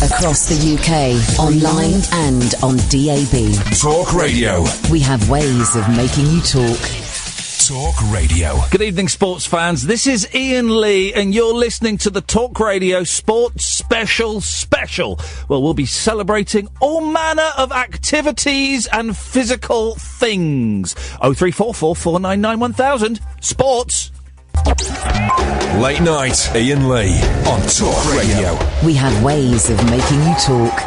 Across the UK, online and on DAB. Talk Radio. We have ways of making you talk. Talk Radio. Good evening, sports fans. This is Iain Lee, and you're listening to the Talk Radio Sports Special. Well, we'll be celebrating all manner of activities and physical things. 0344 499 1000. Sports. Late night, Iain Lee on Talk Radio. We have ways of making you talk.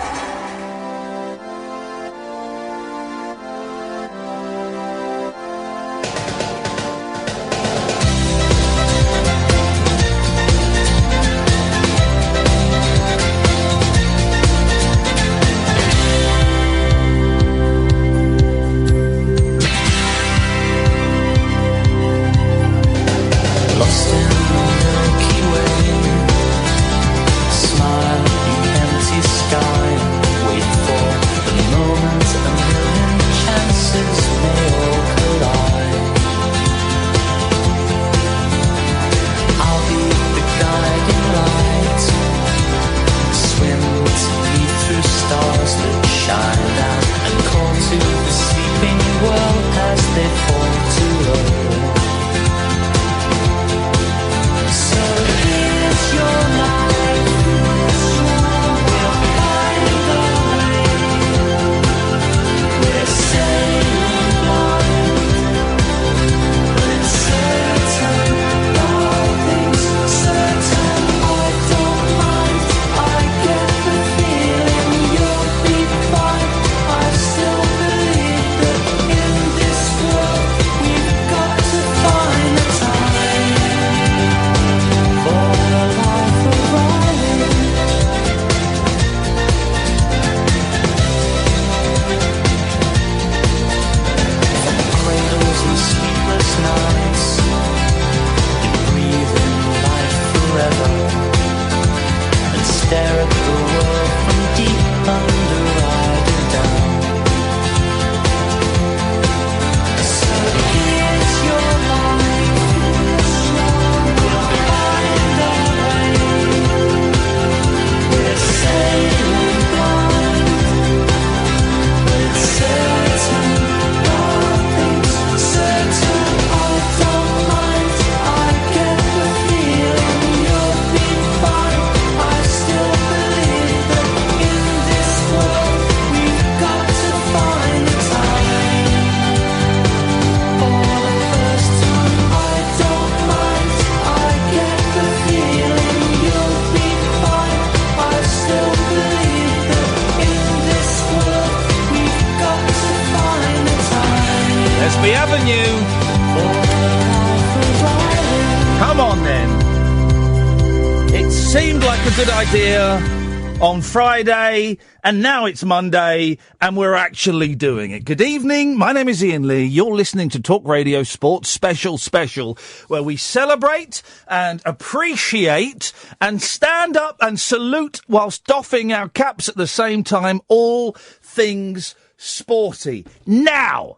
On Friday, and now it's Monday, and we're actually doing it. Good evening, my name is Iain Lee. You're listening to Talk Radio Sports Special, where we celebrate and appreciate and stand up and salute whilst doffing our caps at the same time, all things sporty. Now,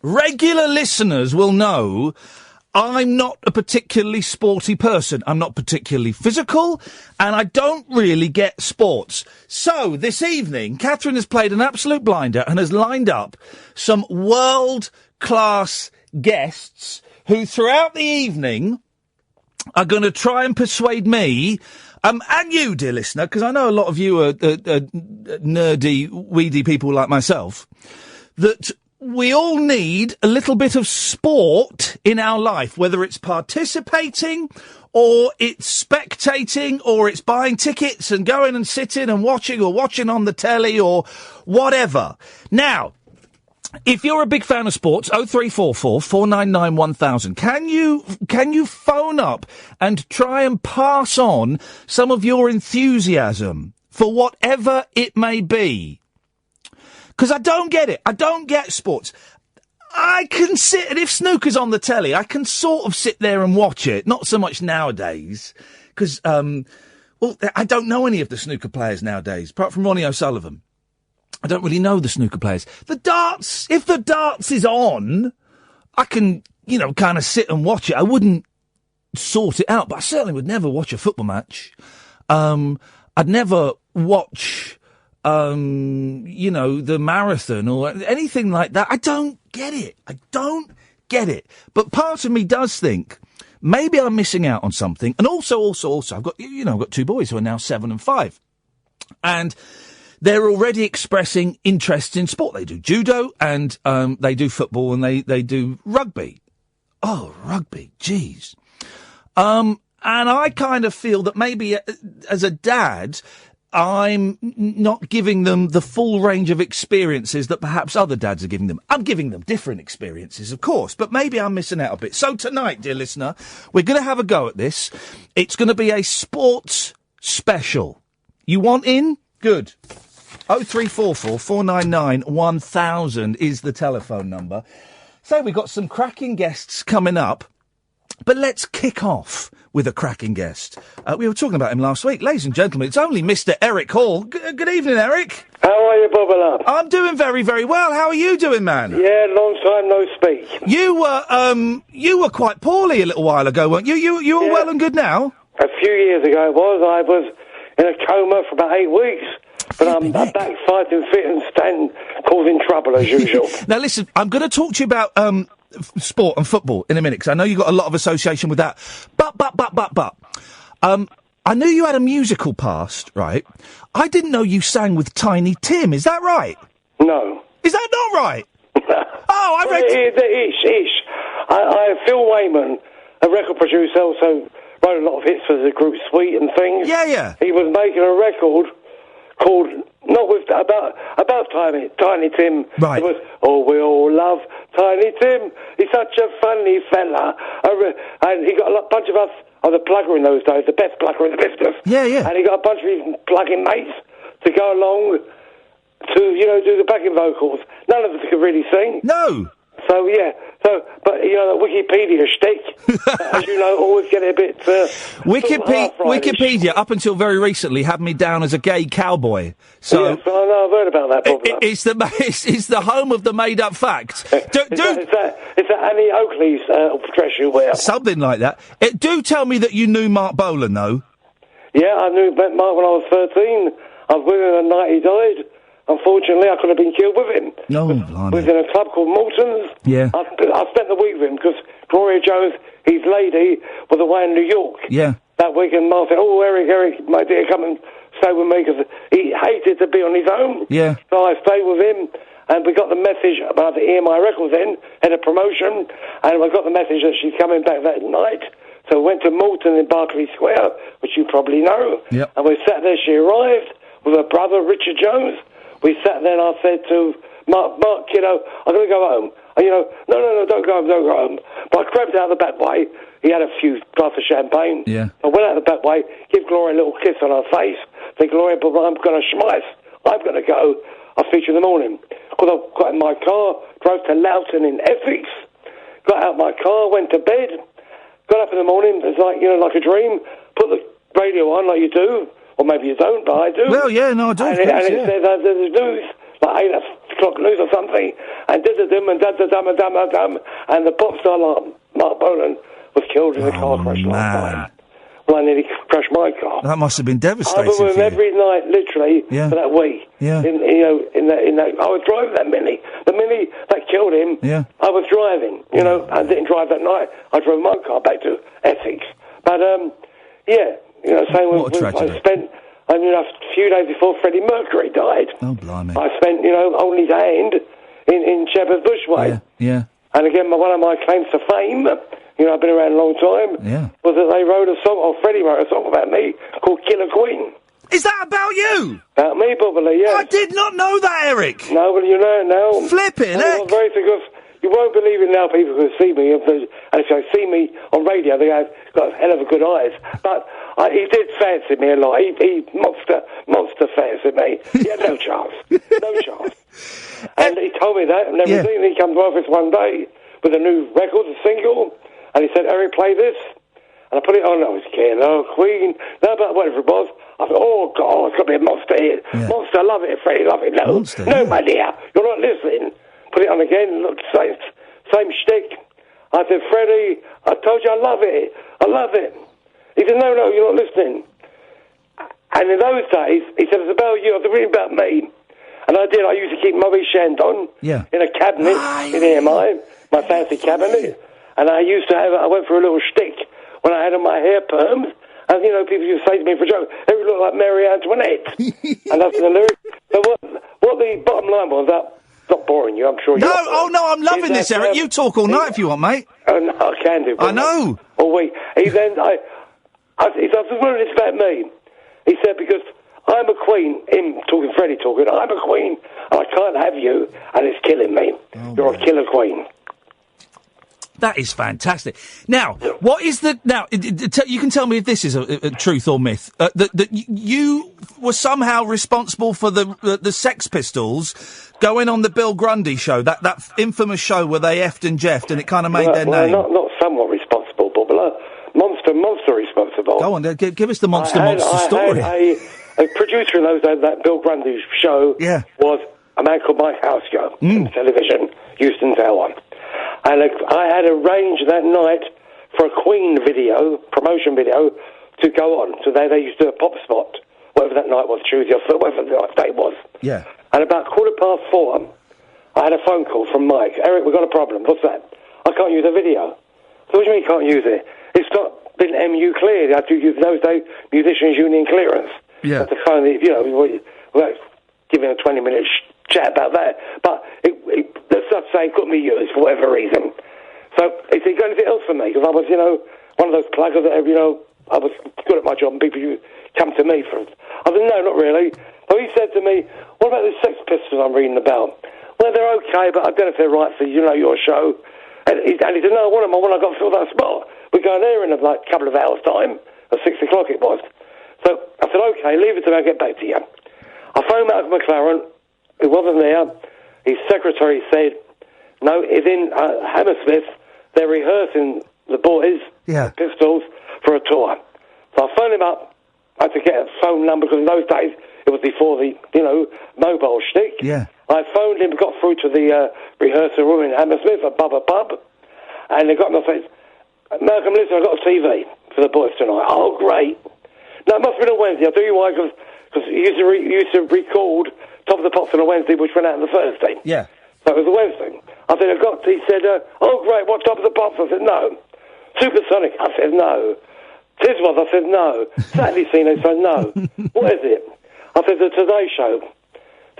regular listeners will know I'm not a particularly sporty person. I'm not particularly physical, and I don't really get sports. So, this evening, Catherine has played an absolute blinder and has lined up some world-class guests who, throughout the evening, are going to try and persuade me, and you, dear listener, because I know a lot of you are nerdy, weedy people like myself, that we all need a little bit of sport in our life, whether it's participating or it's spectating or it's buying tickets and going and sitting and watching or watching on the telly or whatever. Now, if you're a big fan of sports, 0344 499 1000, can you phone up and try and pass on some of your enthusiasm for whatever it may be? Because I don't get it. I don't get sports. I can sit, and if snooker's on the telly, I can sort of sit there and watch it. Not so much nowadays, because, I don't know any of the snooker players nowadays, apart from Ronnie O'Sullivan. I don't really know the snooker players. The darts, if the darts is on, I can, kind of sit and watch it. I wouldn't sort it out, but I certainly would never watch a football match. I'd never watch, the marathon or anything like that. I don't get it. But part of me does think maybe I'm missing out on something. And also, I've got, I've got two boys who are now 7 and 5. And they're already expressing interest in sport. They do judo and they do football and they do rugby. Oh, rugby, jeez. And I kind of feel that maybe as a dad, I'm not giving them the full range of experiences that perhaps other dads are giving them. I'm giving them different experiences, of course, but maybe I'm missing out a bit. So tonight, dear listener, we're going to have a go at this. It's going to be a sports special. You want in? Good. 0344 499 1000 is the telephone number. So we've got some cracking guests coming up, but let's kick off with a cracking guest. We were talking about him last week. Ladies and gentlemen, it's only Mr. Eric Hall. Good evening, Eric. How are you, Bubba? I'm doing very, very well. How are you doing, man? Yeah, long time no speak. You were quite poorly a little while ago, weren't you? You were well and good now? A few years ago it was. I was in a coma for about 8 weeks. But I'm back fighting fit and causing trouble as usual. Now listen, I'm going to talk to you about sport and football in a minute, because I know you've got a lot of association with that. But, I knew you had a musical past, right? I didn't know you sang with Tiny Tim, is that right? No. Is that not right? I read... Ish. Phil Wayman, a record producer, also wrote a lot of hits for the group Sweet and things. Yeah. He was making a record called, not with, about Tiny Tim. Right. It was, we all love Tiny Tim. He's such a funny fella. And he got a bunch of us, the plugger in those days, the best plugger in the business. Yeah. And he got a bunch of his plugging mates to go along to, do the backing vocals. None of us could really sing. No. So, but, the Wikipedia shtick, as you know, always get a bit... Wikipedia, up until very recently, had me down as a gay cowboy. So yes, I know, I've heard about that problem. It's the home of the made-up facts. It's that Annie Oakley's dress you wear. Something like that. Do tell me that you knew Mark Bolan, though. Yeah, I knew Mark when I was 13. I was with him the night he died. Unfortunately, I could have been killed with him. No, blimey. We was in a club called Morton's. Yeah. I spent the week with him because Gloria Jones, his lady, was away in New York. Yeah. That week, and Mark said, Eric, my dear, come and stay with me, because he hated to be on his own. Yeah. So I stayed with him, and we got the message about the EMI records then, had a promotion, and we got the message that she's coming back that night. So we went to Morton in Berkeley Square, which you probably know. Yep. And we sat there, she arrived with her brother, Richard Jones. We sat there and I said to Mark, kiddo, I'm going to go home. And, no, don't go home. But I grabbed out the back way. He had a few glasses of champagne. Yeah. I went out the back way, give Gloria a little kiss on her face. Say, Gloria, but I'm going to schmeiss. I'm going to go. I'll speak to you in the morning. Because I got in my car, drove to Loughton in Essex, got out my car, went to bed, got up in the morning, it's like, like a dream, put the radio on like you do. Or maybe you don't, but I do. Well, yeah, no, I do. And it says there's news, like 8 o'clock news or something, and da-da-dum and da-da-dum, and the pop star Mark Bolan was killed in a car crash last night. Well, I nearly crashed my car. That must have been devastating. I've been with him every night, literally, for that week. Yeah. In that, I was driving that Mini. The Mini that killed him, I was driving. I didn't drive that night. I drove my car back to Essex. But, same what a tragedy. I spent, a few days before Freddie Mercury died. Oh, blimey. I spent, holding his hand in Shepherd's Bush way. Yeah. And again, one of my claims to fame, I've been around a long time, was that they wrote a song, or Freddie wrote a song about me called Killer Queen. Is that about you? About me, probably, yes. I did not know that, Eric. No, well, you know it now. Flipping, heck. Very because you won't believe it now, people who see me, and if they see me on radio, they have got a hell of a good eyes. But he did fancy me a lot. He monster fancied me. He had no chance. No chance. And he told me that and everything. And he came to office one day with a new record, a single, and he said, Eric, play this. And I put it on, I was Killer Queen, no, but whatever it was. I thought, oh, God, it's got to be a monster here. Yeah. Monster, love it, Freddie, love it. No, monster, my dear, you're not listening. Put it on again, look, same shtick. I said, Freddie, I told you I love it. I love it. He said, no, you're not listening. And in those days, he said, it's about you, it's really about me. And I did. I used to keep Maurice Chandon in a cabinet in EMI, my fancy cabinet. And I used to have, I went for a little shtick when I had on my hair perms. And, you know, people used to say to me for a joke, it would look like Marie Antoinette. And that's the lyric. So what the bottom line was, that, not boring you, I'm sure you're... No, I'm loving this, Eric. You talk all night if you want, mate. Oh, no, I can do. I know. All week. He then, he said, I was wondering it's about me. He said, because I'm a queen, him talking, Freddie talking, I'm a queen, and I can't have you, and it's killing me. You're a killer queen. That is fantastic. Now, what is the... Now, you can tell me if this is a truth or myth. That you were somehow responsible for the Sex Pistols going on the Bill Grundy show, that infamous show where they effed and jeffed and it kind of made their name. Not somewhat responsible, but monster responsible. Go on, give us the monster story. A producer in those days, that Bill Grundy show was a man called Mike Housego on television, Houston Tower. And I had arranged that night for a Queen video, promotion video, to go on. So they used to do a pop spot, whatever that night was, Tuesday or whatever the day was. Yeah. And about 4:15, I had a phone call from Mike. Eric, we've got a problem. What's that? I can't use the video. So what do you mean you can't use it? It's not been MU cleared. I had to use those days Musicians Union clearance. Yeah. To phone the, without giving a 20-minute chat about that. But let's just say it couldn't be used for whatever reason. So he said, you got anything else for me? Because I was, one of those pluggers that, I was good at my job and people come to me for it. I said, no, not really. So he said to me, what about the Sex Pistols I'm reading about? Well, they're okay, but I don't know if they're right for, your show. And he said, no, I want them. I want to go fill that spot. We're going there in a couple of hours' time. At 6 o'clock it was. So I said, okay, leave it till I get back to you. I phoned Malcolm McLaren, who wasn't there. His secretary said, no, it's in Hammersmith. They're rehearsing the boys, the Pistols, for a tour. So I phoned him up. I had to get a phone number, because in those days, it was before the, mobile shtick. Yeah. I phoned him, got through to the rehearsal room in Hammersmith, a pub, and they got me, I said, Malcolm, listen, I've got a TV for the boys tonight. Oh, great. No, it must have been a Wednesday. I'll tell you why, because he used to record Top of the Pops on a Wednesday, which went out on the Thursday. Yeah. So it was a Wednesday. I said, he said, oh, great, what Top of the Pops? I said, no. Supersonic? I said, no. Tiswas? I said, no. Saturday Scene? I said, no. What is it? I said, the Today Show.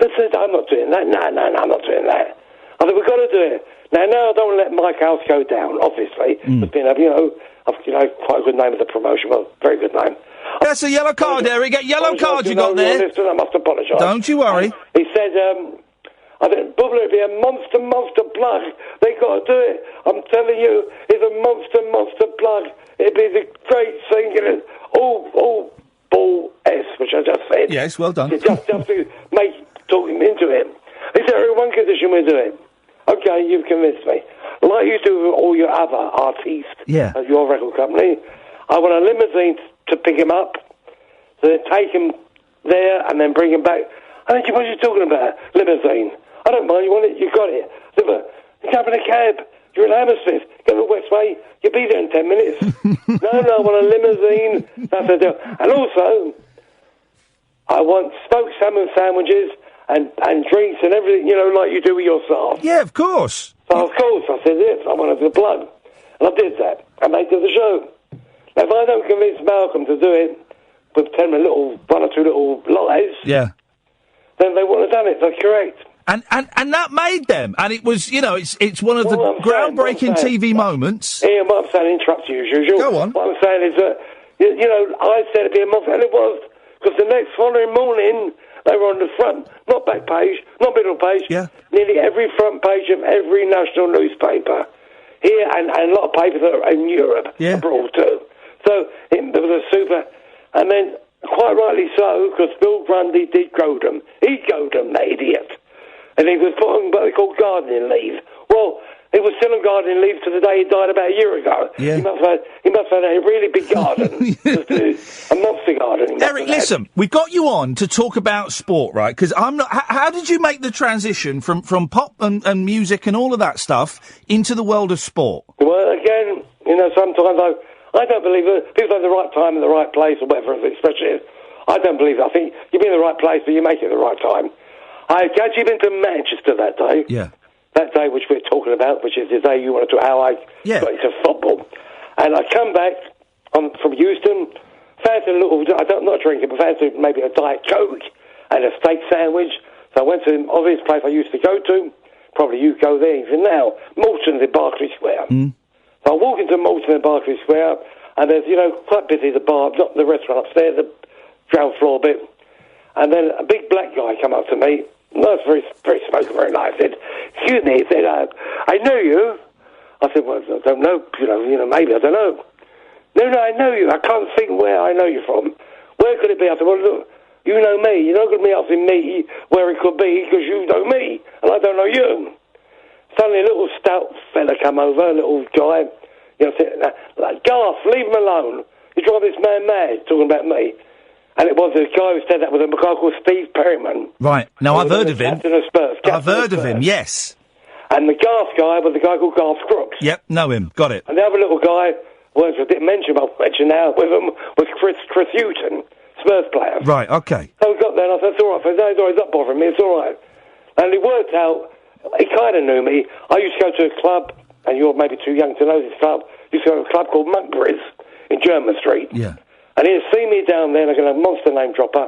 They said, I'm not doing that. No, I'm not doing that. I said, we've got to do it. Now I don't want to let Mike House go down, obviously. It's been, quite a good name of the promotion. Well, very good name. That's a yellow card, Eric. Yellow card you got there. Listen, I must apologise. Don't you worry. He said, I think Bubbler would be a monster plug. They got to do it. I'm telling you, it's a monster plug. It'd be the great singular, all ball S, which I just said. Yes, well done. Just to talk him into it. He said, one condition we do it. Okay, you've convinced me. Like you do with all your other artists at your record company, I want a limousine to pick him up, so they take him there and then bring him back. I think, what are you talking about? Limousine. I don't mind, you want it, you got it. You come in a cab, you're in Hammersmith, go to Westway, you'll be there in 10 minutes. No, I want a limousine. That's the deal. And also, I want smoked salmon sandwiches and drinks and everything, like you do with your staff. Yeah, of course. So, of course, I said, yes, I wanted to plug. And I did that. And they did the show. Now, if I don't convince Malcolm to do it, with one or two little lies, then they wouldn't have done it. That's correct. And that made them. And it was, it's one of the groundbreaking TV moments. Iain, what I'm saying, interrupt you as usual. Go on. What I'm saying is that, I said it'd be a month, and it was. Because the next following morning, they were on the front, not back page, not middle page, nearly every front page of every national newspaper. Here, and a lot of papers that are in Europe, abroad too. So, there was a super, and then, quite rightly so, because Bill Grundy did goad them. He goad them, that idiot. And he was put on what they call gardening leave. Well, he was still on gardening leave to the day he died about a year ago. Yeah. He must have had a really big garden. A monster garden. Eric, listen, we got you on to talk about sport, right? Because I'm not... How did you make the transition from pop and music and all of that stuff into the world of sport? Well, again, sometimes I don't believe it. People have the right time and the right place or whatever the expression is. I don't believe it. I think you'll be in the right place, but you make it at the right time. I had actually been to Manchester that day. Yeah. That day which we're talking about, which is the day you wanted to, how I got into football. And I come back from Houston, fancy a little, I'm not drinking, but fancy maybe a Diet Coke and a steak sandwich. So I went to an obvious place I used to go to. Probably you go there even now. Malton's in Berkeley Square. So I walk into Malton in Berkeley Square, and there's, quite busy, the bar, not the restaurant upstairs, the ground floor bit. And then a big black guy come up to me. Nice, very, very smoky, very nice. Said, "Excuse me," he said, "I know you." I said, "Well, I don't know, maybe, I don't know." No, I know you. I can't think where I know you from. Where could it be? I said, "Well, look, you know me. You're not going to be asking me where it could be because you know me and I don't know you." Suddenly a little stout fella come over, a little guy, said, like, "Garth, leave him alone. You drive this man mad," talking about me. And it was the guy who said that was a guy called Steve Perryman. Right. Now, I've heard of him. I've heard of him, yes. And the Garth guy was the guy called Garth Crooks. Yep, know him. Got it. And the other little guy, I didn't mention, but I'll mention now, with him was Chris Hughton, Spurs player. Right, okay. So we got there and I said, "It's all right." I said, "No, it's not bothering me, it's all right." And it worked out, he kind of knew me. I used to go to a club, and you're maybe too young to know this club, I used to go to a club called Monkberry's in German Street. Yeah. And he'd see me down there, like a monster name dropper.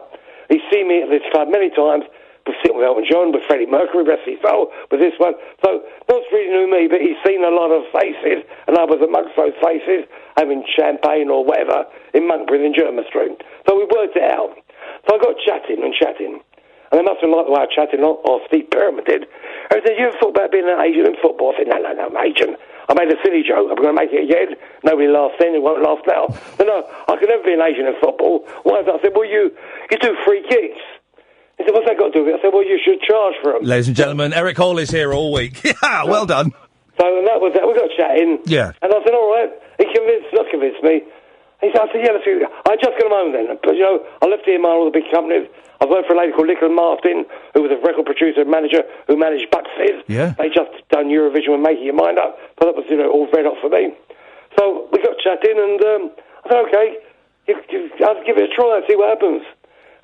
He'd see me at this club many times, was sitting with Elton John, with Freddie Mercury, rest his soul, with this one. So, not really knew me, but he'd seen a lot of faces, and I was amongst those faces, having champagne or whatever, in Monkberry in German Street. So we worked it out. So I got chatting. And they must have liked the way I chatted, or Steve Perryman did. And he said, "You ever thought about being an agent in football?" I said, No, I'm an agent. I made a silly joke. I'm going to make it again. Nobody laughed then. It won't laugh now. But no, I could never be an agent in football. Why is that? I said, "Well, you do free kicks." He said, "What's that got to do with it?" I said, "Well, you should charge for them." Ladies and gentlemen, Eric Hall is here all week. Yeah, well done. So that was that. We got chatting. Yeah. And I said, "All right." He not convinced me. He said, "Yeah, let's do it." I just got him home then. But, I left EMR, all the big companies. I've worked for a lady called Nicola Martin, who was a record producer and manager who managed Buckfizz. Yeah. They just done Eurovision with Making Your Mind Up. But that was, all very hot for me. So we got chatting, and I said, "Okay, I'll give it a try and see what happens."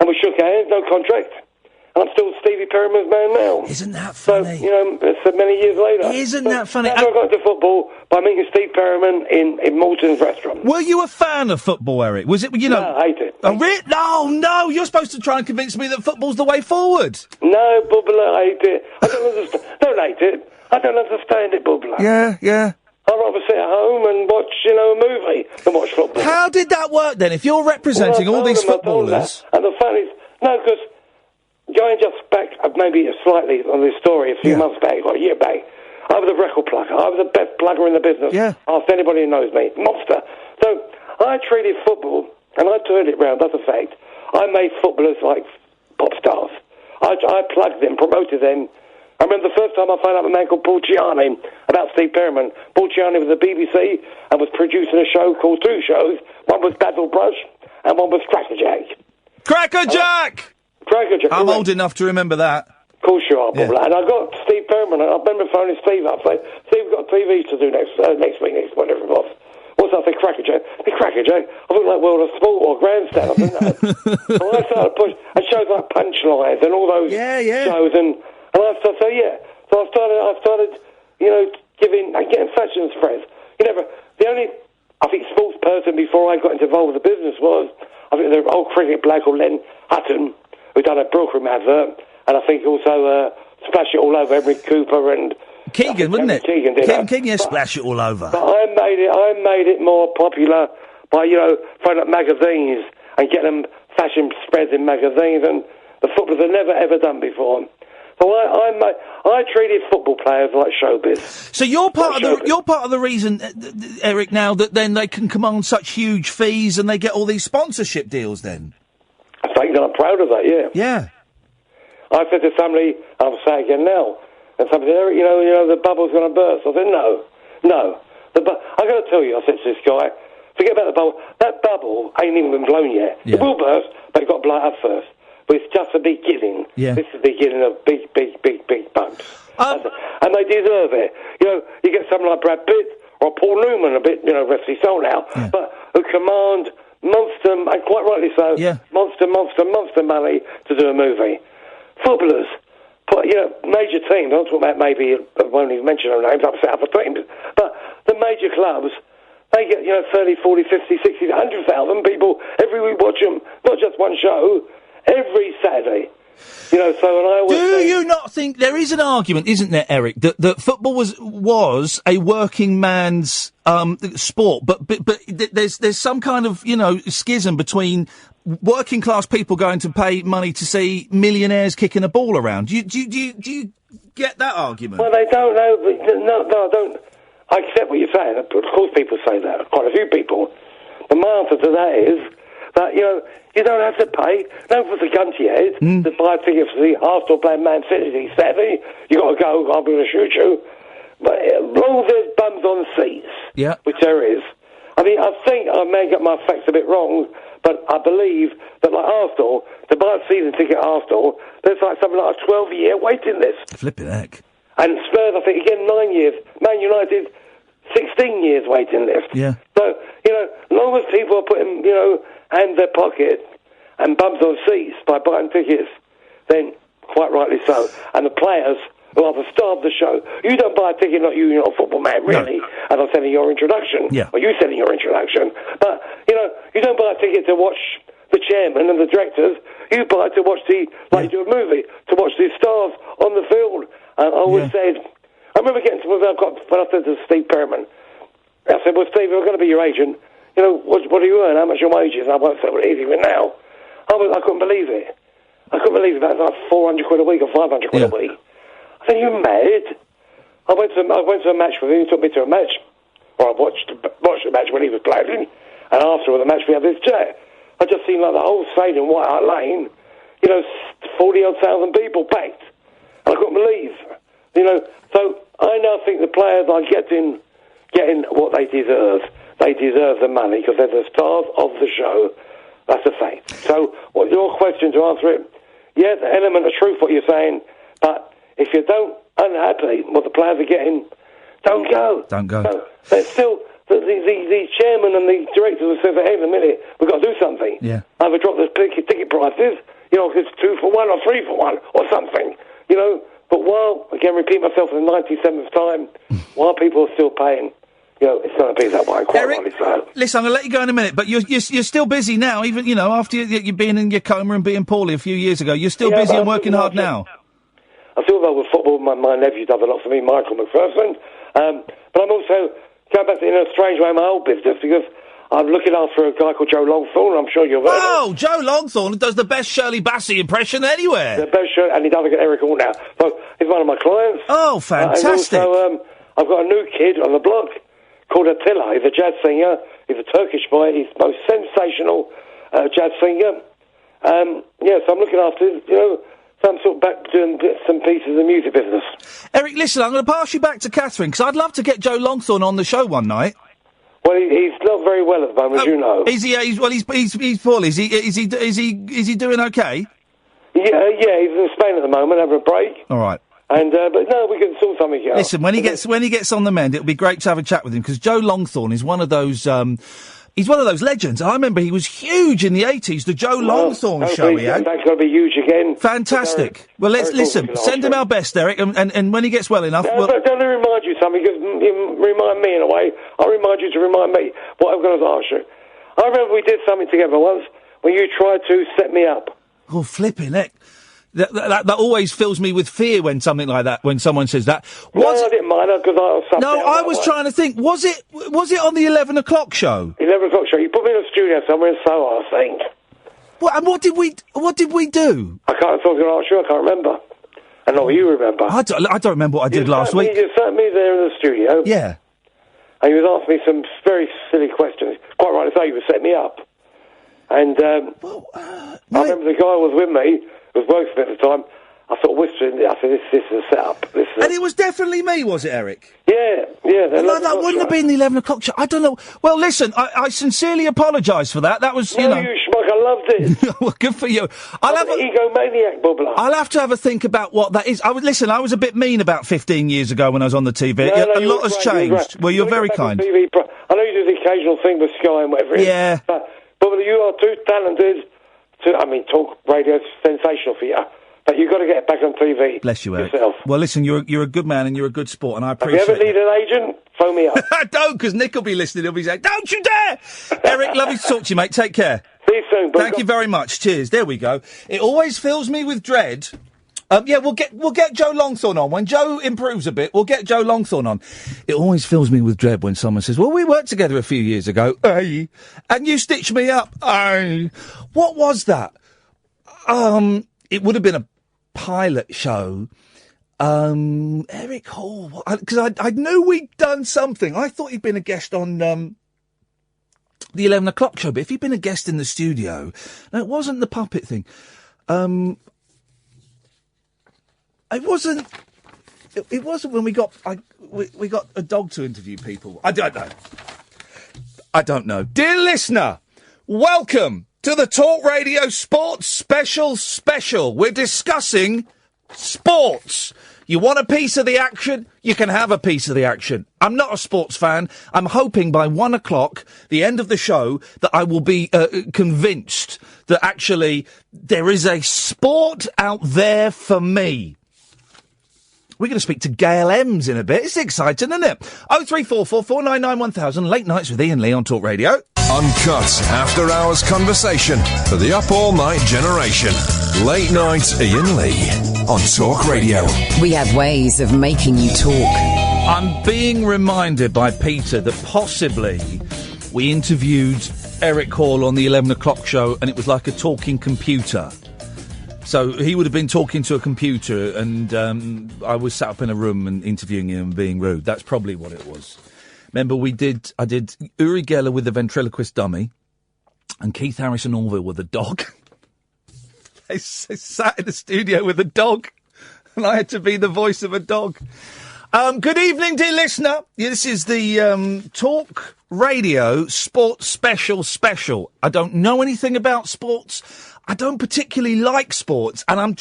And we shook hands, no contract. And I'm still Stevie Perryman's man now. Isn't that funny? So, it's many years later. Isn't that funny? I got into football by meeting Steve Perryman in Malton's restaurant. Were you a fan of football, Eric? Was it, No, I hate it. Oh, really? No, you're supposed to try and convince me that football's the way forward. No, Bubbler, I hate it. I don't understand. Don't hate it. I don't understand it, Bubbler. Yeah. I'd rather sit at home and watch, a movie than watch football. How did that work then? If you're representing all these footballers... And the fun is, no, because going just back maybe slightly on this story a few months back, or a year back, I was a record plugger. I was the best plugger in the business. Yeah. Ask anybody who knows me. Monster. So I treated football, and I turned it round, that's a fact. I made footballers like pop stars. I plugged them, promoted them. I remember the first time I found out a man called Paul Ciani about Steve Perryman. Paul Ciani was at the BBC and was producing a show called two shows. One was Basil Brush and one was Crackerjack. Crackerjack! Crackerjack. I'm old enough to remember that. Of course you are, Paul. And I got Steve Perryman, and I remember phoning Steve up saying, "Steve, we've got TV to do next week, whatever it was." What's that? I said, "Crackerjack." The Crackerjack? I look like World of Sport or Grandstand. I didn't know. So I started pushing, and shows like Punchlines and all those shows, and I started, So I started, getting fashion spreads. The only, I think, sports person before I got involved with the business was, I think, the old cricket black called Len Hutton, who done a Brooklyn advert, and I think also Splash It All Over, Henry Cooper and... Keegan, wasn't it? Keegan did that. Keegan, Splash It All Over. But I made it more popular by, throwing up magazines and getting them fashion spreads in magazines, and the footballers have never, ever done before. So I treated football players like showbiz. So you're part of the reason, Eric, now that then they can command such huge fees and they get all these sponsorship deals then? I think I'm proud of that, yeah. Yeah. I said to somebody, I'll say it again now, and somebody said, "Eric, the bubble's going to burst." I said, No. I got to tell you, I said to this guy, forget about the bubble. That bubble ain't even been blown yet. Yeah. It will burst, but it's got to blow up first. But it's just the beginning. Yeah. This is the beginning of big bumps. And they deserve it. You get someone like Brad Pitt or Paul Newman, a bit, rest his soul now, but who command monster, and quite rightly so, monster money to do a movie. Footballers, major teams, I'm talking about maybe, I won't even mention their names, upset other teams, but the major clubs, they get, 30, 40, 50, 60, 100,000 people every week watch them, not just one show, every Saturday. So and I always do you not think there is an argument, isn't there, Eric, that football was a working man's sport, but there's some kind of schism between working class people going to pay money to see millionaires kicking a ball around. Do you get that argument? Well, they don't know. No, I don't. I accept what you're saying. Of course, people say that. Quite a few people. But my answer to that is that you don't have to pay. Don't put the gun to your head to buy a ticket for the Arsenal playing Man City Saturday. You got to go. I'm going to shoot you. But as long as there's bums on seats, which there is. I mean, I think I may get my facts a bit wrong, but I believe that like Arsenal, to buy a season ticket at Arsenal, there's like something like a 12-year waiting list. Flipping heck. And Spurs, I think, again, 9 years. Man United, 16 years waiting list. Yeah. So, as long as people are putting, hand in their pocket and bums on seats by buying tickets, then quite rightly so. And the players who are the star of the show, you don't buy a ticket, not you, you're not a football man, really, as I said in your introduction. Yeah. Or you said in your introduction. But, you don't buy a ticket to watch the chairman and the directors. You buy to watch you do a movie, to watch the stars on the field. And I always said, I remember getting to when I said to Steve Perriman, I said, well, Steve, I'm going to be your agent. What do you earn? How much your wages? And I won't say what it is even now. I couldn't believe it. I couldn't believe it. That was like 400 quid a week or 500 quid a week. I said, you mad? I went to a match with him. He took me to a match. Or I watched the match when he was playing. And after the match, we had this chat. I just seen like the whole stadium, White Hart Lane, 40-odd thousand people packed. And I couldn't believe. So I now think the players are getting what they deserve. They deserve the money because they're the stars of the show. That's a fact. So, your question to answer it, the element of truth, what you're saying, but if you don't unhappy what the players are getting, don't go. Don't go. No, there's still the chairman and the directors will say, hey, in a minute, we've got to do something. Yeah. Either drop the ticket prices, it's 2 for 1 or 3 for 1 or something, But while, again, repeat myself for the 97th time, while people are still paying, it's going to be that way. Quite rightly so. Listen, I'm going to let you go in a minute, but you're still busy now, even, after you being in your coma and being poorly a few years ago. You're still busy and working hard now. I feel well with football. My nephew does a lot for me, Michael McPherson. But I'm also going back to, in a strange way, my old business, because I'm looking after a guy called Joe Longthorne. I'm sure you've heard of him. Oh, Joe Longthorne does the best Shirley Bassey impression anywhere. The best Shirley, and he does get Eric Hall now. So he's one of my clients. Oh, fantastic. And also, I've got a new kid on the block called Attila. He's a jazz singer. He's a Turkish boy. He's the most sensational jazz singer. So I'm looking after, so I'm sort of back doing bits and pieces of music business. Eric, listen, I'm going to pass you back to Catherine, because I'd love to get Joe Longthorne on the show one night. Well, he's not very well at the moment, as you know. Is he? He's poorly. Is he doing okay? Yeah, he's in Spain at the moment, having a break. All right. And but no, we can sort something out. Listen, when he gets on the mend, it'll be great to have a chat with him, because Joe Longthorne is one of those. He's one of those legends. I remember he was huge in the 80s. The Joe Longthorne show he had. That's going to be huge again. Fantastic. Well, let's listen. Send him our best, Eric, and when he gets well enough. But don't remind you something, because you remind me in a way. I'll remind you to remind me what I'm going to ask you. I remember we did something together once when you tried to set me up. Oh, flipping heck. That always fills me with fear when something like that, when someone says that. I didn't mind it, because I was I was trying to think, was it on the 11 o'clock show? 11 o'clock show. You put me in a studio somewhere in Soho, I think. Well, and what did we do? I was going to ask you, I can't remember. I know what you remember. I don't remember what I did last week. You sat me there in the studio. Yeah. And you was asking me some very silly questions. Quite right to say, you were setting me up. And I remember the guy was with me, was working at the time. I sort of whispered, I said, this is a setup. And it was definitely me, was it, Eric? Yeah. That wouldn't have been the 11 o'clock show. I don't know. Well, listen, I sincerely apologise for that. That was, you schmuck, I loved it. Well, good for you. I'm an egomaniac bubbler. I'll have to have a think about what that is. I was a bit mean about 15 years ago when I was on the TV. A lot has changed. Well, you're very kind. I know you do the occasional thing with Sky and whatever. Yeah. But you are too talented talk radio's sensational for you. But you've got to get back on TV. Bless you, Eric. Yourself. Well, listen, you're a good man and you're a good sport, and I If you appreciate ever need an agent, phone me up. Don't, because Nick will be listening. He'll be saying, "Don't you dare!" Eric, lovely to talk to you, mate. Take care. See you soon. Thank you very much. Cheers. There we go. It always fills me with dread. We'll get Joe Longthorne on. When Joe improves a bit, we'll get Joe Longthorne on. It always fills me with dread when someone says, "Well, we worked together a few years ago, and you stitched me up." What was that? It would have been a pilot show. Eric Hall, because I knew we'd done something. I thought he'd been a guest on the 11 o'clock show, but if he'd been a guest in the studio, no, it wasn't the puppet thing. It wasn't when we got we got a dog to interview people. I don't know. Dear listener, welcome to the Talk Radio Sports Special. We're discussing sports. You want a piece of the action? You can have a piece of the action. I'm not a sports fan. I'm hoping by 1 o'clock, the end of the show, that I will be convinced that actually there is a sport out there for me. We're going to speak to Gail Emms in a bit. It's exciting, isn't it? 0344 499 1000. Late nights with Iain Lee on Talk Radio. Uncut after-hours conversation for the up-all-night generation. Late night Iain Lee on Talk Radio. We have ways of making you talk. I'm being reminded by Peter that possibly we interviewed Eric Hall on the 11 o'clock show and it was like a talking computer. So he would have been talking to a computer and I was sat up in a room and interviewing him and being rude. That's probably what it was. Remember, I did Uri Geller with the ventriloquist dummy and Keith Harrison Orville with a dog. They sat in the studio with a dog and I had to be the voice of a dog. Good evening, dear listener. This is the Talk Radio Sports Special. I don't know anything about sports. I don't particularly like sports, and I'm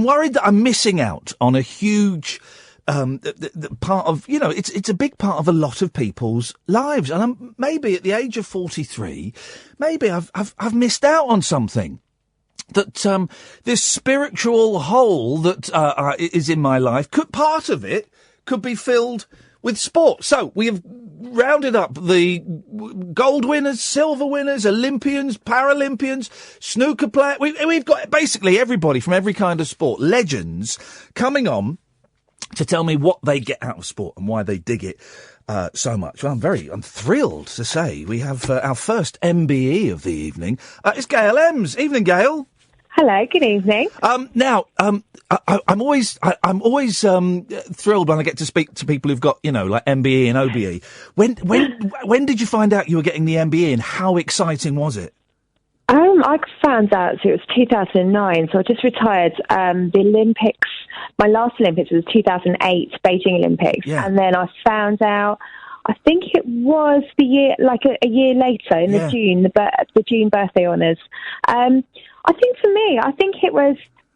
worried that I'm missing out on a huge the part of, it's a big part of a lot of people's lives, and I'm maybe at the age of 43, maybe I've missed out on something. That this spiritual hole that is in my life, part of it could be filled with sport. So we have rounded up the gold winners, silver winners, Olympians, Paralympians, snooker players. We've got basically everybody from every kind of sport, legends, coming on to tell me what they get out of sport and why they dig it so much. Well, I'm thrilled to say we have our first MBE of the evening. It's Gail Emms. Evening, Gail. Hello, good evening. Now, I'm always thrilled when I get to speak to people who've got, like MBE and OBE. When did you find out you were getting the MBE and how exciting was it? I found out, so it was 2009, so I just retired. The Olympics, my last Olympics was 2008 Beijing Olympics. Yeah. And then I found out, I think it was the year, like a year later in the June, the June birthday honours. I think for me,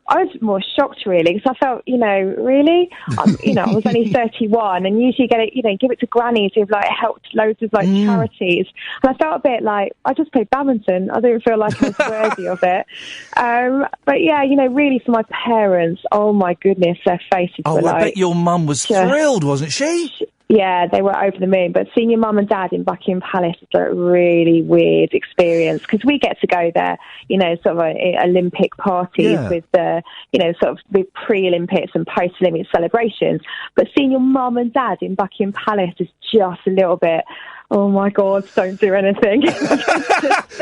I was more shocked really, because I felt, really, I was only 31, and usually give it to grannies who've helped loads of charities, and I felt a bit like I just played badminton. I didn't feel like I was worthy of it. But yeah, really for my parents, oh my goodness, their faces were I bet your mum was thrilled, wasn't she? Yeah, they were over the moon. But seeing your mum and dad in Buckingham Palace is a really weird experience, because we get to go there, sort of Olympic parties with the, sort of the pre-Olympics and post-Olympic celebrations. But seeing your mum and dad in Buckingham Palace is just a little bit, oh my God, don't do anything.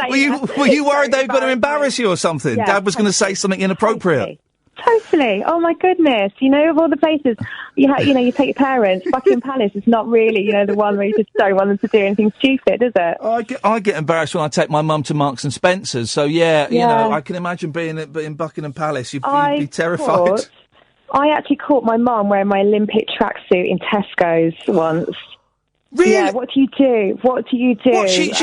Were you worried they were going to embarrass you or something? Yeah, Dad was going to say something inappropriate. Totally. Oh my goodness. Of all the places you take your parents, Buckingham Palace is not really, the one where you just don't want them to do anything stupid, is it? I get embarrassed when I take my mum to Marks and Spencer's. So I can imagine being in Buckingham Palace. You'd be terrified. I actually caught my mum wearing my Olympic tracksuit in Tesco's once. Really? Yeah. What do you do? What? She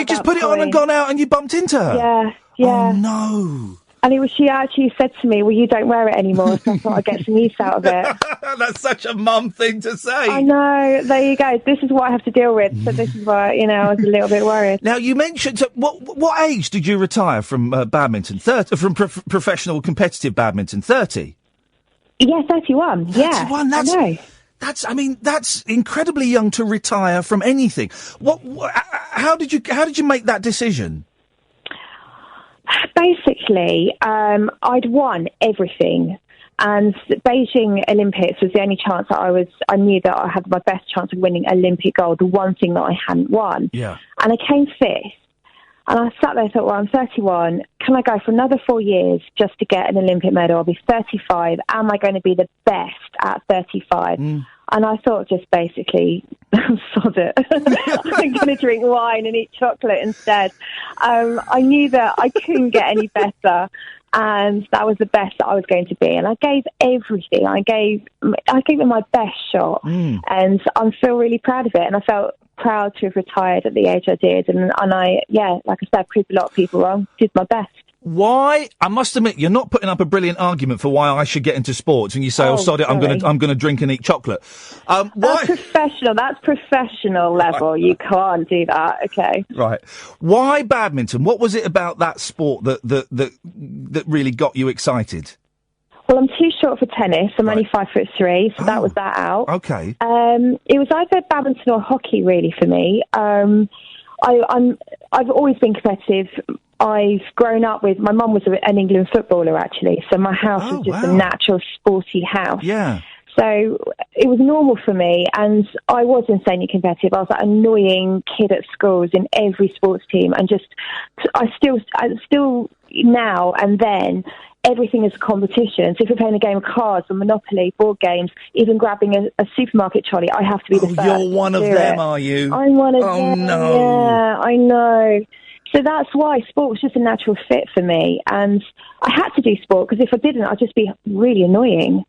just put it on and gone out, and you bumped into her. Yeah. Oh no. And she actually said to me, well, you don't wear it anymore, so I thought I'd get some use out of it. That's such a mum thing to say. I know. There you go. This is what I have to deal with. So this is why, I was a little bit worried. Now, you mentioned, so what age did you retire from badminton? From professional competitive badminton? 30? Yeah, 31. 31, yeah, that's incredibly young to retire from anything. How did you make that decision? Basically, I'd won everything, and Beijing Olympics was the only chance that I knew that I had my best chance of winning Olympic gold, the one thing that I hadn't won. Yeah. And I came fifth, and I sat there and thought, well, I'm 31, can I go for another 4 years just to get an Olympic medal? I'll be 35, am I going to be the best at 35? And I thought, just basically, sod it. I'm going to drink wine and eat chocolate instead. I knew that I couldn't get any better, and that was the best that I was going to be. And I gave everything. I gave it my best shot, and I feel really proud of it. And I felt proud to have retired at the age I did. And I, like I said, proved a lot of people wrong. Did my best. Why? I must admit, you're not putting up a brilliant argument for why I should get into sports, and you say, "Oh, sod it, I'm going to drink and eat chocolate." Why? That's professional. That's professional level. You can't do that. Okay. Right. Why badminton? What was it about that sport that really got you excited? Well, I'm too short for tennis. I'm only 5'3", so that was that out. Okay. It was either badminton or hockey, really, for me. I've always been competitive. I've grown up with, my mum was an England footballer, actually, so my house was just a natural sporty house. Yeah. So it was normal for me, and I was insanely competitive. I was that annoying kid at schools in every sports team, and I still now and then, everything is a competition. So if we're playing a game of cards or Monopoly, board games, even grabbing a supermarket trolley, I have to be the first. You're one of them, are you? I'm one of them. Oh, no. Yeah, I know. So that's why sport was just a natural fit for me. And I had to do sport, because if I didn't, I'd just be really annoying.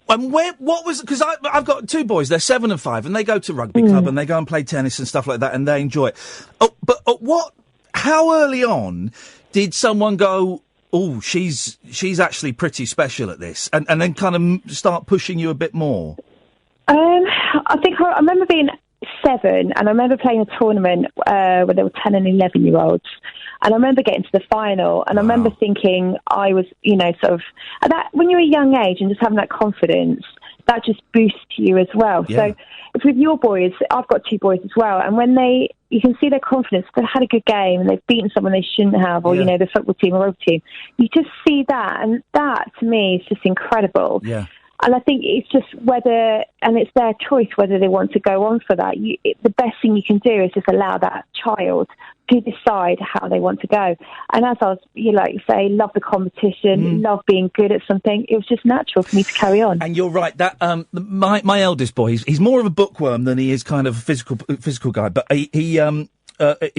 And because I've got two boys, they're 7 and 5, and they go to rugby club and they go and play tennis and stuff like that, and they enjoy it. How early on did someone go, oh, she's actually pretty special at this, and then kind of start pushing you a bit more? I think I remember being 7, and I remember playing a tournament where there were 10 and 11-year-olds, and I remember getting to the final, and I remember thinking I was, sort of, that when you're a young age and just having that confidence, that just boosts you as well. Yeah. So if with your boys, I've got 2 boys as well, and when you can see their confidence, they've had a good game and they've beaten someone they shouldn't have, or, the football team or rugby team, you just see that, and that, to me, is just incredible. Yeah. And I think it's just it's their choice whether they want to go on for that. The best thing you can do is just allow that child to decide how they want to go. And as I was, like you say, love the competition, love being good at something, it was just natural for me to carry on. And you're right, that my eldest boy, he's more of a bookworm than he is kind of a physical guy, but he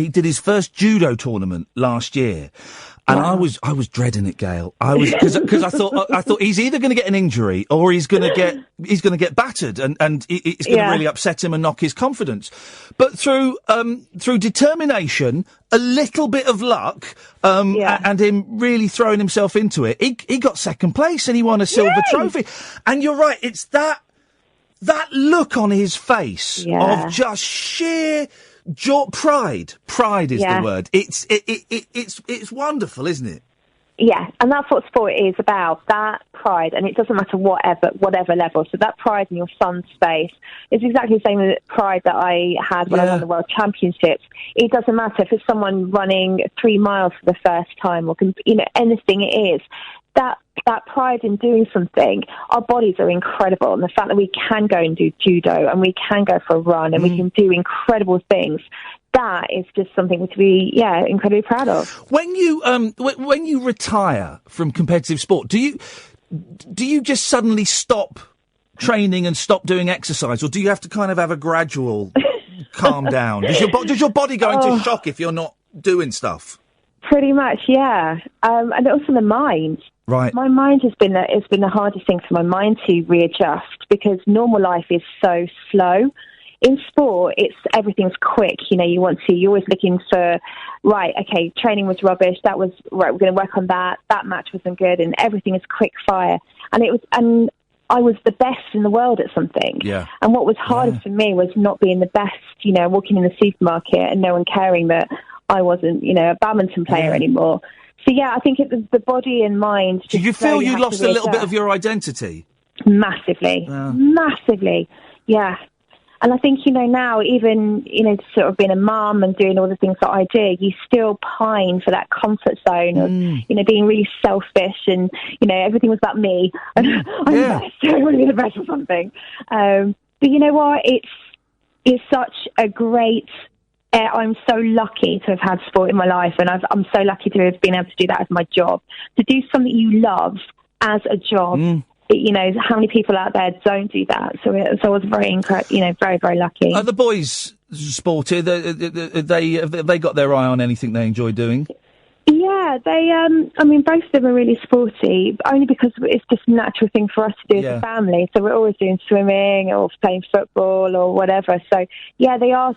did his first judo tournament last year. And I was dreading it, Gail. Because I thought he's either going to get an injury or he's going to get battered, and it's going to really upset him and knock his confidence. But through determination, a little bit of luck, and him really throwing himself into it, he got second place and he won a silver trophy. And you're right, it's that look on his face of just sheer pride is the word. It's wonderful, isn't it? Yeah, and that's what sport is about, that pride, and it doesn't matter whatever level. So that pride in your son's face is exactly the same as the pride that I had when I won the World Championships. It doesn't matter if it's someone running 3 miles for the first time, or anything it is. That pride in doing something, our bodies are incredible, and the fact that we can go and do judo, and we can go for a run, and we can do incredible things, that is just something to be, incredibly proud of. When you retire from competitive sport, do you just suddenly stop training and stop doing exercise, or do you have to kind of have a gradual calm down? Does your body go into shock if you're not doing stuff? Pretty much, yeah. And also the mind. Right. My mind has been the hardest thing for my mind to readjust, because normal life is so slow. in sport, everything's quick. You're always looking for, right, okay, training was rubbish. That was, right, we're going to work on that. That match wasn't good, and everything is quick fire. And I was the best in the world at something. Yeah. And what was hardest for me was not being the best, walking in the supermarket and no one caring that I wasn't, a badminton player anymore. So, I think the body and mind... Did you feel you lost a little bit of your identity? Massively. Massively, yeah. And I think, now, even, sort of being a mum and doing all the things that I do, you still pine for that comfort zone of, being really selfish and, everything was about me. And I'm the best, I want to be the best or something. But you know what? It's such a great... I'm so lucky to have had sport in my life, and I'm so lucky to have been able to do that as my job. To do something you love as a job, how many people out there don't do that? So I was very, very, very lucky. Are the boys sporty? Have they got their eye on anything they enjoy doing? Yeah, they, both of them are really sporty, only because it's just a natural thing for us to do as a family. So we're always doing swimming or playing football or whatever. So, yeah, they are.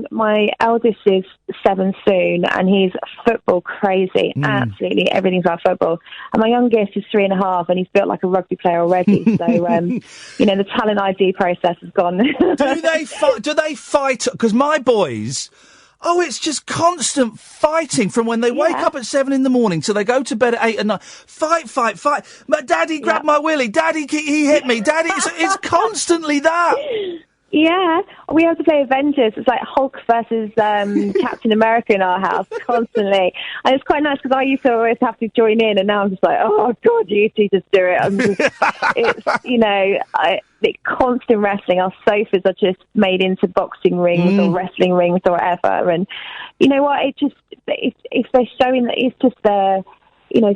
My eldest is 7 soon, and he's football crazy. Absolutely everything's about football. And my youngest is 3.5, and he's built like a rugby player already. So, the talent ID process has gone. Do they fight? Because my boys... Oh, it's just constant fighting from when they wake up at 7 a.m. till they go to bed at 8 at night. Fight. But Daddy grabbed my willy. Daddy, he hit me. Daddy, it's constantly that. Yeah, we have to play Avengers. It's like Hulk versus Captain America in our house constantly. And it's quite nice because I used to always have to join in, and now I'm just like, oh, God, you two just do it. The constant wrestling. Our sofas are just made into boxing rings or wrestling rings or whatever. And you know what? If they're showing that it's just their,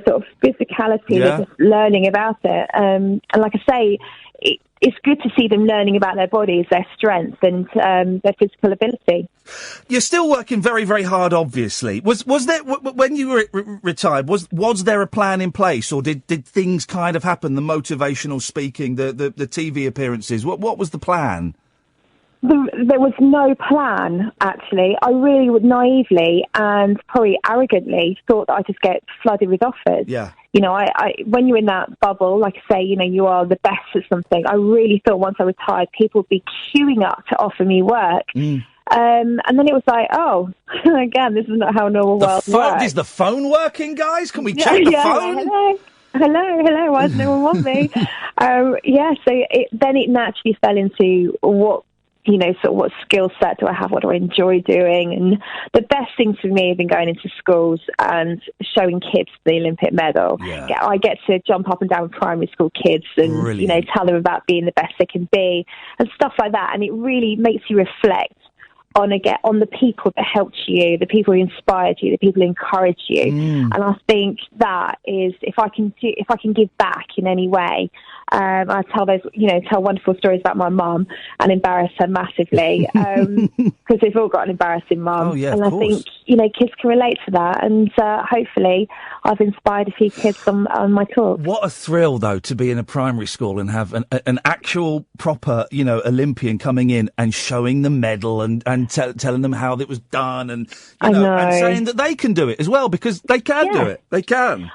sort of physicality, they're just learning about it. And like I say, it's good to see them learning about their bodies, their strength, and their physical ability. You're still working very, very hard, obviously. Was there, when you were retired, was there a plan in place, or did things kind of happen, the motivational speaking, the TV appearances? What was the plan? There was no plan, actually. I really would naively and probably arrogantly thought that I'd just get flooded with offers. Yeah. When you're in that bubble, like I say, you are the best at something. I really thought once I retired, people would be queuing up to offer me work. And then it was like, oh, again, this is not how normal world works. Is the phone working, guys? Can we check the phone? Hello, why does no one want me? So then it naturally fell into what, sort of what skill set do I have? What do I enjoy doing? And the best things for me have been going into schools and showing kids the Olympic medal. Yeah. I get to jump up and down with primary school kids and, Brilliant. Tell them about being the best they can be and stuff like that. And it really makes you reflect on the people that helped you, the people who inspired you, the people who encouraged you. And I think that is, if I can give back in any way, I tell wonderful stories about my mum and embarrass her massively because they've all got an embarrassing mum. Oh, yeah, and of I course. think kids can relate to that, and hopefully I've inspired a few kids on my talk. What a thrill, though, to be in a primary school and have an actual proper Olympian coming in and showing the medal and telling them how it was done and and saying that they can do it as well, because they can do it. They can.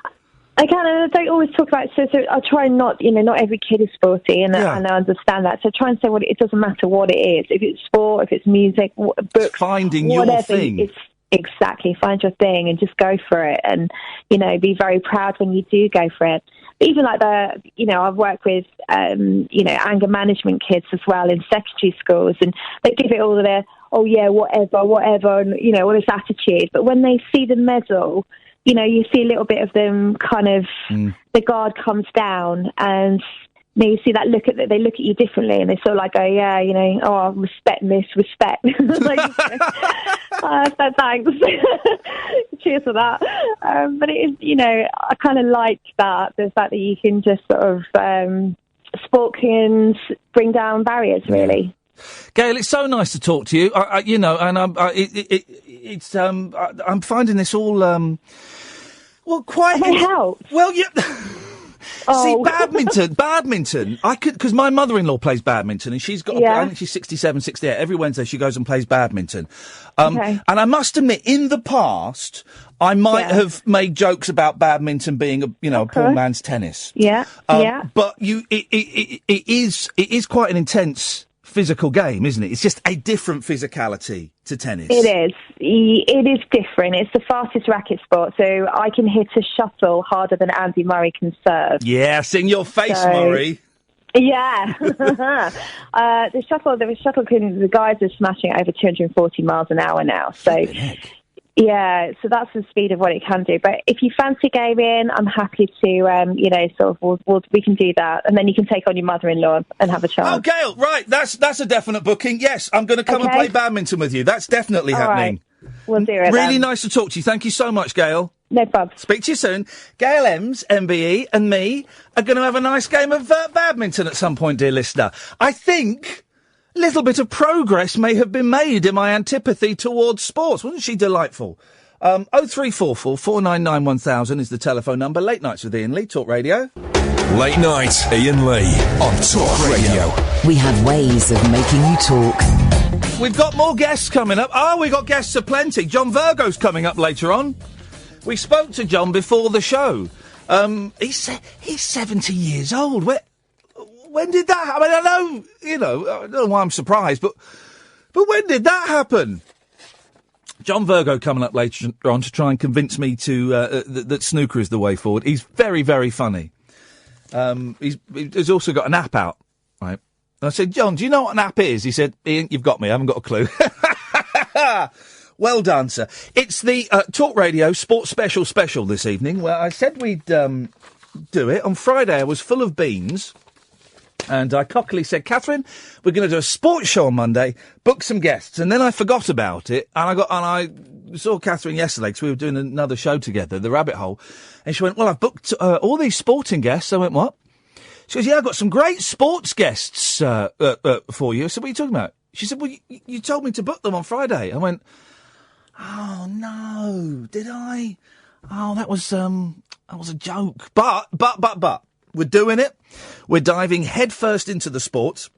I can, and I don't always talk about it. So I try not every kid is sporty, and I understand that. So I try and say it doesn't matter what it is. If it's sport, if it's music, books, it's finding whatever, your thing. It's exactly, find your thing and just go for it, and be very proud when you do go for it. Even like I've worked with anger management kids as well in secondary schools, and they give it all their whatever, and all this attitude. But when they see the medal, you see a little bit of them kind of, the guard comes down, and you see that they look at you differently, and they sort of like go, respect, miss, respect. Like, so thanks. Cheers for that. But it is, I kind of like that, the fact that you can just sort of, sport can bring down barriers, really. Gail, it's so nice to talk to you. I'm finding this all quite. Have I helped? Well, yeah. Oh. See, badminton, I could, because my mother-in-law plays badminton, and she's got, I think she's 67, 68. Every Wednesday she goes and plays badminton. And I must admit, in the past, I might have made jokes about badminton being a poor man's tennis. Yeah, But it is quite an intense physical game, isn't it? It's just a different physicality to tennis. It is different. It's the fastest racket sport, so I can hit a shuttle harder than Andy Murray can serve. Yes, in your face, Murray. Yeah. The guys are smashing it over 240 miles an hour now. So, yeah, so that's the speed of what it can do. But if you fancy gaming, I'm happy to, we can do that. And then you can take on your mother-in-law and have a chance. Oh, Gail, right, that's a definite booking. Yes, I'm going to come and play badminton with you. That's definitely happening. Right. We'll do it. Really nice to talk to you. Thank you so much, Gail. No problem. Speak to you soon. Gail Emms MBE and me are going to have a nice game of badminton at some point, dear listener. I think a little bit of progress may have been made in my antipathy towards sports. Wasn't she delightful? 0344 499 1000 is the telephone number. Late Nights with Iain Lee, Talk Radio. Late Night, Iain Lee on Talk Radio. We have ways of making you talk. We've got more guests coming up. We've got guests aplenty. John Virgo's coming up later on. We spoke to John before the show. He's 70 years old. When did that happen? I mean, I don't know why I'm surprised, but when did that happen? John Virgo coming up later on to try and convince me that snooker is the way forward. He's very, very funny. He's also got an app out, right? And I said, John, do you know what an app is? He said, Iain, you've got me. I haven't got a clue. Well done, sir. It's the Talk Radio Sports Special this evening, where I said we'd do it. On Friday, I was full of beans, and I cockily said, Catherine, we're going to do a sports show on Monday, book some guests. And then I forgot about it, and I saw Catherine yesterday, because we were doing another show together, The Rabbit Hole, and she went, well, I've booked all these sporting guests. I went, what? She goes, yeah, I've got some great sports guests for you. I said, what are you talking about? She said, well, you told me to book them on Friday. I went, oh, no, did I? Oh, that was a joke. But, we're doing it. We're diving headfirst into the sports.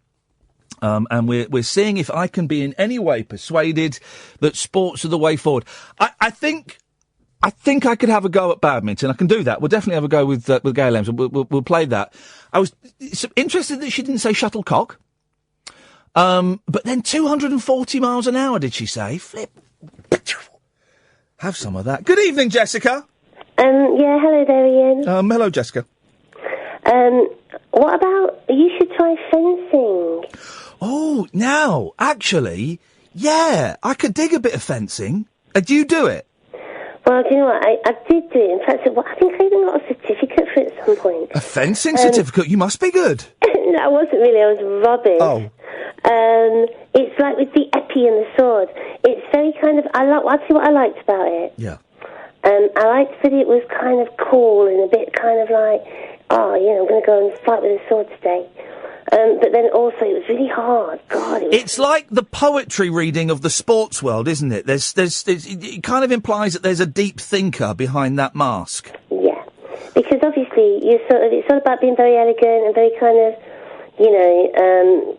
And we're seeing if I can be in any way persuaded that sports are the way forward. I think I could have a go at badminton. I can do that. We'll definitely have a go with Gail Emms. We'll play that. I was interested that she didn't say shuttlecock. But then 240 miles an hour, did she say? Flip. Have some of that. Good evening, Jessica. Yeah, hello there, Iain. Hello, Jessica. What about, you should try fencing. Oh, now, actually, yeah, I could dig a bit of fencing. Do you do it? Well, do you know what, I did do it. In fact, I think I even got a certificate for it at some point. A fencing certificate? You must be good. No, I wasn't really, I was rubbish. Oh. It's like with the épée and the sword. It's very kind of, I'll tell you what I liked about it. Yeah. I liked that it was kind of cool and a bit kind of like, I'm going to go and fight with a sword today. But then also it was really hard. God, it's like the poetry reading of the sports world, isn't it? It kind of implies that there's a deep thinker behind that mask. Yeah, because obviously it's all about being very elegant and very kind of,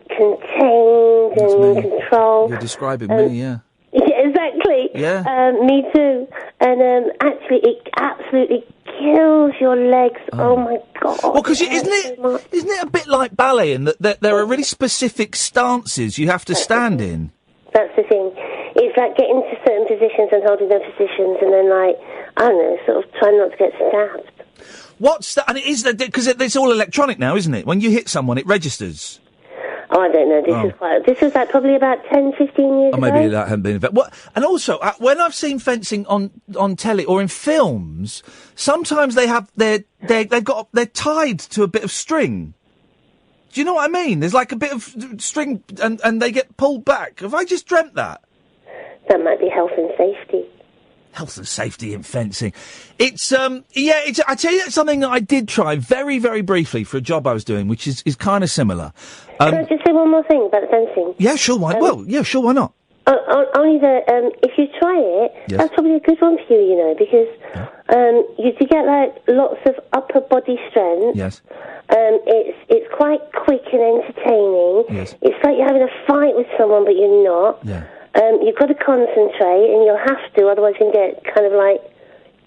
contained and in control. You're describing me, yeah. Yeah, exactly. Yeah. Me too. And actually, it absolutely kills your legs. Oh my God. Well, because isn't it a bit like ballet in that there are really specific stances you have to stand in? That's the thing. It's like getting to certain positions and holding those positions, and then sort of trying not to get stabbed. What's that? And it is because it's all electronic now, isn't it? When you hit someone, it registers. Oh, I don't know. This was like probably about 10, 15 years ago. Maybe that hadn't been. And also, when I've seen fencing on telly or in films, sometimes they're tied to a bit of string. Do you know what I mean? There's like a bit of string, and they get pulled back. Have I just dreamt that? That might be health and safety. Health and safety in fencing. I tell you, that's something that I did try very, very briefly for a job I was doing, which is kind of similar. Can I just say one more thing about the fencing? Yeah, sure. Why not? Only that if you try it, Yes. that's probably a good one for you, you know, because you do get like lots of upper body strength. Yes. It's quite quick and entertaining. Yes. It's like you're having a fight with someone, but you're not. Yeah. You've got to concentrate, and you'll have to, otherwise you can get kind of like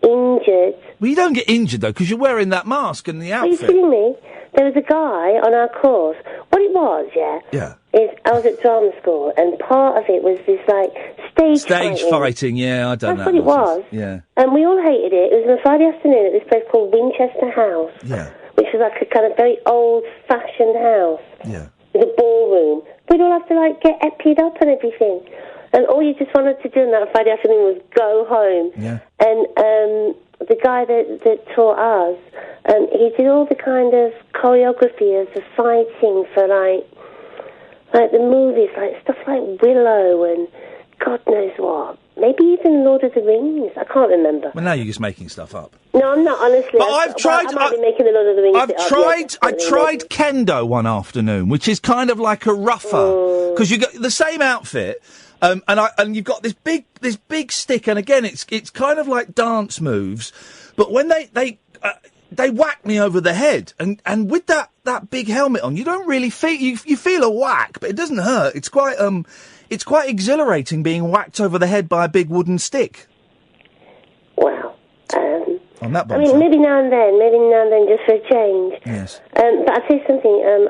injured. Well, you don't get injured though because you're wearing that mask and the Are you outfit. kidding me? There was a guy on our course. What it was, is I was at drama school, and part of it was this like stage fighting. Yeah, I don't know. That's what it was. Yeah. And we all hated it. It was on a Friday afternoon at this place called Winchester House, Yeah. which was like a kind of very old-fashioned house Yeah. with a ballroom. We'd all have to like get eppied up and everything, and all you just wanted to do on that Friday afternoon was go home. Yeah. And the guy that taught us, he did all the kind of choreography of the fighting for like the movies, like stuff like Willow and God knows what. Maybe even Lord of the Rings. I can't remember. Well, now you're just making stuff up. No, I'm not, honestly. But I've tried. I might be making the Lord of the Rings. I tried kendo one afternoon, which is kind of like a rougher because you got the same outfit. And you've got this big stick, and again, it's kind of like dance moves, but when they whack me over the head, and with that big helmet on, you don't really feel you feel a whack, but it doesn't hurt. It's quite exhilarating being whacked over the head by a big wooden stick. Wow. On that I mean, maybe now and then, just for a change. Yes. But I'll tell you something.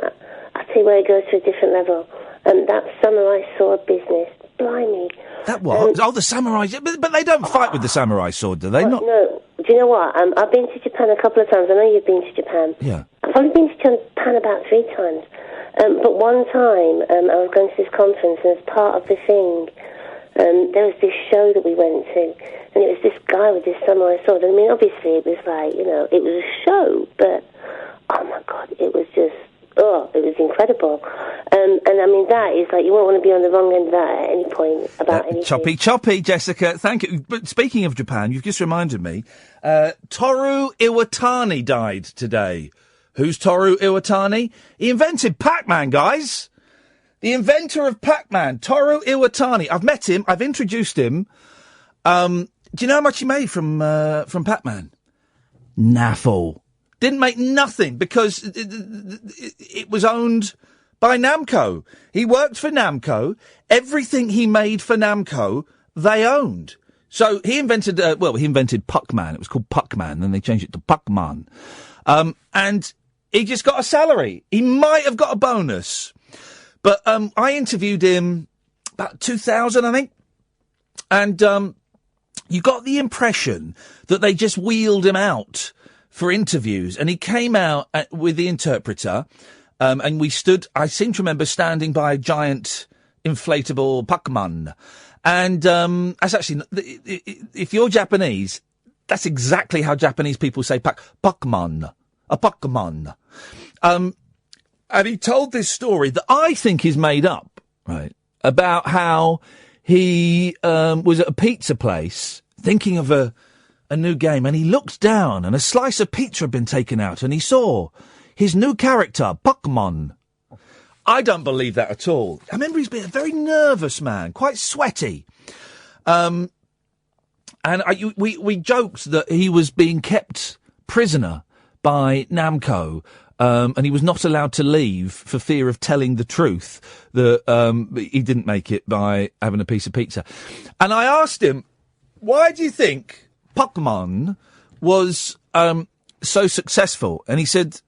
I'll tell you where it goes to a different level. That samurai sword business. Blimey. That what? The samurai. But they don't fight with the samurai sword, do they? Not. No. Do you know what? I've been to Japan a couple of times. I know you've been to Japan. Yeah. I've probably been to Japan about 3 times. But one time, I was going to this conference, and as part of the thing, there was this show that we went to, and it was this guy with this samurai sword. And I mean, obviously, it was like, it was a show, but, oh my God, it was just, it was incredible. And I mean, that is like, you won't want to be on the wrong end of that at any point about anything. Choppy, Jessica, thank you. But speaking of Japan, you've just reminded me, Toru Iwatani died today. Who's Toru Iwatani? He invented Pac-Man, guys. The inventor of Pac-Man, Toru Iwatani. I've met him. I've introduced him. Do you know how much he made from Pac-Man? Naffle. Didn't make nothing because it was owned by Namco. He worked for Namco. Everything he made for Namco, they owned. So he invented, he invented Puckman. It was called Puckman. Then they changed it to Puckman. And he just got a salary. He might have got a bonus. But I interviewed him about 2000, I think. And you got the impression that they just wheeled him out for interviews. And he came out with the interpreter. And we stood, I seem to remember standing by a giant inflatable Puckman. And that's actually, if you're Japanese, that's exactly how Japanese people say Puckman. A Puckman. And he told this story that I think is made up, right? About how he was at a pizza place thinking of a new game, and he looked down and a slice of pizza had been taken out, and he saw his new character, Puckman. I don't believe that at all. I remember he's been a very nervous man, quite sweaty. And we joked that he was being kept prisoner by Namco, and he was not allowed to leave for fear of telling the truth that he didn't make it by having a piece of pizza. And I asked him, why do you think Puckman was so successful? And he said,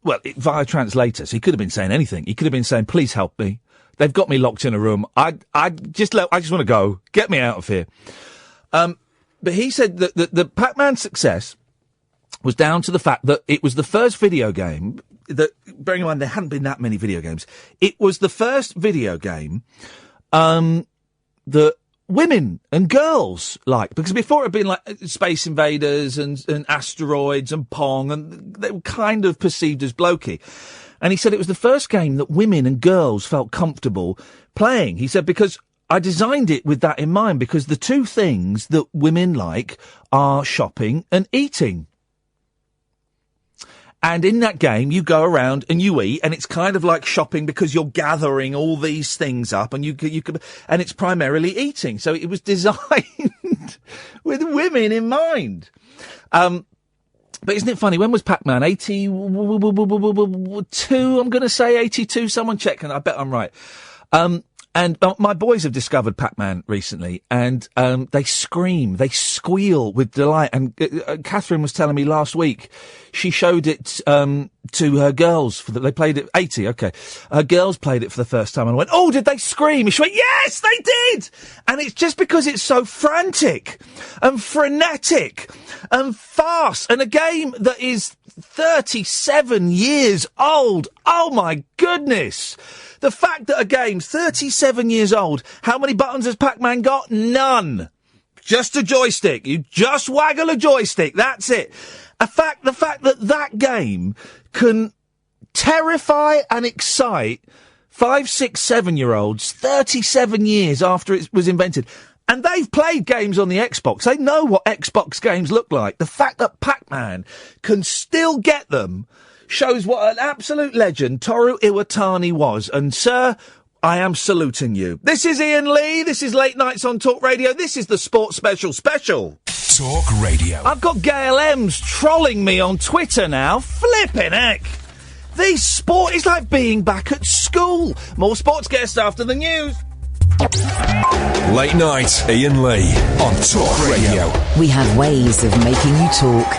well, via translator, so he could have been saying anything. He could have been saying, please help me. They've got me locked in a room. I just want to go. Get me out of here. But he said that the Pac-Man success was down to the fact that it was the first video game that, bearing in mind there hadn't been that many video games, it was the first video game that women and girls liked. Because before it had been like Space Invaders and Asteroids and Pong, and they were kind of perceived as blokey. And he said it was the first game that women and girls felt comfortable playing. He said, because I designed it with that in mind, because the two things that women like are shopping and eating. And in that game, you go around and you eat, and it's kind of like shopping because you're gathering all these things up, and and it's primarily eating. So it was designed with women in mind. But isn't it funny? When was Pac-Man? 82, I'm going to say 82. Someone check, and I bet I'm right. And my boys have discovered Pac-Man recently, and they scream, they squeal with delight. And Catherine was telling me last week she showed it to her girls. They played it, 80, okay. Her girls played it for the first time, and I went, oh, did they scream? And she went, yes, they did! And it's just because it's so frantic and frenetic and fast, and a game that is 37 years old. Oh, my goodness! The fact that a game's 37 years old, how many buttons has Pac-Man got? None. Just a joystick. You just waggle a joystick. That's it. The fact that game can terrify and excite 5, 6, 7-year-olds 37 years after it was invented. And they've played games on the Xbox. They know what Xbox games look like. The fact that Pac-Man can still get them shows what an absolute legend Toru Iwatani was. And, sir, I am saluting you. This is Iain Lee. This is Late Nights on Talk Radio. This is the Sports Special. Talk Radio. I've got Gail Emms trolling me on Twitter now. Flipping heck. These sport is like being back at school. More sports guests after the news. Late Night, Iain Lee on Talk Radio. We have ways of making you talk.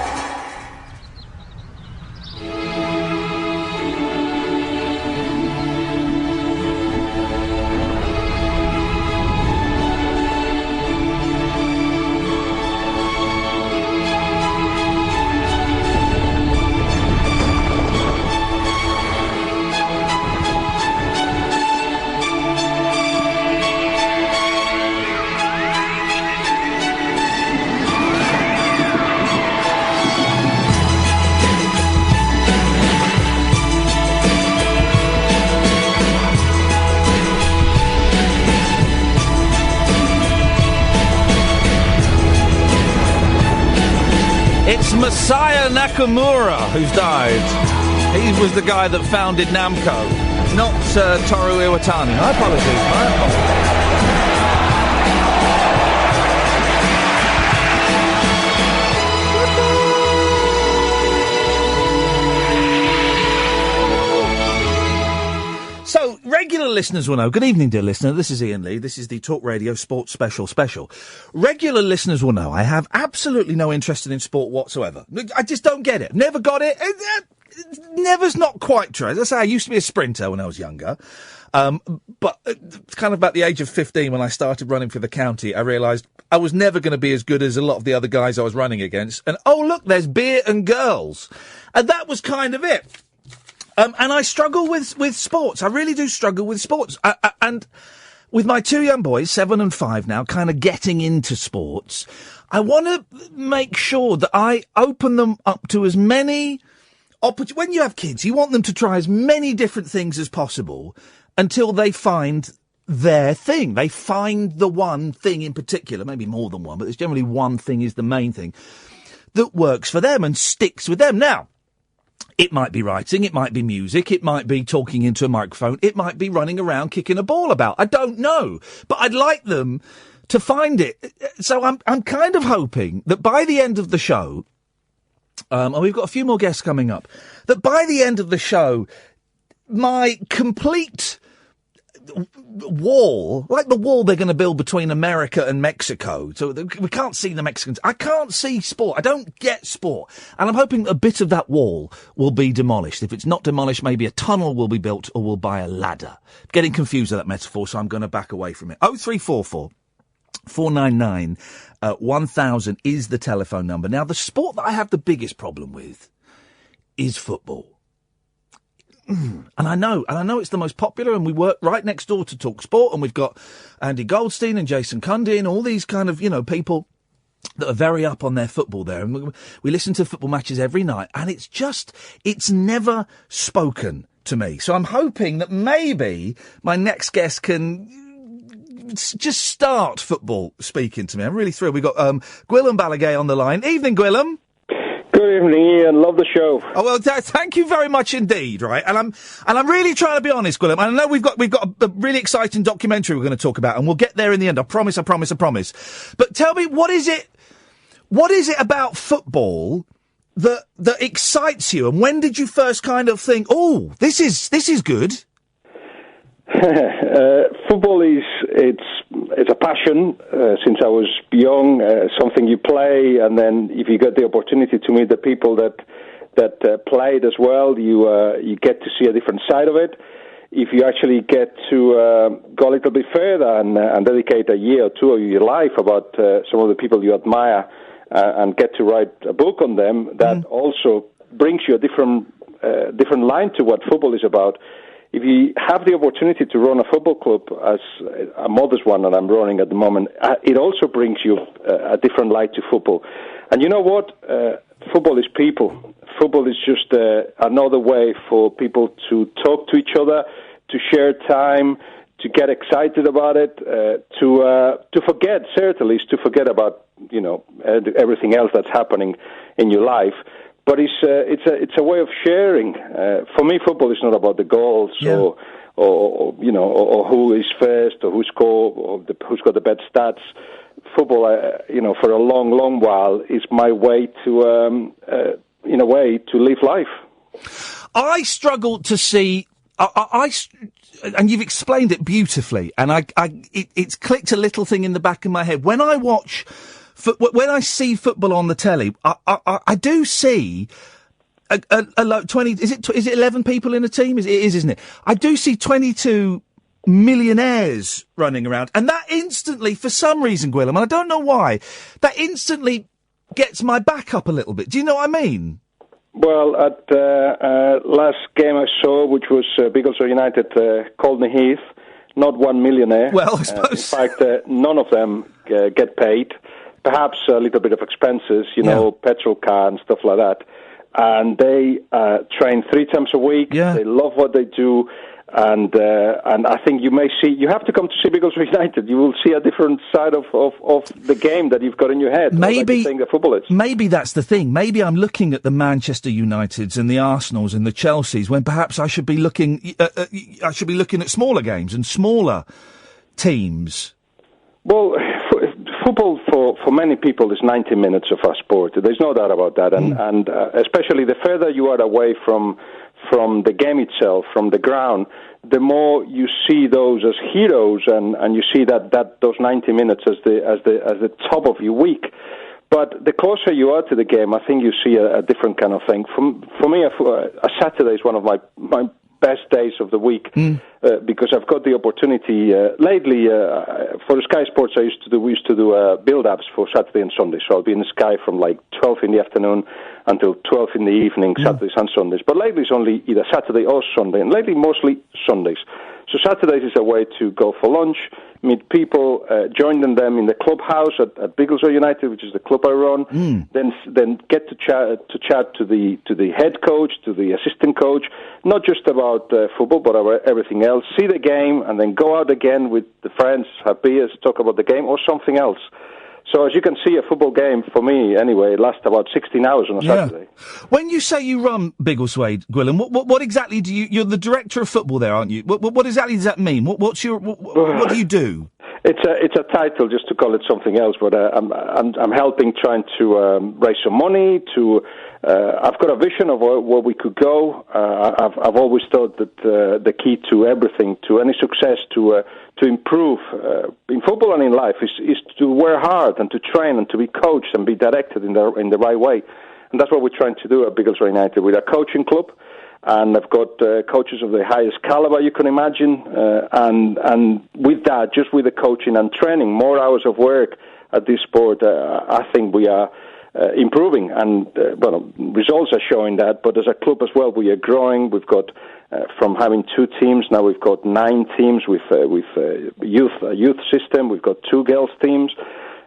Masaya Nakamura, who's died. He was the guy that founded Namco, not Toru Iwatani. My apologies. So, regular listeners will know. Good evening, dear listener. This is Iain Lee. This is the Talk Radio Sports Special. Regular listeners will know I have absolutely no interest in sport whatsoever. I just don't get it. Never got it. Never's not quite true. As I say, I used to be a sprinter when I was younger. But kind of about the age of 15 when I started running for the county, I realised I was never going to be as good as a lot of the other guys I was running against. And, oh, look, there's beer and girls. And that was kind of it. And I struggle with sports. I really do struggle with sports. And with my two young boys, 7 and 5 now, kind of getting into sports, I want to make sure that I open them up to as many opportunities. When you have kids, you want them to try as many different things as possible until they find their thing. They find the one thing in particular, maybe more than one, but there's generally one thing is the main thing that works for them and sticks with them. Now, it might be writing, it might be music, it might be talking into a microphone, it might be running around kicking a ball about. I don't know. But I'd like them to find it. So I'm kind of hoping that by the end of the show, and we've got a few more guests coming up, that by the end of the show, my complete wall, like the wall they're going to build between America and Mexico, so we can't see the Mexicans. I can't see sport. I don't get sport. And I'm hoping a bit of that wall will be demolished. If it's not demolished, maybe a tunnel will be built or we'll buy a ladder. Getting confused with that metaphor, so I'm going to back away from it. 0344 499 1000 is the telephone number. Now, the sport that I have the biggest problem with is football. And I know it's the most popular, and we work right next door to talkSPORT, and we've got Andy Goldstein and Jason Cundy and all these kind of, people that are very up on their football there. And we listen to football matches every night, and it's never spoken to me. So I'm hoping that maybe my next guest can just start football speaking to me. I'm really thrilled. We've got Guillem Balague on the line. Evening, Guillem. Good evening, Ian. Love the show. Oh well, thank you very much indeed. Right, and I'm really trying to be honest, Guillem. I know we've got a really exciting documentary we're going to talk about, and we'll get there in the end. I promise. But tell me, what is it about football that excites you, and when did you first kind of think, oh, this is good? Football it's a passion since I was young. Something you play, and then if you get the opportunity to meet the people that played as well, you get to see a different side of it. If you actually get to go a little bit further and dedicate a year or two of your life about some of the people you admire and get to write a book on them, that also brings you a different line to what football is about. If you have the opportunity to run a football club, as a modest one that I'm running at the moment, it also brings you a different light to football. And you know what? Football is people. Football is just another way for people to talk to each other, to share time, to get excited about it, to forget, certainly, to forget about, everything else that's happening in your life. But it's a way of sharing. For me, football is not about the goals or who is first or who scored or who's got the best stats. Football, for a long while, is my way to, in a way, to live life. I struggle to see. And you've explained it beautifully, and it's clicked a little thing in the back of my head when I watch. When I see football on the telly, I do see a 20. Is it 11 people in a team? It is, isn't it? I do see 22 millionaires running around, and that instantly, for some reason, Guillem, and I don't know why, that instantly gets my back up a little bit. Do you know what I mean? Well, at last game I saw, which was Biggleswade United, Colney Heath, not one millionaire. Well, I suppose. In fact, none of them get paid. Perhaps a little bit of expenses, petrol car and stuff like that. And they train 3 times a week. Yeah. They love what they do. And I think you have to come to see Biggleswade United. You will see a different side of the game that you've got in your head. Maybe the football is. Maybe that's the thing. Maybe I'm looking at the Manchester Uniteds and the Arsenals and the Chelseas when perhaps I should be looking. I should be looking at smaller games and smaller teams. Well, football for many people is 90 minutes of a sport. There's no doubt about that, and especially the further you are away from the game itself, from the ground, the more you see those as heroes, and you see that those 90 minutes as the top of your week. But the closer you are to the game, I think you see a different kind of thing. For me, a Saturday is one of my best days of the week because I've got the opportunity lately for the Sky Sports. We used to do build-ups for Saturday and Sunday, so I'll be in the Sky from like 12 in the afternoon until 12 in the evening, Saturdays and Sundays. But lately it's only either Saturday or Sunday, and lately mostly Sundays. So Saturdays is a way to go for lunch, meet people, join them in the clubhouse at Biggleswade United, which is the club I run. Then get to chat to the head coach, to the assistant coach, not just about football, but about everything else. See the game, and then go out again with the friends, have beers, talk about the game or something else. So as you can see, a football game, for me anyway, lasts about 16 hours on a Saturday. When you say you run Biggleswade, Guillem, what exactly do you're the director of football there, aren't you? What exactly does that mean? What do you do? It's a title just to call it something else, but I'm helping, trying to raise some money. I've got a vision of where we could go. I've always thought that the key to everything, to any success, to improve in football and in life, is to work hard and to train and to be coached and be directed in the right way. And that's what we're trying to do at Biggleswade United with our coaching club. And I've got coaches of the highest caliber you can imagine, and with that, just with the coaching and training, more hours of work at this sport, I think we are improving, and results are showing that. But as a club as well, we are growing. We've got from having 2 teams now, we've got 9 teams with a youth system. We've got 2 girls teams.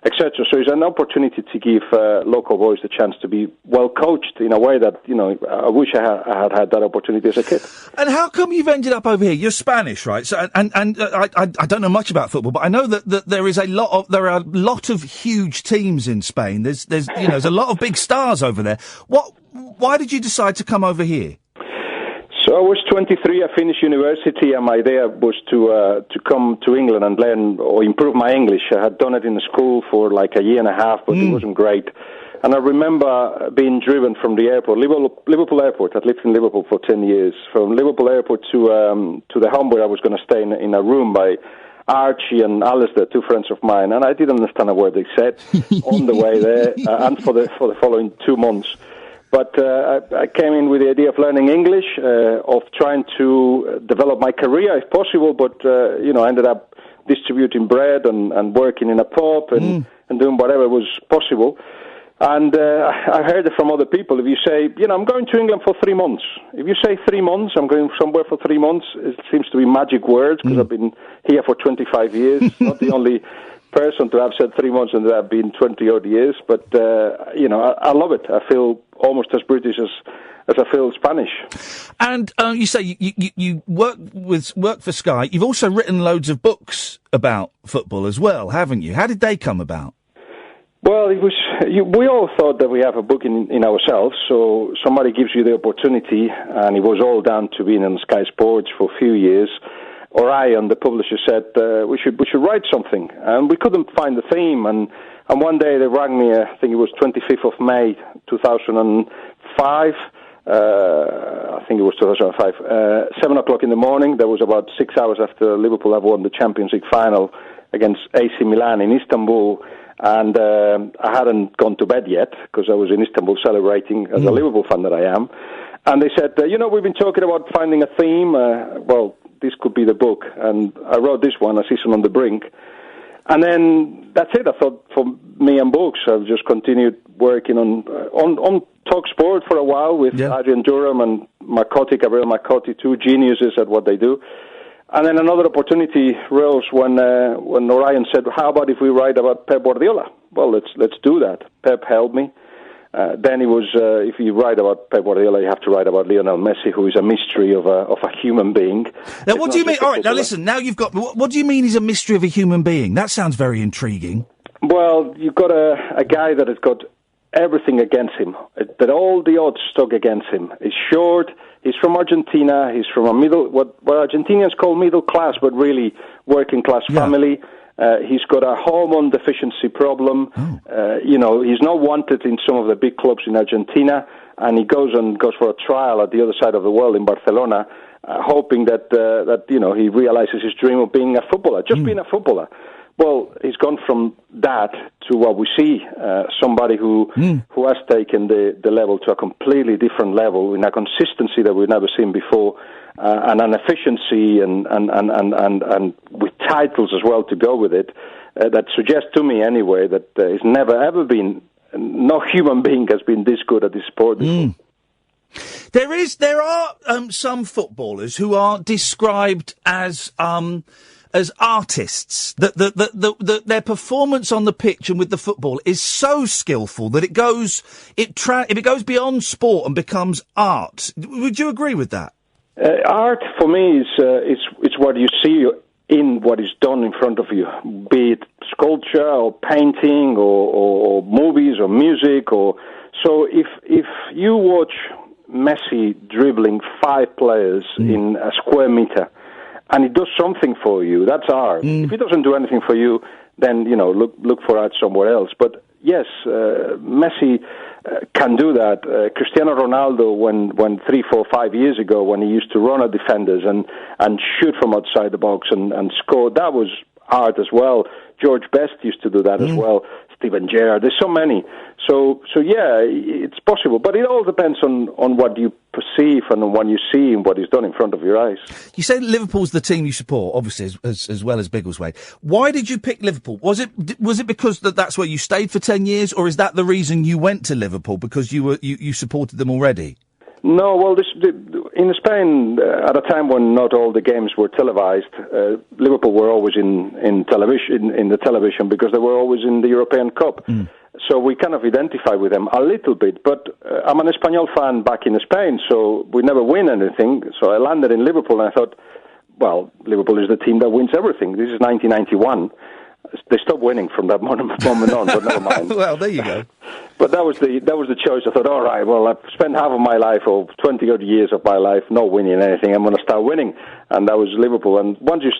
etc. So it's an opportunity to give local boys the chance to be well coached in a way that, I wish I had that opportunity as a kid. And how come you've ended up over here? You're Spanish, right? So, and I don't know much about football, but I know that there are a lot of huge teams in Spain. There's a lot of big stars over there. Why did you decide to come over here? So I was 23, I finished university, and my idea was to come to England and learn or improve my English. I had done it in school for like a year and a half, but it wasn't great. And I remember being driven from the airport, Liverpool Airport. I'd lived in Liverpool for 10 years. From Liverpool Airport to the home where I was going to stay in a room by Archie and Alistair, two friends of mine, and I didn't understand a word they said on the way there and for the following 2 months. But I came in with the idea of learning English, of trying to develop my career if possible, but, I ended up distributing bread and working in a pub and doing whatever was possible. And I heard it from other people. If you say, I'm going to England for 3 months. If you say 3 months, I'm going somewhere for 3 months, it seems to be magic words because I've been here for 25 years, not the only person to have said 3 months and there have been 20-odd years. But, I love it. I feel almost as British as I feel Spanish. And you say you work for Sky. You've also written loads of books about football as well, haven't you? How did they come about? Well, we all thought that we have a book in ourselves, so somebody gives you the opportunity, and it was all down to being on Sky Sports for a few years. Iain, the publisher, said we should write something, and we couldn't find the theme. And one day they rang me. I think it was 25th of May, 2005. I think it was 2005. 7:00 in the morning. That was about 6 hours after Liverpool have won the Champions League final against AC Milan in Istanbul. And I hadn't gone to bed yet because I was in Istanbul celebrating as a Liverpool fan that I am. And they said, we've been talking about finding a theme. This could be the book. And I wrote this one, A Season on the Brink. And then that's it. I thought for me and books, I've just continued working on talkSPORT for a while with Adrian Durham and Gabriel Marcotti, two geniuses at what they do. And then another opportunity rose when Iain said, "How about if we write about Pep Guardiola?" Well, let's do that. Pep helped me. Then it was, if you write about Pep Guardiola, you have to write about Lionel Messi, who is a mystery of a human being. Now, what do you mean? All right, now listen. Now you've got. What do you mean he's a mystery of a human being? That sounds very intriguing. Well, you've got a guy that has got everything against him. That all the odds stuck against him. He's short. He's from Argentina. He's from what Argentinians call middle class, but really working class family. He's got a hormone deficiency problem. He's not wanted in some of the big clubs in Argentina, and he goes for a trial at the other side of the world in Barcelona, hoping that he realizes his dream of being a footballer, being a footballer. Well, he's gone from that to what we see, somebody who has taken the level to a completely different level in a consistency that we've never seen before, and an efficiency and with titles as well to go with it, that suggests to me anyway that it's never ever been, no human being has been this good at this sport before. There are some footballers who are described as artists, that their performance on the pitch and with the football is so skillful that it goes beyond sport and becomes art. Would you agree with that? Art for me is what you see in what is done in front of you, be it sculpture or painting or movies or music. So if you watch Messi dribbling 5 players in a square meter, and it does something for you, that's art. If it doesn't do anything for you, then, look for art somewhere else. But yes, Messi can do that. Cristiano Ronaldo, when 3, 4, 5 years ago, when he used to run at defenders and shoot from outside the box and score, that was art as well. George Best used to do that as well. Steven Gerrard. There's so many. So yeah, it's possible. But it all depends on what you perceive and on what you see and what is done in front of your eyes. You say Liverpool's the team you support, obviously, as well as Biggleswade. Why did you pick Liverpool? Was it because that's where you stayed for 10 years, or is that the reason you went to Liverpool, because you supported them already? No, well, in Spain, at a time when not all the games were televised, Liverpool were always in the television because they were always in the European Cup. So we kind of identify with them a little bit. But I'm an Espanyol fan back in Spain, so we never win anything. So I landed in Liverpool, and I thought, well, Liverpool is the team that wins everything. This is 1991. They stopped winning from that moment on, but never mind. Well, there you go. But that was the choice. I thought, all right, well, I've spent half of my life, or 20-odd years of my life, not winning anything. I'm going to start winning, and that was Liverpool. And once you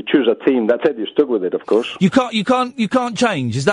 choose a team, that's it. You stuck with it, of course. You can't change. Is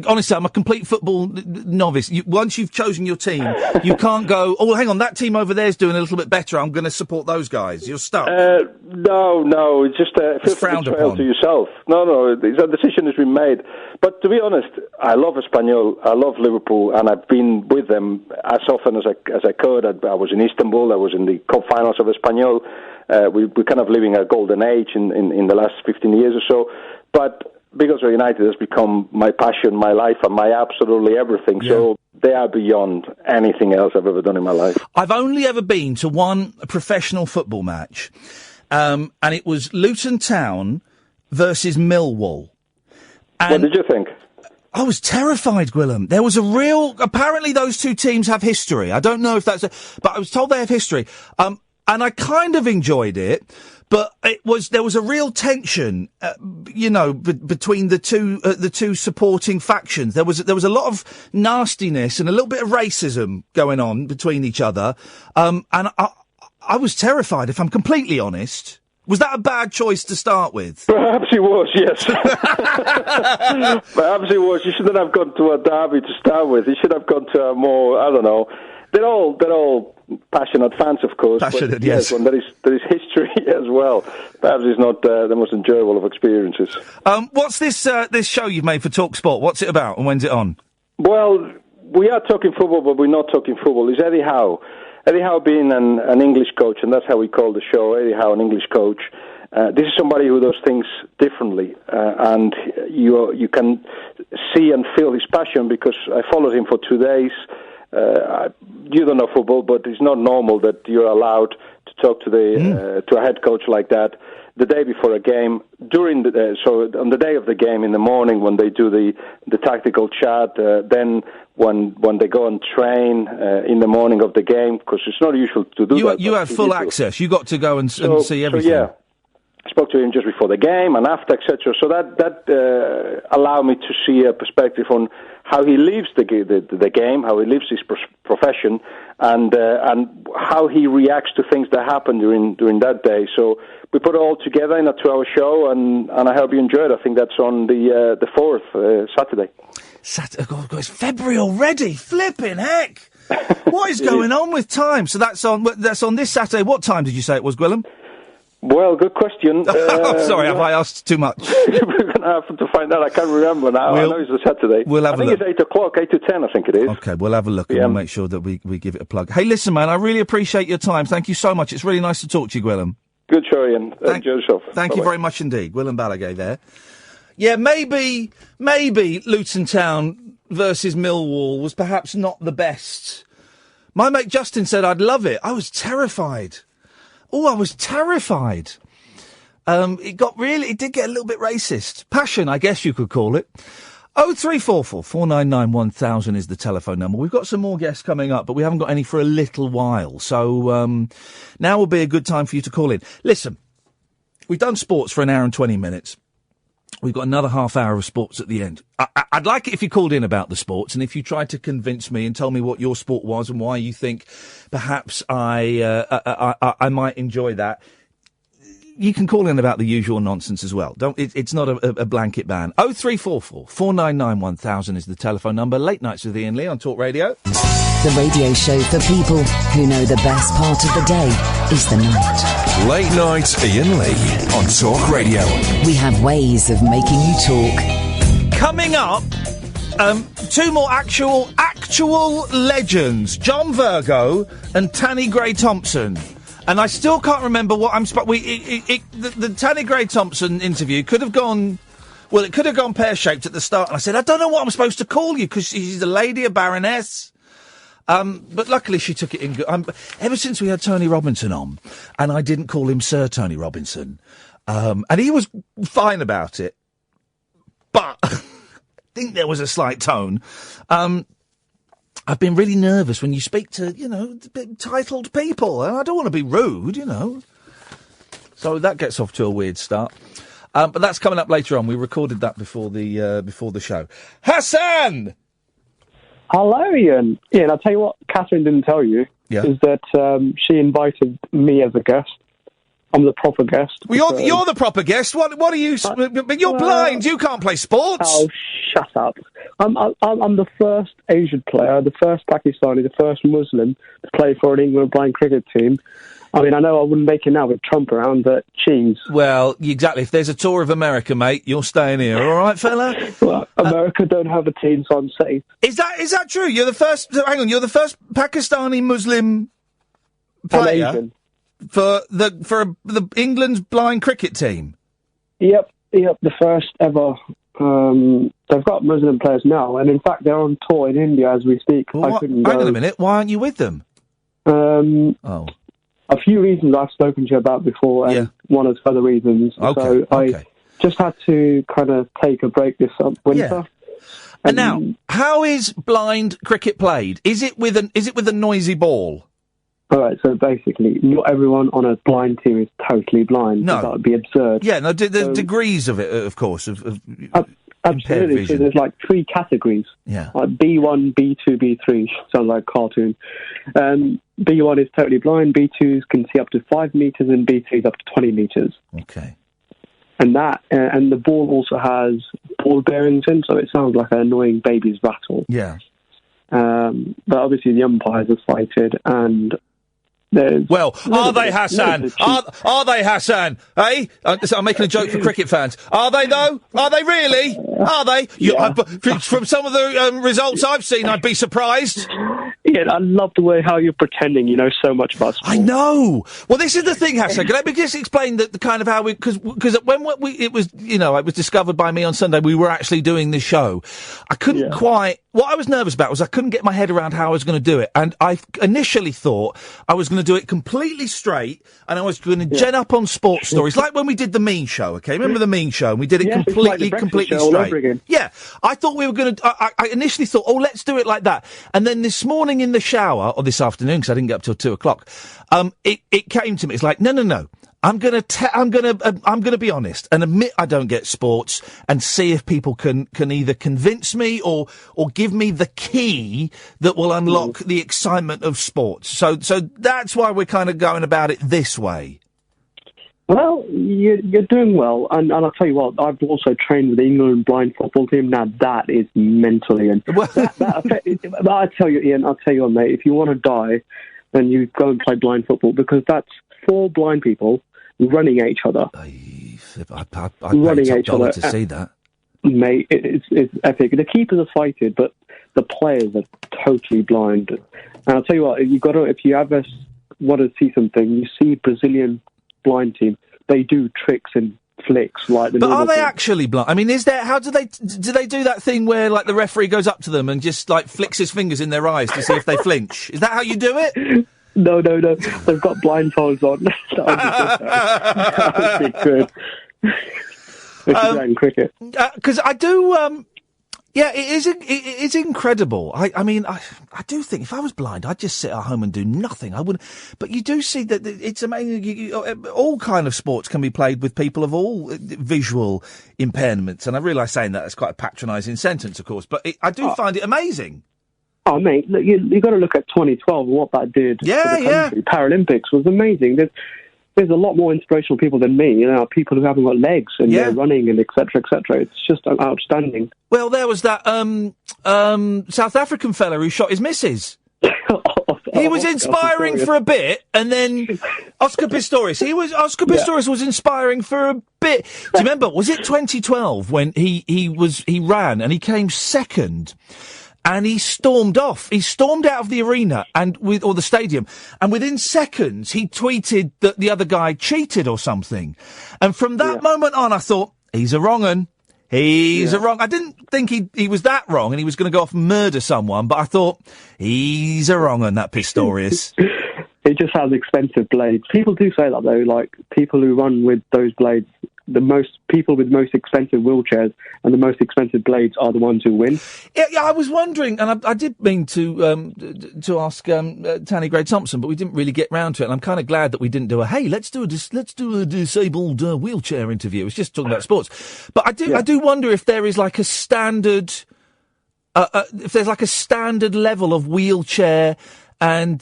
honestly, I'm a complete football novice. Once you've chosen your team, you can't go, oh, hang on, that team over there's doing a little bit better. I'm going to support those guys. You're stuck. No, it's just feel frowned betrayal upon to yourself. No, a decision has been made. But to be honest, I love Espanyol. I love Liverpool, and I've been with them as often as I could. I was in Istanbul. I was in the cup finals of Espanyol. We're kind of living a golden age in the last 15 years or so. But because United has become my passion, my life, and my absolutely everything. Yeah. So they are beyond anything else I've ever done in my life. I've only ever been to one professional football match, and it was Luton Town versus Millwall. And what did you think? I was terrified, Guillem. There was apparently those two teams have history. I don't know if but I was told they have history. And I kind of enjoyed it, but there was a real tension, between the two supporting factions. There was a lot of nastiness and a little bit of racism going on between each other. And I was terrified, if I'm completely honest. Was that a bad choice to start with? Perhaps it was, yes. Perhaps it was. You shouldn't have gone to a derby to start with. You should have gone to a more, I don't know. They're all passionate fans, of course. Passionate, yes. When there is history as well. Perhaps it's not the most enjoyable of experiences. What's this show you've made for talkSPORT? What's it about and when's it on? Well, we are talking football, but we're not talking football. It's Eddie Howe. Eddie Howe being an English coach, and that's how we call the show, Eddie Howe, an English coach. This is somebody who does things differently, and you can see and feel his passion because I followed him for 2 days. You don't know football, but it's not normal that you're allowed to talk to to a head coach like that the day before a game. So on the day of the game in the morning when they do the tactical chat, then when they go and train in the morning of the game, because it's not usual to do that. You had full access. You got to go and see everything. So yeah, I spoke to him just before the game and after, etc. So that allowed me to see a perspective on how he lives the game, how he lives his profession, and how he reacts to things that happen during that day. So we put it all together in a 2-hour show, and I hope you enjoy it. I think that's on the 4th, Saturday. God, it's February already. Flipping heck! What is going on with time? So that's on this Saturday. What time did you say it was, Guillem? Well, good question. Sorry, have I asked too much? We're going to have to find out. I can't remember now. I know it's a Saturday. We'll have a look. I think it's 8 o'clock, 8 to 10, I think it is. Okay, we'll have a look and we'll make sure that we give it a plug. Hey, listen, man, I really appreciate your time. Thank you so much. It's really nice to talk to you, Guillem. Good show, Iain. Enjoy yourself. Thank you very much indeed. Guillem Balague there. Yeah, maybe Luton Town versus Millwall was perhaps not the best. My mate Justin said I'd love it. I was terrified. Oh, I was terrified. It did get a little bit racist. Passion, I guess you could call it. 0344 499 1000 is the telephone number. We've got some more guests coming up, but we haven't got any for a little while. So, now will be a good time for you to call in. Listen, we've done sports for an hour and 20 minutes. We've got another half hour of sports at the end. I'd like it if you called in about the sports and if you tried to convince me and tell me what your sport was and why you think perhaps I might enjoy that. You can call in about the usual nonsense as well. It's not a blanket ban. 0344 499 1000 is the telephone number. Late Nights with Iain Lee on Talk Radio. The radio show for people who know the best part of the day is the night. Late Night Iain Lee on Talk Radio. We have ways of making you talk. Coming up, two more actual legends, John Virgo and Tanni Grey-Thompson. And I still can't remember what I'm the Tanni Grey-Thompson interview could have gone, well, it could have gone pear-shaped at the start. And I said, I don't know what I'm supposed to call you because she's a lady, a baroness. But luckily she took it in good. Ever since we had Tony Robinson on, and I didn't call him Sir Tony Robinson, and he was fine about it, but I think there was a slight tone. I've been really nervous when you speak to, titled people, and I don't want to be rude, So that gets off to a weird start. But that's coming up later on. We recorded that before the show. Hassan! Hello, Ian. Ian, I'll tell you what Catherine didn't tell you, is that she invited me as a guest. I'm the proper guest. Well, you're the proper guest. What are you... but you're blind. You can't play sports. Oh, shut up. I'm the first Asian player, the first Pakistani, the first Muslim to play for an England blind cricket team. I mean, I know I wouldn't make it now with Trump around, but cheese. Well, exactly. If there's a tour of America, mate, you're staying here. All right, fella? Well, America don't have a team, so I'm safe. Is that true? You're the first... Hang on, you're the first Pakistani Muslim player for the England's blind cricket team? Yep, the first ever. They've got Muslim players now, and in fact, they're on tour in India as we speak. Well, hang on a minute. Why aren't you with them? A few reasons I've spoken to you about before, and one of the other reasons. So I just had to kind of take a break this winter. Yeah. And now, how is blind cricket played? Is it with a noisy ball? All right, so basically, not everyone on a blind team is totally blind. No. That would be absurd. Yeah, no, there's degrees of it, of course. Absolutely. So there's like 3 categories. Yeah. Like B1, B2, B3. Sounds like a cartoon. B1 is totally blind. B2s can see up to 5 meters, and B3s up to 20 meters. Okay. And and the ball also has ball bearings in, so it sounds like an annoying baby's rattle. Yeah. But obviously the umpires are sighted, and are they, Hassan? Are they, Hassan? Eh? I'm making a joke for cricket fans. Are they, though? Are they really? Are they? Yeah. From some of the results I've seen, I'd be surprised. Yeah, I love the way how you're pretending you know so much about sport. I know. Well, this is the thing, Hassan. Can I just explain the kind of how because when it was it was discovered by me on Sunday, we were actually doing this show. I couldn't quite. What I was nervous about was I couldn't get my head around how I was going to do it, and I initially thought I was going to do it completely straight, and I was going to gen up on sports stories, like when we did the Mean Show. Okay, remember the Mean Show? And we did it completely straight. Yeah, I thought we were going to. I initially thought, let's do it like that, and then this morning in the shower, or this afternoon, because I didn't get up till 2:00, it came to me. It's like, no. I'm gonna be honest and admit I don't get sports, and see if people can either convince me or give me the key that will unlock the excitement of sports. So that's why we're kind of going about it this way. Well, you're doing well, and I'll tell you what, I've also trained with the England blind football team. Now that is mentally, and I tell you, Ian, mate, if you want to die, then you go and play blind football, because that's 4 blind people running at each other. I'd pay top dollar to see that. Mate, it's epic. The keepers are fighted, but the players are totally blind. And I'll tell you what, if you ever want to see something, you see Brazilian blind team, they do tricks and flicks like the. But are they actually blind? I mean, how do they do that thing where like the referee goes up to them and just like flicks his fingers in their eyes to see if they flinch? Is that how you do it? No. They've got blindfolds on. That would be good. In cricket. Because I do. Yeah, it is incredible. I mean, I do think if I was blind, I'd just sit at home and do nothing. I wouldn't. But you do see that it's amazing. All kind of sports can be played with people of all visual impairments. And I realise saying that is quite a patronising sentence, of course. But I do find it amazing. Oh, mate, look, you got to look at 2012 and what that did for the country. Paralympics was amazing. There's a lot more inspirational people than me, people who haven't got legs and they're running and et cetera, et cetera. It's just outstanding. Well, there was that South African fella who shot his missus. He was inspiring for a bit, and then Oscar Pistorius. Pistorius was inspiring for a bit. Do you remember? Was it 2012 when he ran and he came second? And he stormed off. He stormed out of the arena or the stadium. And within seconds, he tweeted that the other guy cheated or something. And from that moment on, I thought, he's a wrong 'un. He's a wrong. I didn't think he was that wrong and he was going to go off and murder someone, but I thought, he's a wrong on that Pistorius. It just has expensive blades. People do say that, though, like, people who run with those blades, people with most expensive wheelchairs and the most expensive blades are the ones who win. Yeah, I was wondering, and I did mean to ask Tanny Gray-Thompson, but we didn't really get round to it, and I'm kind of glad that we didn't do let's do a disabled wheelchair interview. It was just talking about sports. But I do wonder if there is like a standard, if there's like a standard level of wheelchair and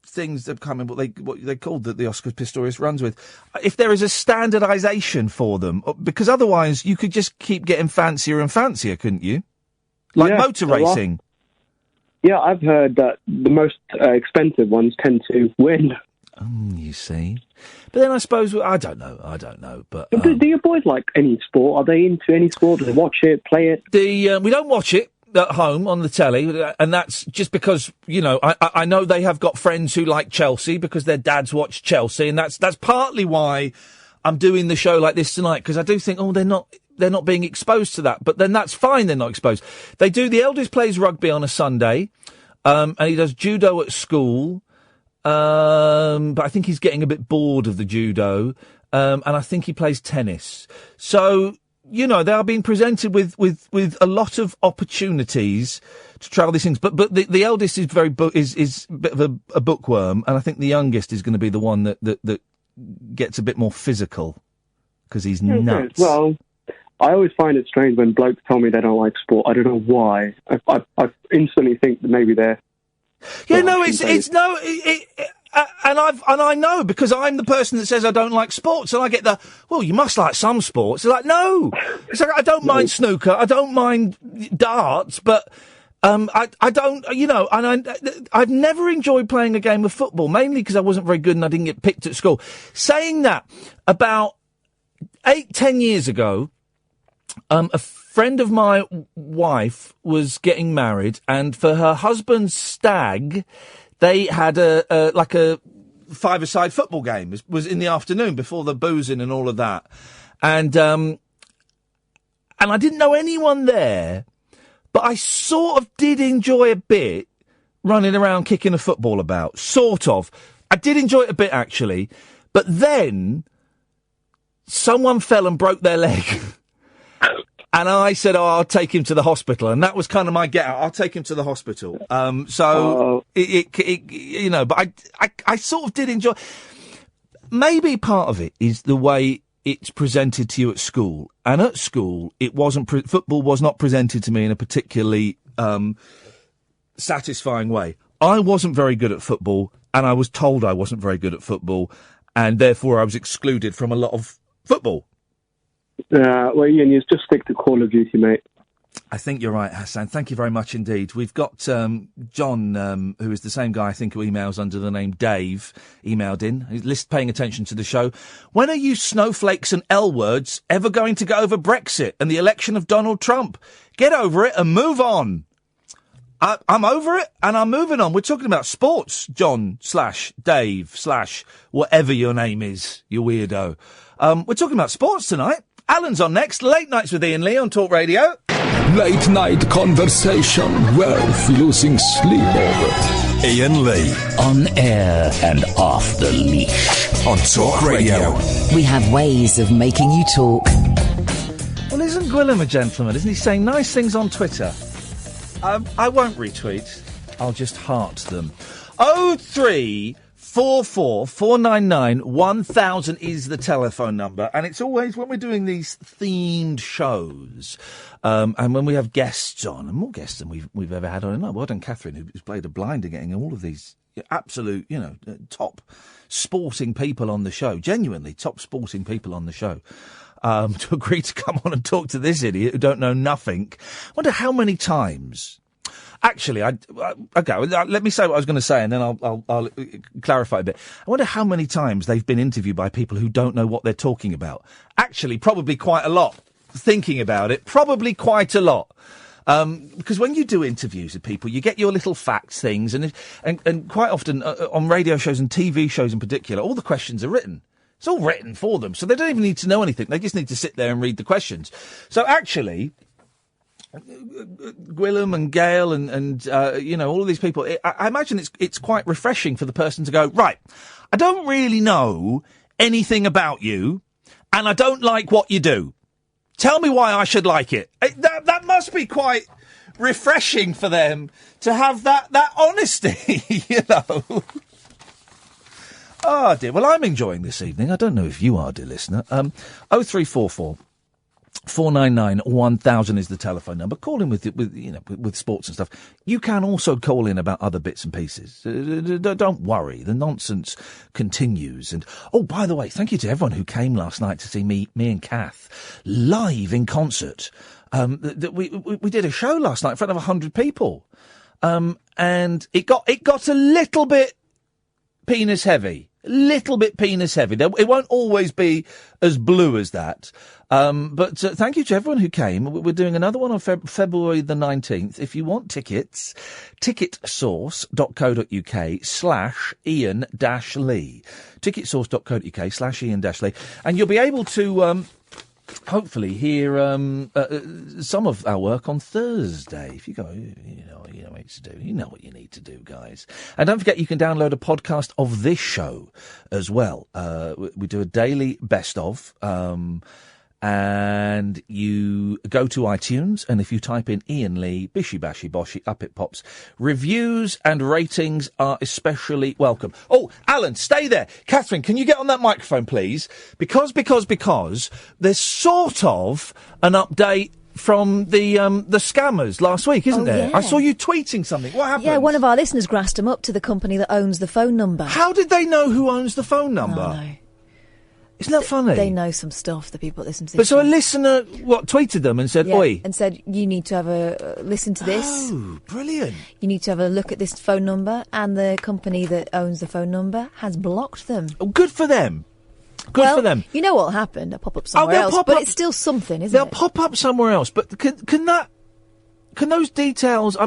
things that come in what they called the Oscar Pistorius runs with. If there is a standardisation for them, because otherwise you could just keep getting fancier and fancier, couldn't you? Like motor racing. Yeah, I've heard that the most expensive ones tend to win. You see. But then I suppose, I don't know. But do your boys like any sport? Are they into any sport? Do they watch it, play it? We don't watch it at home on the telly, and that's just because, I know they have got friends who like Chelsea because their dads watch Chelsea, and that's partly why I'm doing the show like this tonight, because I do think, they're not being exposed to that, but then that's fine, they're not exposed. The eldest plays rugby on a Sunday, and he does judo at school, but I think he's getting a bit bored of the judo, and I think he plays tennis. So, they are being presented with a lot of opportunities to travel these things. But the eldest is is a bit of a bookworm, and I think the youngest is going to be the one that gets a bit more physical because he's nuts. Well, I always find it strange when blokes tell me they don't like sport. I don't know why. I instantly think that maybe they're. Yeah, no, and I know, because I'm the person that says I don't like sports, and I get you must like some sports. They're like, no. It's like, I don't mind snooker, I don't mind darts, but I don't, and I've never enjoyed playing a game of football, mainly because I wasn't very good and I didn't get picked at school. Saying that, about 8-10 years ago, a friend of my wife was getting married, and for her husband's stag, they had a five-a-side football game. It was in the afternoon before the boozing and all of that. And I didn't know anyone there, but I sort of did enjoy a bit running around kicking a football about. Sort of. I did enjoy it a bit, actually. But then someone fell and broke their leg. And I said, I'll take him to the hospital. And that was kind of my get out. I'll take him to the hospital. But I sort of did enjoy. Maybe part of it is the way it's presented to you at school. And at school, football was not presented to me in a particularly, satisfying way. I wasn't very good at football, and I was told I wasn't very good at football, and therefore I was excluded from a lot of football. Iain, you just stick to Call of Duty, mate. I think you're right, Hassan. Thank you very much indeed. We've got John, who is the same guy, I think, who emails under the name Dave, emailed in. He's paying attention to the show. When are you snowflakes and L-words ever going to go over Brexit and the election of Donald Trump? Get over it and move on. I'm over it and I'm moving on. We're talking about sports, John/Dave/ whatever your name is, you weirdo. We're talking about sports tonight. Alan's on next. Late Nights with Iain Lee on Talk Radio. Late night conversation worth losing sleep over. Iain Lee. On air and off the leash. On Talk Radio. We have ways of making you talk. Well, isn't Guillem a gentleman? Isn't he saying nice things on Twitter? I won't retweet. I'll just heart them. 0344 499 1000 is the telephone number, and it's always when we're doing these themed shows, and when we have guests on, and more guests than we've ever had on. Well done, Catherine, who's played a blinder, getting all of these absolute, top sporting people on the show, genuinely top sporting people on the show. To agree to come on and talk to this idiot who don't know nothing. I wonder how many times. Actually, okay, let me say what I was going to say, and then I'll clarify a bit. I wonder how many times they've been interviewed by people who don't know what they're talking about. Actually, probably quite a lot. Thinking about it, probably quite a lot. Because when you do interviews with people, you get your little facts things, and quite often on radio shows and TV shows in particular, all the questions are written. It's all written for them, so they don't even need to know anything. They just need to sit there and read the questions. So actually, Guillem and Gail and all of these people, I imagine it's quite refreshing for the person to go, right, I don't really know anything about you, and I don't like what you do. Tell me why I should like it. That must be quite refreshing for them to have that honesty, you know. Oh, dear. Well, I'm enjoying this evening. I don't know if you are, dear listener. 0344 499 1000 is the telephone number. Call in with sports and stuff. You can also call in about other bits and pieces. Don't worry, the nonsense continues. And by the way, thank you to everyone who came last night to see me and Kath live in concert. We did a show last night in front of 100 people, and it got a little bit penis heavy. It won't always be as blue as that. But thank you to everyone who came. We're doing another one on February the 19th. If you want tickets, ticketsource.co.uk/Iain-Lee. Ticketsource.co.uk/Iain-Lee. And you'll be able to, hopefully hear some of our work on Thursday. If you go, you know what to do. You know what you need to do, guys. And don't forget, you can download a podcast of this show as well. We do a daily best of. And you go to iTunes, and if you type in Iain Lee, bishy bashy boshy, up it pops. Reviews and ratings are especially welcome. Oh, Alan, stay there. Catherine, can you get on that microphone, please? Because there's sort of an update from the scammers last week, isn't there? Yeah. I saw you tweeting something. What happened? Yeah, one of our listeners grassed them up to the company that owns the phone number. How did they know who owns the phone number? I know. Isn't that funny? They know some stuff, the people that listen to this. But so a listener, tweeted them and said, oi. And said, you need to have a listen to this. Oh, brilliant. You need to have a look at this phone number, and the company that owns the phone number has blocked them. Oh, good for them. Good for them. You know what'll happen? They'll pop up somewhere else, but it's still something, isn't it? They'll pop up somewhere else, but can those details,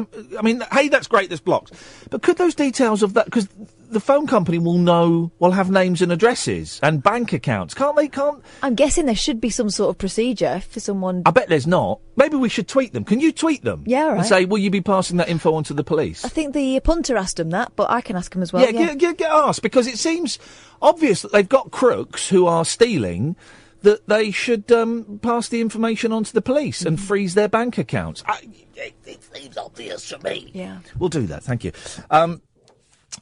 hey, that's great, that's blocked, but could those details of that, because the phone company will have names and addresses and bank accounts, can't they? I'm guessing there should be some sort of procedure for someone. I bet there's not. Maybe we should tweet them. Can you tweet them? Yeah, all right. And say, will you be passing that info on to the police? I think the punter asked them that, but I can ask them as well. Yeah. Get asked, because it seems obvious that they've got crooks who are stealing, that they should pass the information on to the police and freeze their bank accounts. It seems obvious to me. Yeah. We'll do that, thank you.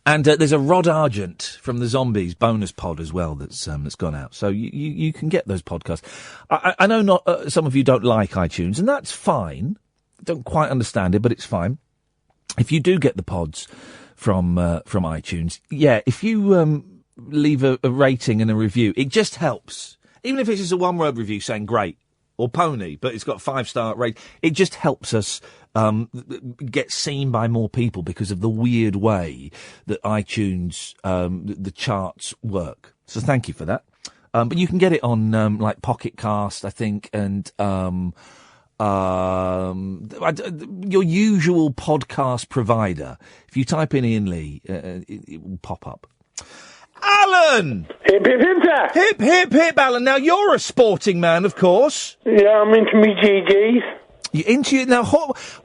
And there's a Rod Argent from the Zombies bonus pod as well that's gone out. So you can get those podcasts. I know not some of you don't like iTunes, and that's fine. Don't quite understand it, but it's fine. If you do get the pods from iTunes, if you leave a rating and a review, it just helps. Even if it's just a one-word review saying great or pony, but it's got 5-star rate, it just helps us get seen by more people because of the weird way that iTunes, the charts work. So thank you for that. But you can get it on like Pocket Cast, I think, and your usual podcast provider. If you type in Iain Lee, it will pop up. Alan! Hip, hip, hip, sir. Hip, hip, hip, Alan. Now, you're a sporting man, of course. Yeah, I'm into me GGs. You're into it now.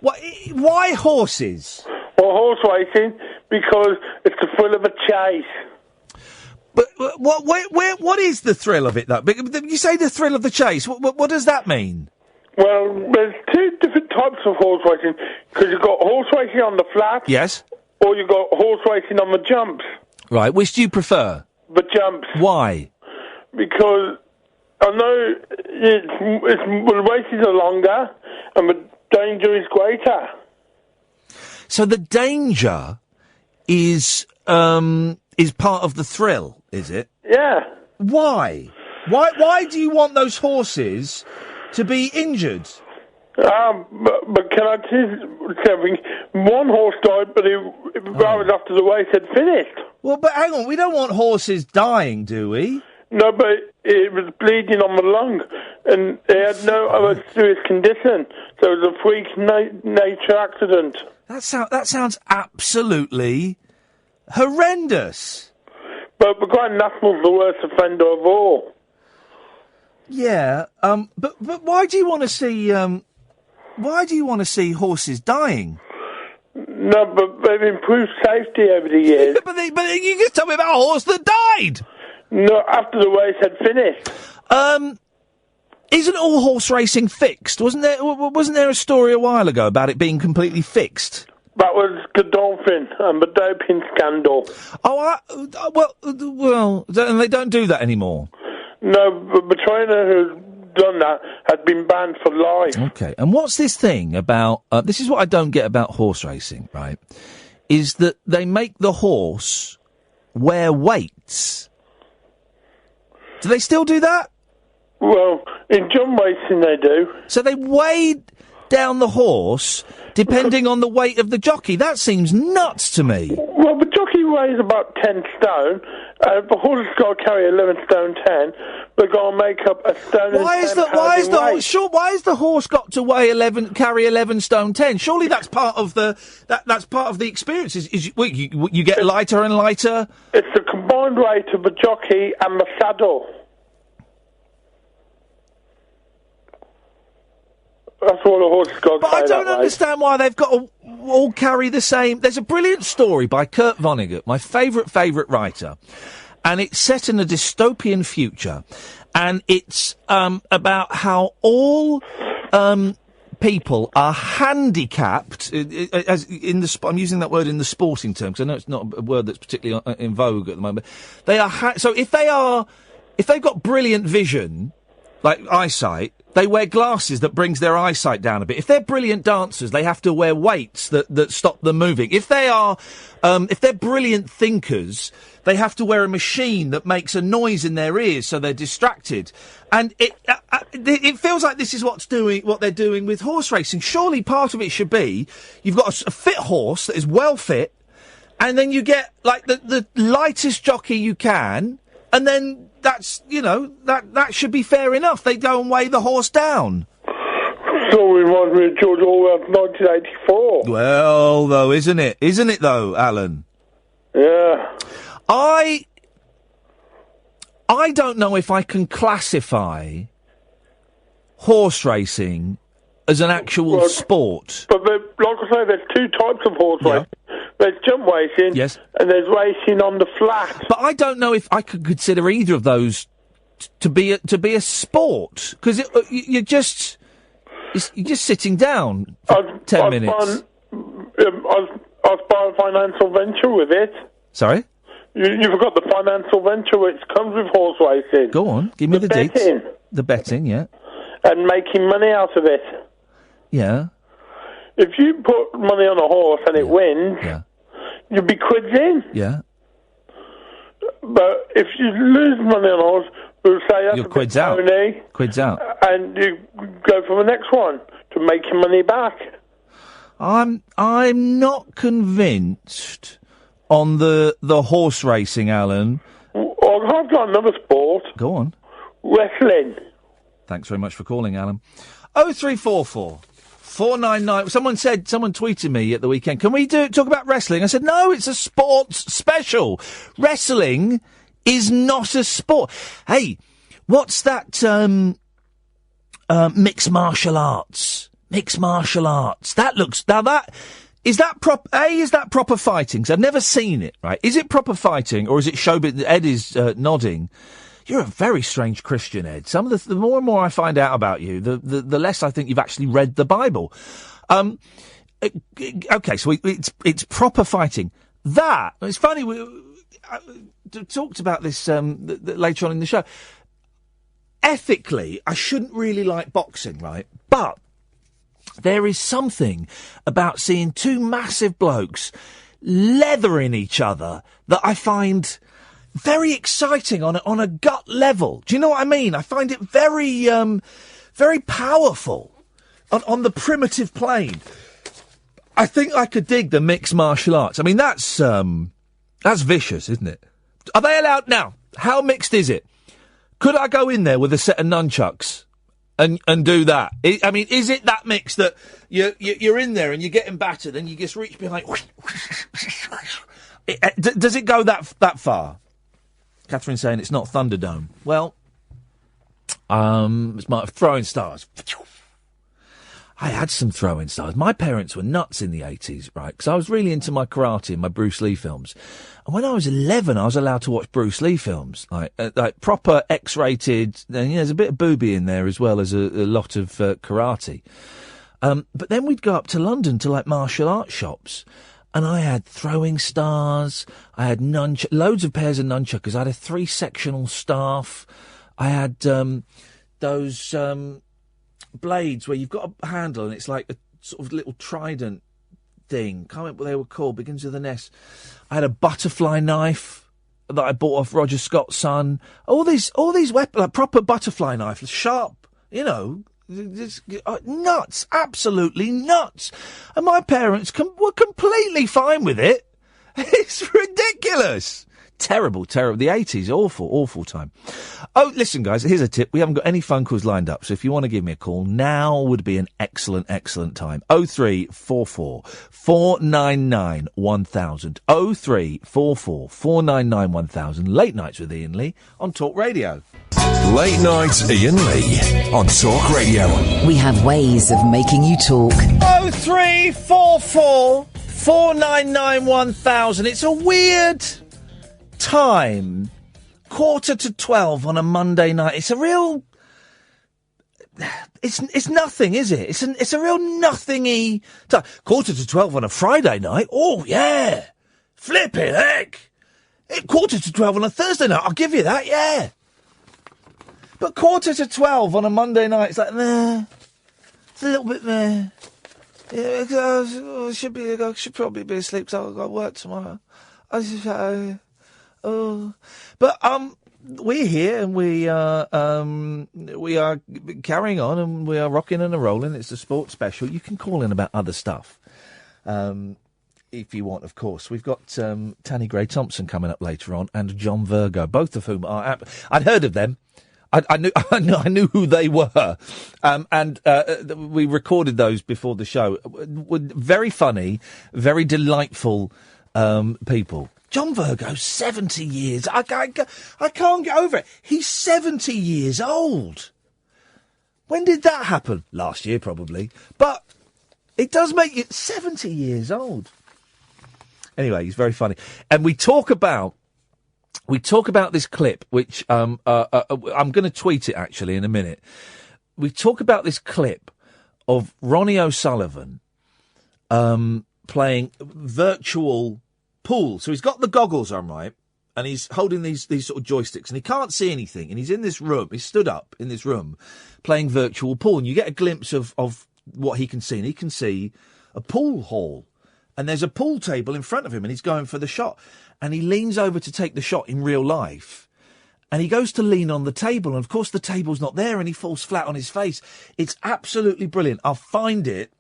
Why horses? Well, horse racing, because it's the thrill of a chase. But what is the thrill of it, though? You say the thrill of the chase. What does that mean? Well, there's two different types of horse racing, because you've got horse racing on the flat. Yes. Or you've got horse racing on the jumps. Right, which do you prefer? The jumps. Why? Because I know the races are longer and the danger is greater. So the danger is part of the thrill, is it? Yeah. Why? Why do you want those horses to be injured? But can I tell you something? One horse died, but right after the race had finished. Well, but hang on, we don't want horses dying, do we? No, but it was bleeding on the lung, and they had no other serious condition, so it was a freak nature accident. That sounds absolutely horrendous. But But the Grand National's the worst offender of all. Yeah, but why do you want to see? Why do you want to see horses dying? No, but they've improved safety over the years. but you just tell me about a horse that died. No, after the race had finished. Isn't all horse racing fixed? Wasn't there a story a while ago about it being completely fixed? That was Godolphin and the doping scandal. Well, and they don't do that anymore. No, the trainer who's done that has been banned for life. Okay, and what's this thing about... this is what I don't get about horse racing, right, is that they make the horse wear weights. Do they still do that? Well, in jump racing they do. So they weigh down the horse depending on the weight of the jockey. That seems nuts to me. Well, the jockey weighs about 10 stone. The horse has got to carry 11 stone 10. They've got to make up a stone and 10 Why is the horse got to carry 11 stone 10? Surely that's part of the that's part of the experience. You get lighter and lighter. It's the combined weight of the jockey and the saddle. That's what a horse has got to But I don't understand why they've got to all carry the same... There's a brilliant story by Kurt Vonnegut, my favourite writer, and it's set in a dystopian future, and it's about how all people are handicapped, I'm using that word in the sporting term, because I know it's not a word that's particularly in vogue at the moment. They are so if they've got brilliant vision, like eyesight, they wear glasses that brings their eyesight down a bit. If they're brilliant dancers, they have to wear weights that stop them moving. If they're brilliant thinkers, they have to wear a machine that makes a noise in their ears so they're distracted. And it feels like this is what they're doing with horse racing. Surely part of it should be you've got a fit horse that is well fit, and then you get like the lightest jockey you can, and then that's, that should be fair enough. They go and weigh the horse down. So reminds me of George Orwell's 1984. Well, though, isn't it? Isn't it, though, Alan? Yeah. I don't know if I can classify horse racing as an actual sport. But like I say, there's two types of horse racing. There's jump racing, yes, and there's racing on the flat. But I don't know if I could consider either of those to be a sport, because you're just sitting down for 10 minutes. I've bought a financial venture with it. Sorry? You forgot the financial venture which comes with horse racing. Go on, give me the deets. The betting, yeah. And making money out of it. Yeah. If you put money on a horse and it wins, you'd be quids in. Yeah. But if you lose money on a horse, we'll say that's you're quids out. Money, quids out. And you go for the next one to make your money back. I'm not convinced on the horse racing, Alan. Well, I've got another sport. Go on. Wrestling. Thanks very much for calling, Alan. 0344 499. Someone tweeted me at the weekend, can we talk about wrestling? I said, no, it's a sports special. Wrestling is not a sport. Hey, what's that, mixed martial arts? Mixed martial arts. Is that proper fighting? 'Cause I've never seen it, right? Is it proper fighting, or is it showbiz? Ed is nodding. You're a very strange Christian, Ed. The more and more I find out about you, the less I think you've actually read the Bible. Okay, so it's proper fighting. It's funny, we talked about this later on in the show. Ethically, I shouldn't really like boxing, right? But there is something about seeing two massive blokes leathering each other that I find very exciting on a gut level. Do you know what I mean? I find it very, very powerful on the primitive plane. I think I could dig the mixed martial arts. I mean, that's vicious, isn't it? Are they allowed now? How mixed is it? Could I go in there with a set of nunchucks and do that? I mean, is it that mixed that you're in there and you're getting battered and you just reach behind? Does it go that far? Catherine's saying it's not Thunderdome. Well, it's my throwing stars. I had some throwing stars. My parents were nuts in the 80s, right? Because I was really into my karate and my Bruce Lee films. And when I was 11, I was allowed to watch Bruce Lee films, like proper X-rated. And, there's a bit of booby in there as well as a lot of karate. But then we'd go up to London to like martial arts shops. And I had throwing stars. I had loads of pairs of nunchuckers. I had a 3-sectional staff. I had those blades where you've got a handle and it's like a sort of little trident thing. Can't remember what they were called. Begins with an S. I had a butterfly knife that I bought off Roger Scott's son. All these weapons, like proper butterfly knife, sharp. Nuts, absolutely nuts. And my parents were completely fine with it. It's ridiculous. Terrible. The 80s, awful time. Oh, listen, guys, here's a tip. We haven't got any phone calls lined up, so if you want to give me a call, now would be an excellent time. 0344 499 1000. 0344 499 1000. Late Nights with Iain Lee on Talk Radio. Late Night Iain Lee on Talk Radio. We have ways of making you talk. 0344 499 1000. It's a weird time. 11:45 on a Monday night. It's a real... It's nothing, is it? It's a real nothingy time. 11:45 on a Friday night? Oh, yeah. Flipping heck. 11:45 on a Thursday night, I'll give you that, yeah. But 11:45 on a Monday night, it's like, nah. It's a little bit meh. Yeah, I should probably be asleep because I've got work tomorrow. But we're here and we are carrying on and we are rocking and rolling. It's the sports special. You can call in about other stuff if you want, of course. We've got Tanny Gray-Thompson coming up later on and John Virgo, both of whom are... I'd heard of them. I knew who they were, and we recorded those before the show. Very funny, very delightful people. John Virgo's 70 years. I can't get over it. He's 70 years old. When did that happen? Last year, probably. But it does make you 70 years old. Anyway, he's very funny, and we talk about this clip, which I'm going to tweet it actually in a minute. We talk about this clip of Ronnie O'Sullivan playing virtual pool. So he's got the goggles on, right? And he's holding these sort of joysticks and he can't see anything. And he's in this room. He's stood up in this room playing virtual pool. And you get a glimpse of what he can see. And he can see a pool hall. And there's a pool table in front of him and he's going for the shot. And he leans over to take the shot in real life. And he goes to lean on the table. And, of course, the table's not there and he falls flat on his face. It's absolutely brilliant. I'll find it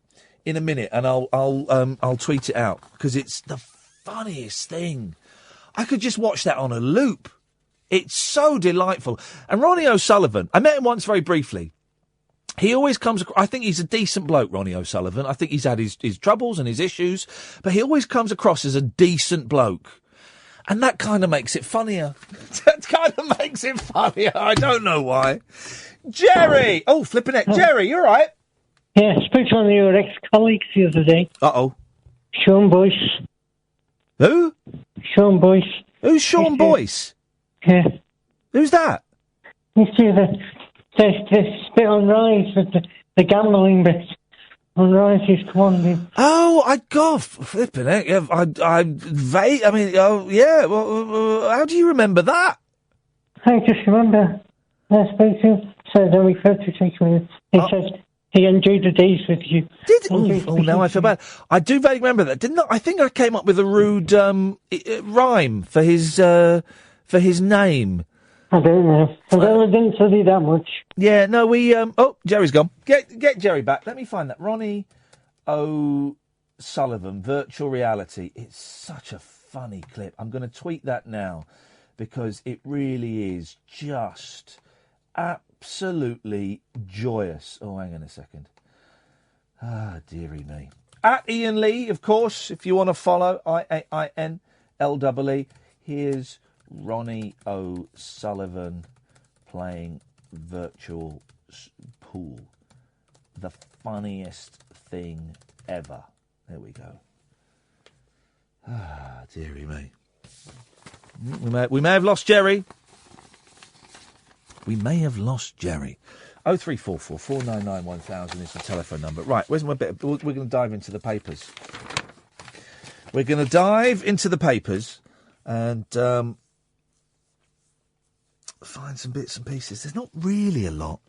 in a minute and I'll tweet it out because it's the funniest thing. I could just watch that on a loop. It's so delightful. And Ronnie O'Sullivan, I met him once very briefly. He always comes across, I think he's a decent bloke, Ronnie O'Sullivan. I think he's had his troubles and his issues, but he always comes across as a decent bloke. And that kind of makes it funnier. I don't know why. Jerry! Oh, flipping it. Jerry, you all right? Yeah, I spoke to one of your ex-colleagues the other day. Uh-oh. Sean Boyce. Who? Sean Boyce. Who's Sean Boyce? Yeah. Who's that? You see the bit on Rise, the gambling bit on Rise's commanding. Oh, I got flipping it. Yeah, I mean, oh, yeah. Well, how do you remember that? I just remember I spoke to him, so then we referred to take him. He said he enjoyed the days with you. Now I feel bad. I do vaguely remember that, didn't I? I think I came up with a rude rhyme for his name. I don't know. I didn't study that much. Yeah, no, we... oh, Jerry's gone. Get Jerry back. Let me find that. Ronnie O'Sullivan, virtual reality. It's such a funny clip. I'm going to tweet that now because it really is just absolutely joyous. Oh, hang on a second. Ah, dearie me. At Iain Lee, of course, if you want to follow, IAINLEE. Here's Ronnie O'Sullivan playing virtual pool. The funniest thing ever. There we go. Ah, dearie me. We may have lost Jerry. We may have lost Jerry. 0344 499 1000 is the telephone number. Right, where's my bit? We're going to dive into the papers. We're going to dive into the papers and find some bits and pieces. There's not really a lot.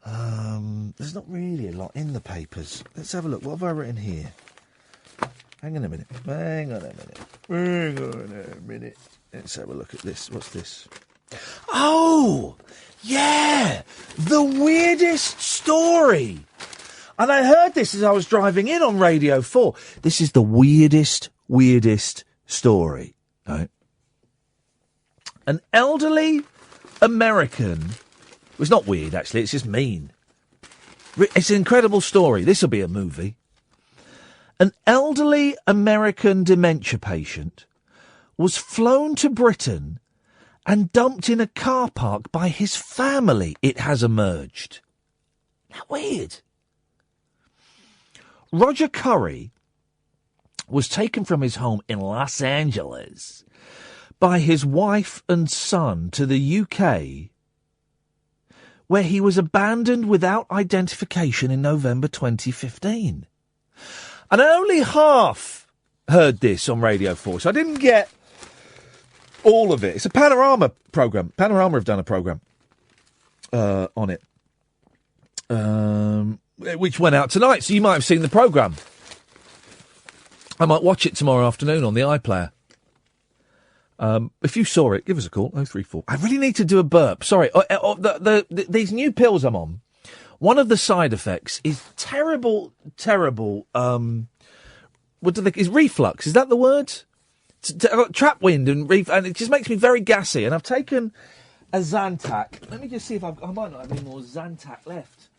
There's not really a lot in the papers. Let's have a look. What have I written here? Hang on a minute. Let's have a look at this. What's this? Oh, yeah! The weirdest story! And I heard this as I was driving in on Radio 4. This is the weirdest story. Right? An elderly American... Well, it's not weird, actually. It's just mean. It's an incredible story. This will be a movie. An elderly American dementia patient was flown to Britain and dumped in a car park by his family, it has emerged. Isn't that weird? Roger Curry was taken from his home in Los Angeles by his wife and son to the UK, where he was abandoned without identification in November 2015. And I only half heard this on Radio 4, so I didn't get all of it. It's a Panorama programme. Panorama have done a programme on it, which went out tonight, so you might have seen the programme. I might watch it tomorrow afternoon on the iPlayer. If you saw it, give us a call, 034. I really need to do a burp. Sorry. These new pills I'm on, one of the side effects is terrible, is reflux. Is that the word? I've got trap wind and it just makes me very gassy. And I've taken a Zantac. Let me just see if I might not have any more Zantac left.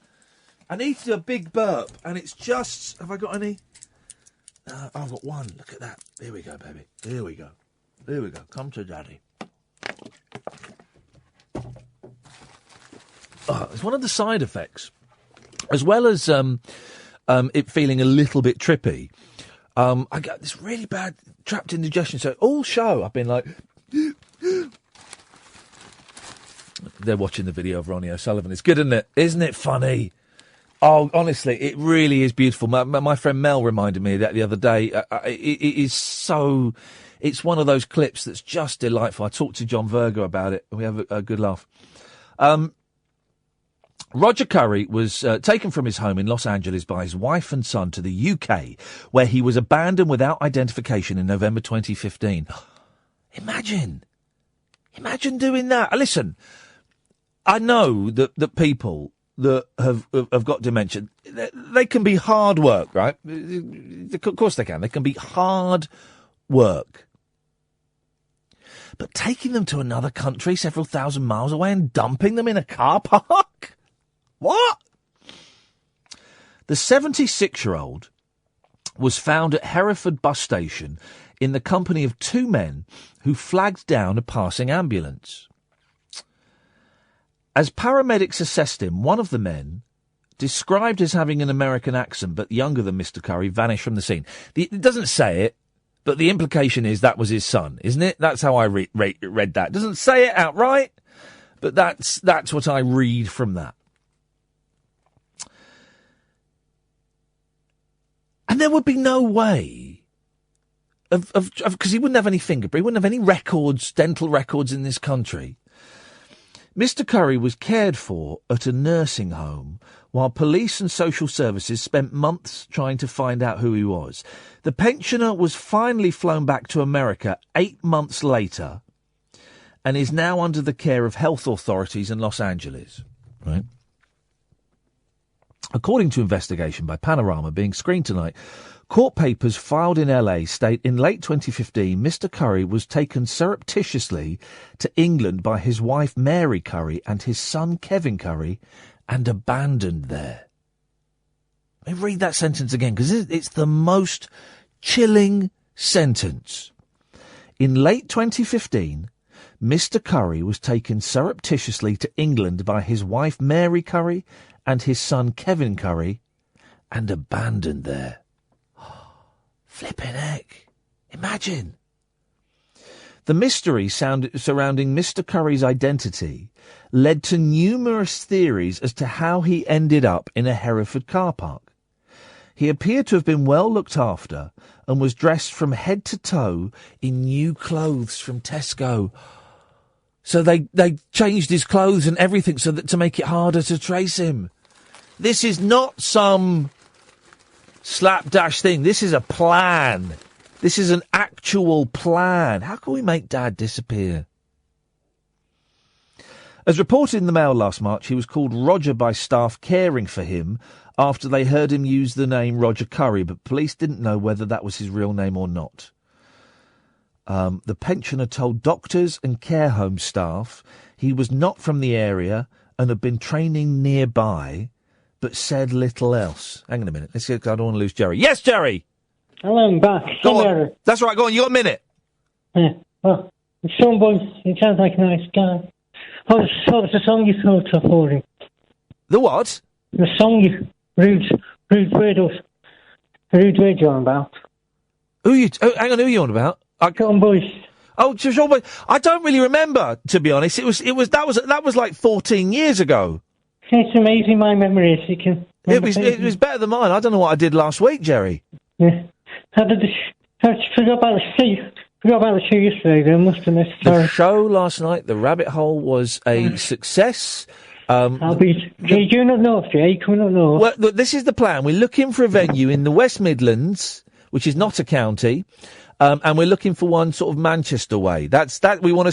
I need to do a big burp, and it's just... Have I got any? I've got one. Look at that. Here we go, baby. Here we go. Come to daddy. It's one of the side effects. As well as it feeling a little bit trippy, I got this really bad trapped indigestion. So all show I've been like... They're watching the video of Ronnie O'Sullivan. It's good, isn't it? Isn't it funny? Oh, honestly, it really is beautiful. My friend Mel reminded me of that the other day. It is so... It's one of those clips that's just delightful. I talked to John Virgo about it, and we have a good laugh. Roger Curry was taken from his home in Los Angeles by his wife and son to the UK, where he was abandoned without identification in November 2015. Imagine doing that. Listen, I know that people that have got dementia, they can be hard work, right? Of course they can. They can be hard work. But taking them to another country several thousand miles away and dumping them in a car park? What? The 76-year-old was found at Hereford bus station in the company of two men who flagged down a passing ambulance. As paramedics assessed him, one of the men, described as having an American accent but younger than Mr. Curry, vanished from the scene. It doesn't say it, but the implication is that was his son, isn't it? That's how I read that. It doesn't say it outright, but that's what I read from that. And there would be no way of because he wouldn't have any fingerprint, he wouldn't have any records, dental records in this country. Mr. Curry was cared for at a nursing home while police and social services spent months trying to find out who he was. The pensioner was finally flown back to America 8 months later and is now under the care of health authorities in Los Angeles. Right? According to investigation by Panorama being screened tonight, court papers filed in LA state in late 2015 Mr. Curry was taken surreptitiously to England by his wife Mary Curry and his son Kevin Curry and abandoned there. Let me read that sentence again because it's the most chilling sentence. In late 2015, Mr. Curry was taken surreptitiously to England by his wife Mary Curry and his son Kevin Curry and abandoned there. Flippin' heck. Imagine. The mystery surrounding Mr. Curry's identity led to numerous theories as to how he ended up in a Hereford car park. He appeared to have been well looked after and was dressed from head to toe in new clothes from Tesco. So they changed his clothes and everything so that to make it harder to trace him. This is not some slapdash thing. This is a plan. This is an actual plan. How can we make Dad disappear? As reported in the Mail last March, he was called Roger by staff caring for him after they heard him use the name Roger Curry, but police didn't know whether that was his real name or not. The pensioner told doctors and care home staff he was not from the area and had been training nearby, but said little else. Hang on a minute. Let's see, I don't want to lose Jerry. Yes, Jerry! Hello, I'm back. Go on. That's right, go on, you got a minute. Yeah, well, Sean Boyce, he sounds like a nice guy. Oh, so it's the song you thought of for him. The what? The song you... Rude Radio on about. Hang on, who are you on about? Sean Boyce. Oh, Sean Boyce. I don't really remember, to be honest. That was like 14 years ago. It's amazing my memory is. You can. It was better than mine. I don't know what I did last week, Jerry. Yeah. I forgot about the show yesterday. I must have missed. The show last night, The Rabbit Hole, was a success. Jay, do you not know, Jay? Coming up north. Well, look, this is the plan. We're looking for a venue in the West Midlands, which is not a county, and we're looking for one sort of Manchester way. We want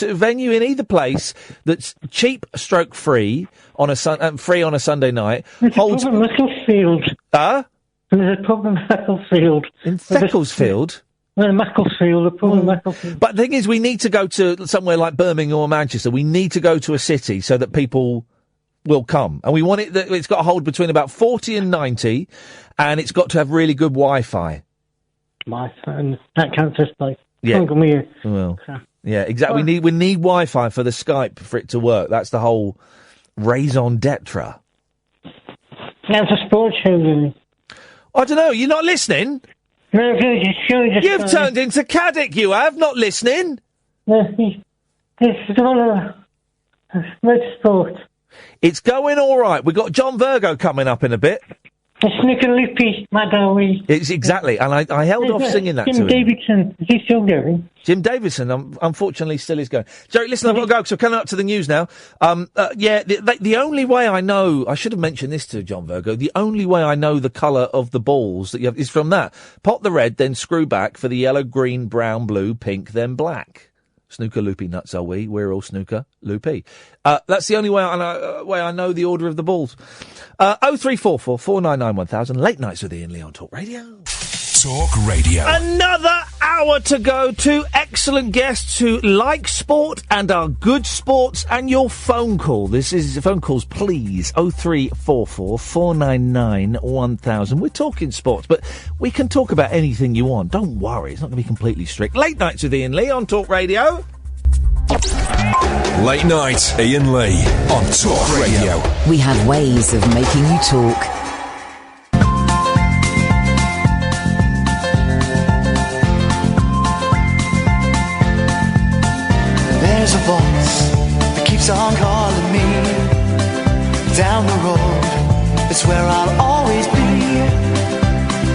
a venue in either place that's cheap, stroke free on a free on a Sunday night. Holds Macclesfield. There's a pub in Macclesfield. In Macclesfield. Macclesfield, a pub in Macclesfield. But the thing is, we need to go to somewhere like Birmingham or Manchester. We need to go to a city so that people will come. And we want it's got to hold between about 40 and 90, and it's got to have really good Wi-Fi. Wi-Fi, and that counts as like... Yeah. Well, yeah, exactly. We need Wi-Fi for the Skype for it to work. That's the whole raison d'etre. That's a sports show, then. I don't know. You're not listening? No, You've turned into Caddick, you have, not listening. It's one of sport. It's going all right. We've got John Virgo coming up in a bit. It's Nick and Lippy, Madawi. It's exactly, and I held off singing that to him. Jim Davidson, is he still going? Jim Davidson, unfortunately, still is going. Jerry, listen, I've got to go, because we're coming up to the news now. The only way I know, I should have mentioned this to John Virgo, the only way I know the colour of the balls that you have is from that. Pop the red, then screw back for the yellow, green, brown, blue, pink, then black. Snooker loopy nuts are we. We're all snooker loopy. That's the only way I know the order of the balls. 0344 499 1000. Late nights with Iain Lee on Talk Radio. Talk Radio. Another hour to go. Two excellent guests who like sport and are good sports, and your phone call. This is phone calls, please. 0344 499 1000. We're talking sports, but we can talk about anything you want. Don't worry, it's not going to be completely strict. Late nights with Iain Lee on Talk Radio. Late night, Iain Lee on Talk Radio. We have ways of making you talk. There's a voice that keeps on calling me down the road. It's where I'll always be.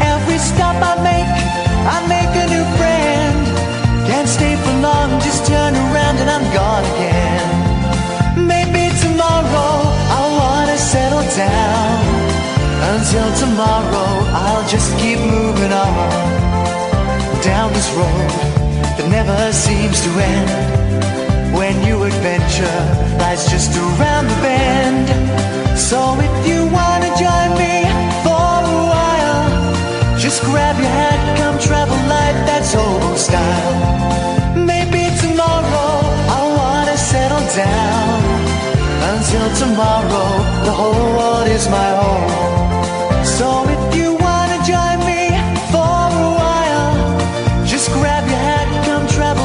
Every stop I make a new friend. Can't stay for long, just turn around and I'm gone again. Maybe tomorrow I'll wanna settle down. Until tomorrow I'll just keep moving on down this road that never seems to end. When new adventure lies just around the bend. So if you wanna join me for a while, just grab your hat, come travel light, that's old style. Maybe tomorrow I wanna settle down. Until tomorrow, the whole world is my home. So if you wanna join me for a while, just grab your hat, come travel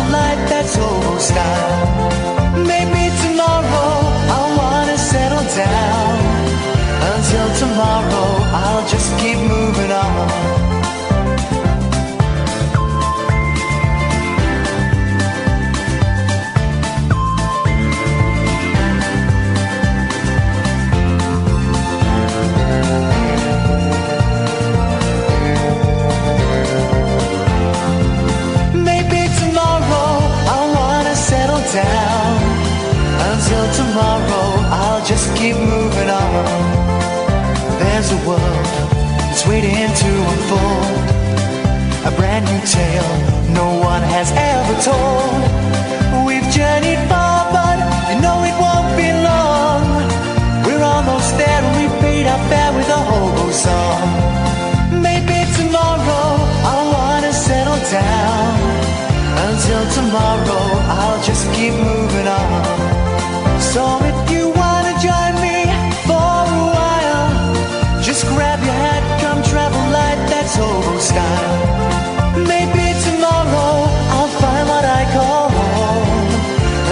down. Until tomorrow, I'll just keep moving on. There's a world that's waiting to unfold, a brand new tale no one has ever told. We've journeyed far, but you know it won't be long. We're almost there and we paid our fare with a hobo song. Maybe tomorrow I'll wanna settle down. Until tomorrow, I'll just keep moving on. So if you wanna join me for a while, just grab your hat, come travel light, that's hobo style. Maybe tomorrow I'll find what I call home.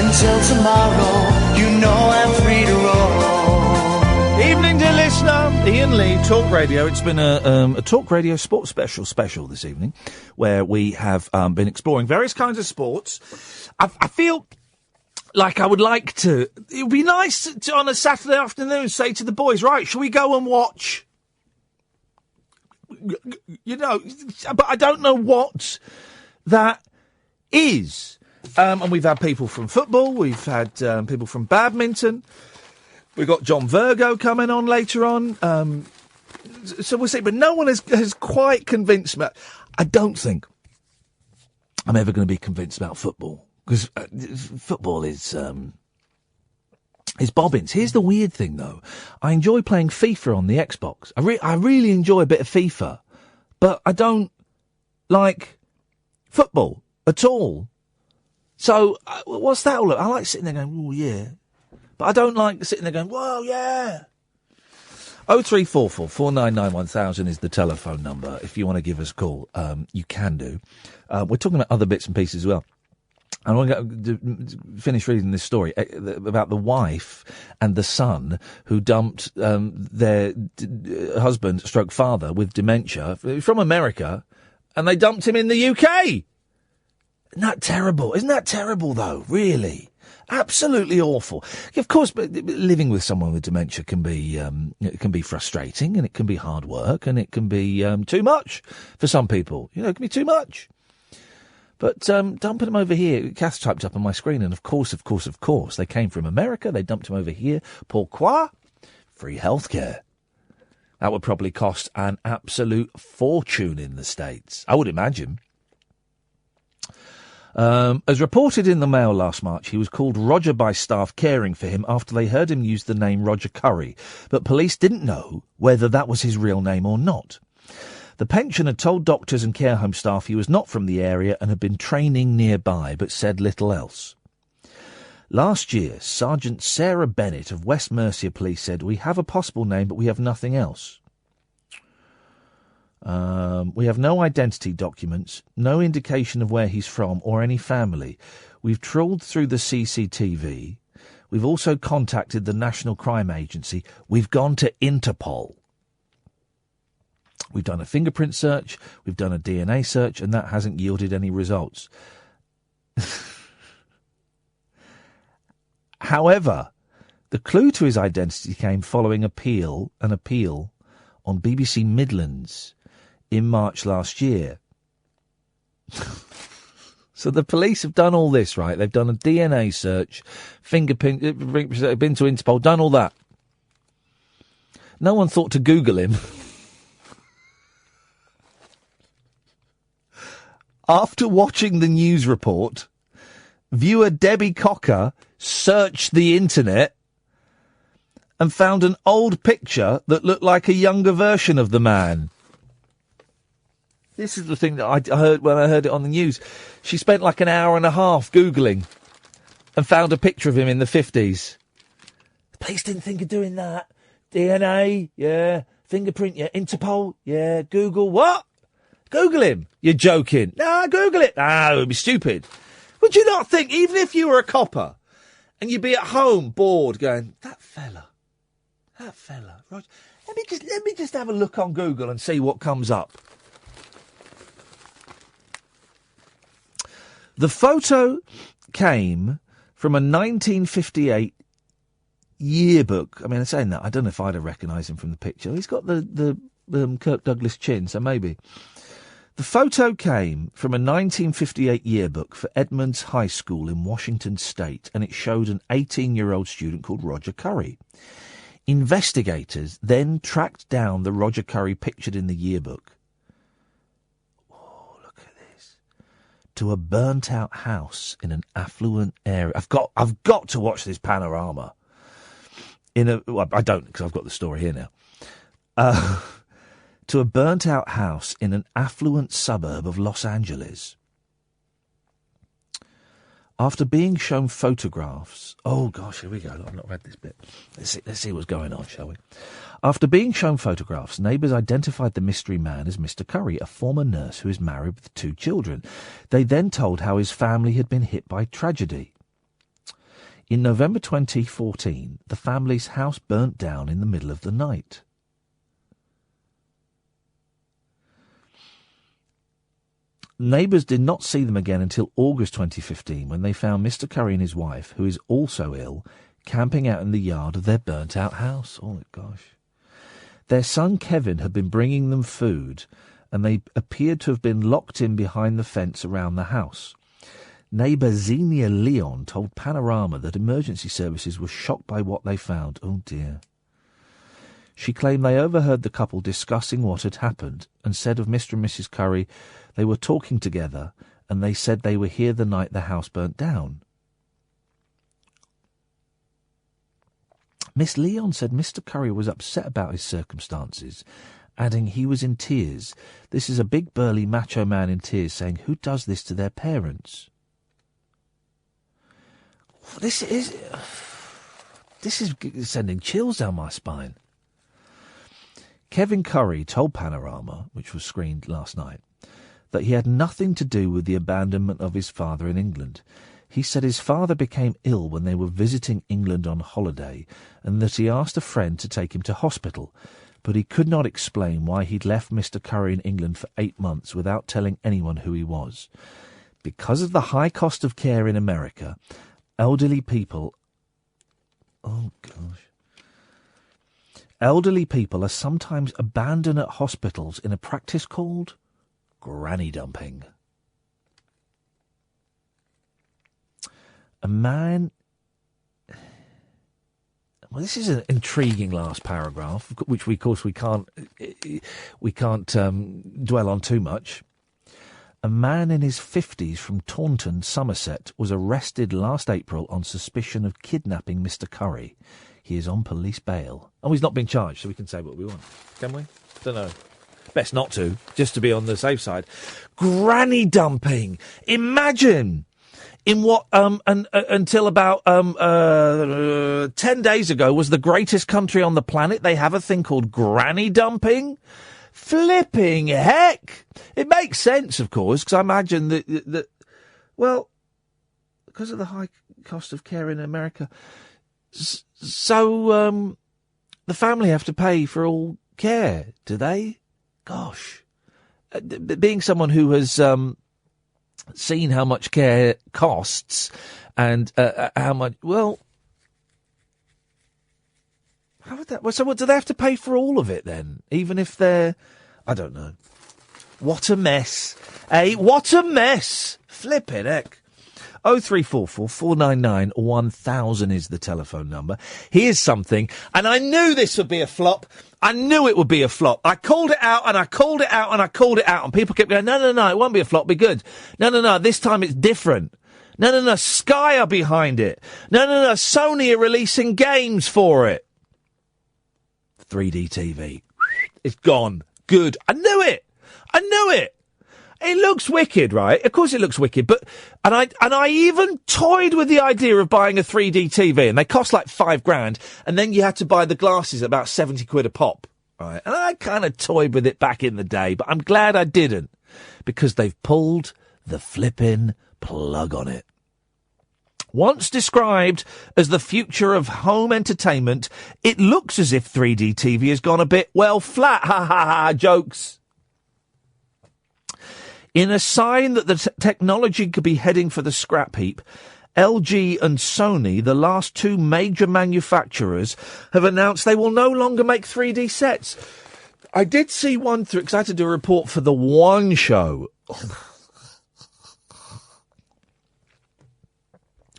Until tomorrow, you know I'm free to roll. Evening, dear listener. Iain Lee, Talk Radio. It's been a Talk Radio sports special this evening, where we have been exploring various kinds of sports. I feel like I would like to. It would be nice to, on a Saturday afternoon, say to the boys, right, shall we go and watch? You know, but I don't know what that is. And we've had people from football. We've had people from badminton. We've got John Virgo coming on later on. So we'll see. But no one has quite convinced me. I don't think I'm ever going to be convinced about football. Because football is bobbins. Here's the weird thing, though. I enjoy playing FIFA on the Xbox. I really enjoy a bit of FIFA. But I don't like football at all. So what's that all about? I like sitting there going, oh, yeah. But I don't like sitting there going, whoa, yeah. 0344 499 1000 is the telephone number. If you want to give us a call, you can do. We're talking about other bits and pieces as well. I want to finish reading this story about the wife and the son who dumped their husband, stroke father, with dementia from America, and they dumped him in the UK. Isn't that terrible? Isn't that terrible, though? Really? Absolutely awful. Of course, but living with someone with dementia can be frustrating, and it can be hard work, and it can be too much for some people. You know, it can be too much. But dumping them over here, Kath typed up on my screen, and of course, they came from America. They dumped him over here. Pourquoi? Free healthcare. That would probably cost an absolute fortune in the States, I would imagine. As reported in the Mail last March, he was called Roger by staff caring for him after they heard him use the name Roger Curry, but police didn't know whether that was his real name or not. The pensioner told doctors and care home staff he was not from the area and had been training nearby, but said little else. Last year, Sergeant Sarah Bennett of West Mercia Police said, "We have a possible name, but we have nothing else. We have no identity documents, no indication of where he's from or any family. We've trawled through the CCTV. We've also contacted the National Crime Agency. We've gone to Interpol. We've done a fingerprint search, we've done a DNA search, and that hasn't yielded any results." However, the clue to his identity came following an appeal on BBC Midlands in March last year. So the police have done all this, right? They've done a DNA search, fingerprint, been to Interpol, done all that. No one thought to Google him. After watching the news report, viewer Debbie Cocker searched the internet and found an old picture that looked like a younger version of the man. This is the thing that I heard when I heard it on the news. She spent like an hour and a half Googling and found a picture of him in the 50s. The police didn't think of doing that. DNA, yeah. Fingerprint, yeah. Interpol, yeah. Google, what? Google him. You're joking. Nah, Google it. Ah, it would be stupid. Would you not think, even if you were a copper, and you'd be at home bored going, that fella, Roger, let me just have a look on Google and see what comes up. The photo came from a 1958 yearbook. I mean, I'm saying that, I don't know if I'd have recognised him from the picture. He's got the Kirk Douglas chin, so maybe. The photo came from a 1958 yearbook for Edmonds High School in Washington State, and it showed an 18-year-old student called Roger Curry. Investigators then tracked down the Roger Curry pictured in the yearbook. Oh, look at this. To a burnt-out house in an affluent area. I've got to watch this panorama. Well, I don't, because I've got the story here now. To a burnt-out house in an affluent suburb of Los Angeles. After being shown photographs... Oh, gosh, here we go. I've not read this bit. Let's see what's going on, shall we? After being shown photographs, neighbours identified the mystery man as Mr. Curry, a former nurse who is married with 2 children. They then told how his family had been hit by tragedy. In November 2014, the family's house burnt down in the middle of the night. Neighbours did not see them again until August 2015, when they found Mr. Curry and his wife, who is also ill, camping out in the yard of their burnt-out house. Oh, gosh. Their son Kevin had been bringing them food, and they appeared to have been locked in behind the fence around the house. Neighbour Xenia Leon told Panorama that emergency services were shocked by what they found. Oh, dear. She claimed they overheard the couple discussing what had happened and said of Mr. and Mrs. Curry they were talking together, and they said they were here the night the house burnt down. Miss Leon said Mr. Curry was upset about his circumstances, adding he was in tears. This is a big burly macho man in tears, saying, who does this to their parents? This is sending chills down my spine. Kevin Curry told Panorama, which was screened last night, that he had nothing to do with the abandonment of his father in England. He said his father became ill when they were visiting England on holiday, and that he asked a friend to take him to hospital, but he could not explain why he'd left Mr. Curry in England for 8 months without telling anyone who he was. Because of the high cost of care in America, elderly people... Oh, gosh. Elderly people are sometimes abandoned at hospitals in a practice called granny dumping. A man... Well, this is an intriguing last paragraph, which we can't dwell on too much. A man in his 50s from Taunton, Somerset, was arrested last April on suspicion of kidnapping Mr. Curry. He is on police bail. Oh, he's not been charged, so we can say what we want. Can we? Don't know. Best not to, just to be on the safe side. Granny dumping. Imagine, in what until about 10 days ago was the greatest country on the planet. They have a thing called granny dumping. Flipping heck! It makes sense, of course, because I imagine that well, because of the high cost of care in America. So the family have to pay for all care, do they? Gosh. Being someone who has seen how much care costs and how much... Well, how would that... Well, so what, do they have to pay for all of it then? Even if they're... I don't know. What a mess. What a mess. Flippin' heck. 0344 499 1000 is the telephone number. Here's something, and I knew this would be a flop. I knew it would be a flop. I called it out, and I called it out, and I called it out, and people kept going, no, it won't be a flop, it'll be good. No, this time it's different. No, Sky are behind it. No, Sony are releasing games for it. 3D TV. It's gone. Good. I knew it. It looks wicked, right? Of course it looks wicked, but and I even toyed with the idea of buying a 3D TV, and they cost like $5,000, and then you had to buy the glasses at about 70 quid a pop, right? And I kind of toyed with it back in the day, but I'm glad I didn't, because they've pulled the flippin' plug on it. Once described as the future of home entertainment, it looks as if 3D TV has gone a bit, well, flat, ha, jokes. In a sign that the technology could be heading for the scrap heap, LG and Sony, the last two major manufacturers, have announced they will no longer make 3D sets. I did see one through, because I had to do a report for the One Show.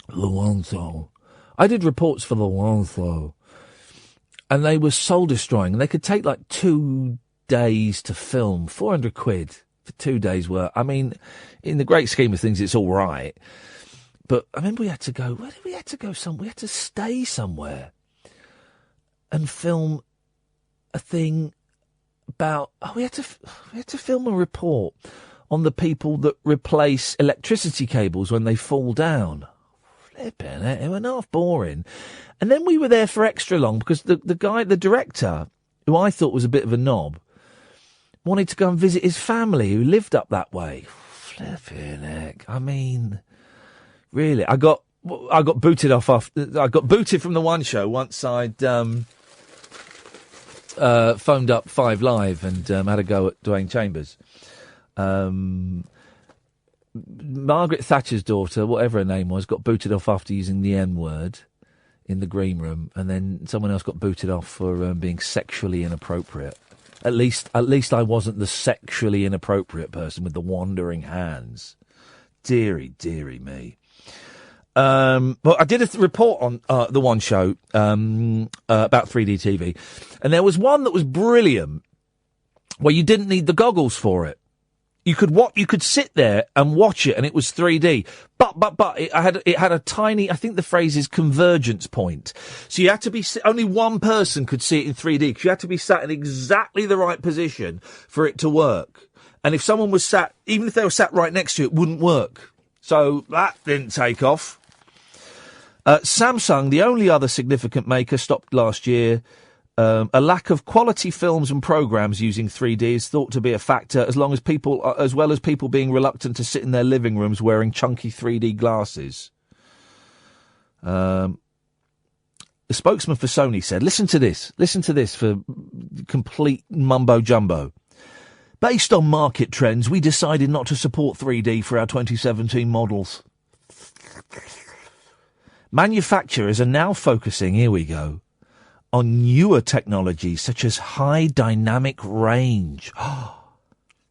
The One Show. I did reports for the One Show. And they were soul-destroying. And they could take like 2 days to film. 400 quid for 2 days' work. I mean, in the great scheme of things, it's all right. But I remember we had to go, where did we have to go? We had to stay somewhere and film a thing about, we had to film a report on the people that replace electricity cables when they fall down. Flipping it, it went half boring. And then we were there for extra long because the director, who I thought was a bit of a knob, wanted to go and visit his family who lived up that way. Flipping heck. I mean, really, I got booted off. I got booted from the One Show once I'd phoned up 5 Live and had a go at Dwayne Chambers. Margaret Thatcher's daughter, whatever her name was, got booted off after using the N-word in the green room, and then someone else got booted off for being sexually inappropriate. At least I wasn't the sexually inappropriate person with the wandering hands. Deary, deary me. But I did a report on the One Show about 3D TV, and there was one that was brilliant where you didn't need the goggles for it. You could sit there and watch it, and it was 3D. But it had a tiny, I think the phrase is convergence point. So you had to be, only one person could see it in 3D, because you had to be sat in exactly the right position for it to work. And if someone was sat, even if they were sat right next to you, it wouldn't work. So that didn't take off. Samsung, the only other significant maker, stopped last year. A lack of quality films and programmes using 3D is thought to be a factor, as well as people being reluctant to sit in their living rooms wearing chunky 3D glasses. The spokesman for Sony said, listen to this for complete mumbo-jumbo. Based on market trends, we decided not to support 3D for our 2017 models. Manufacturers are now focusing, here we go, on newer technologies such as high dynamic range,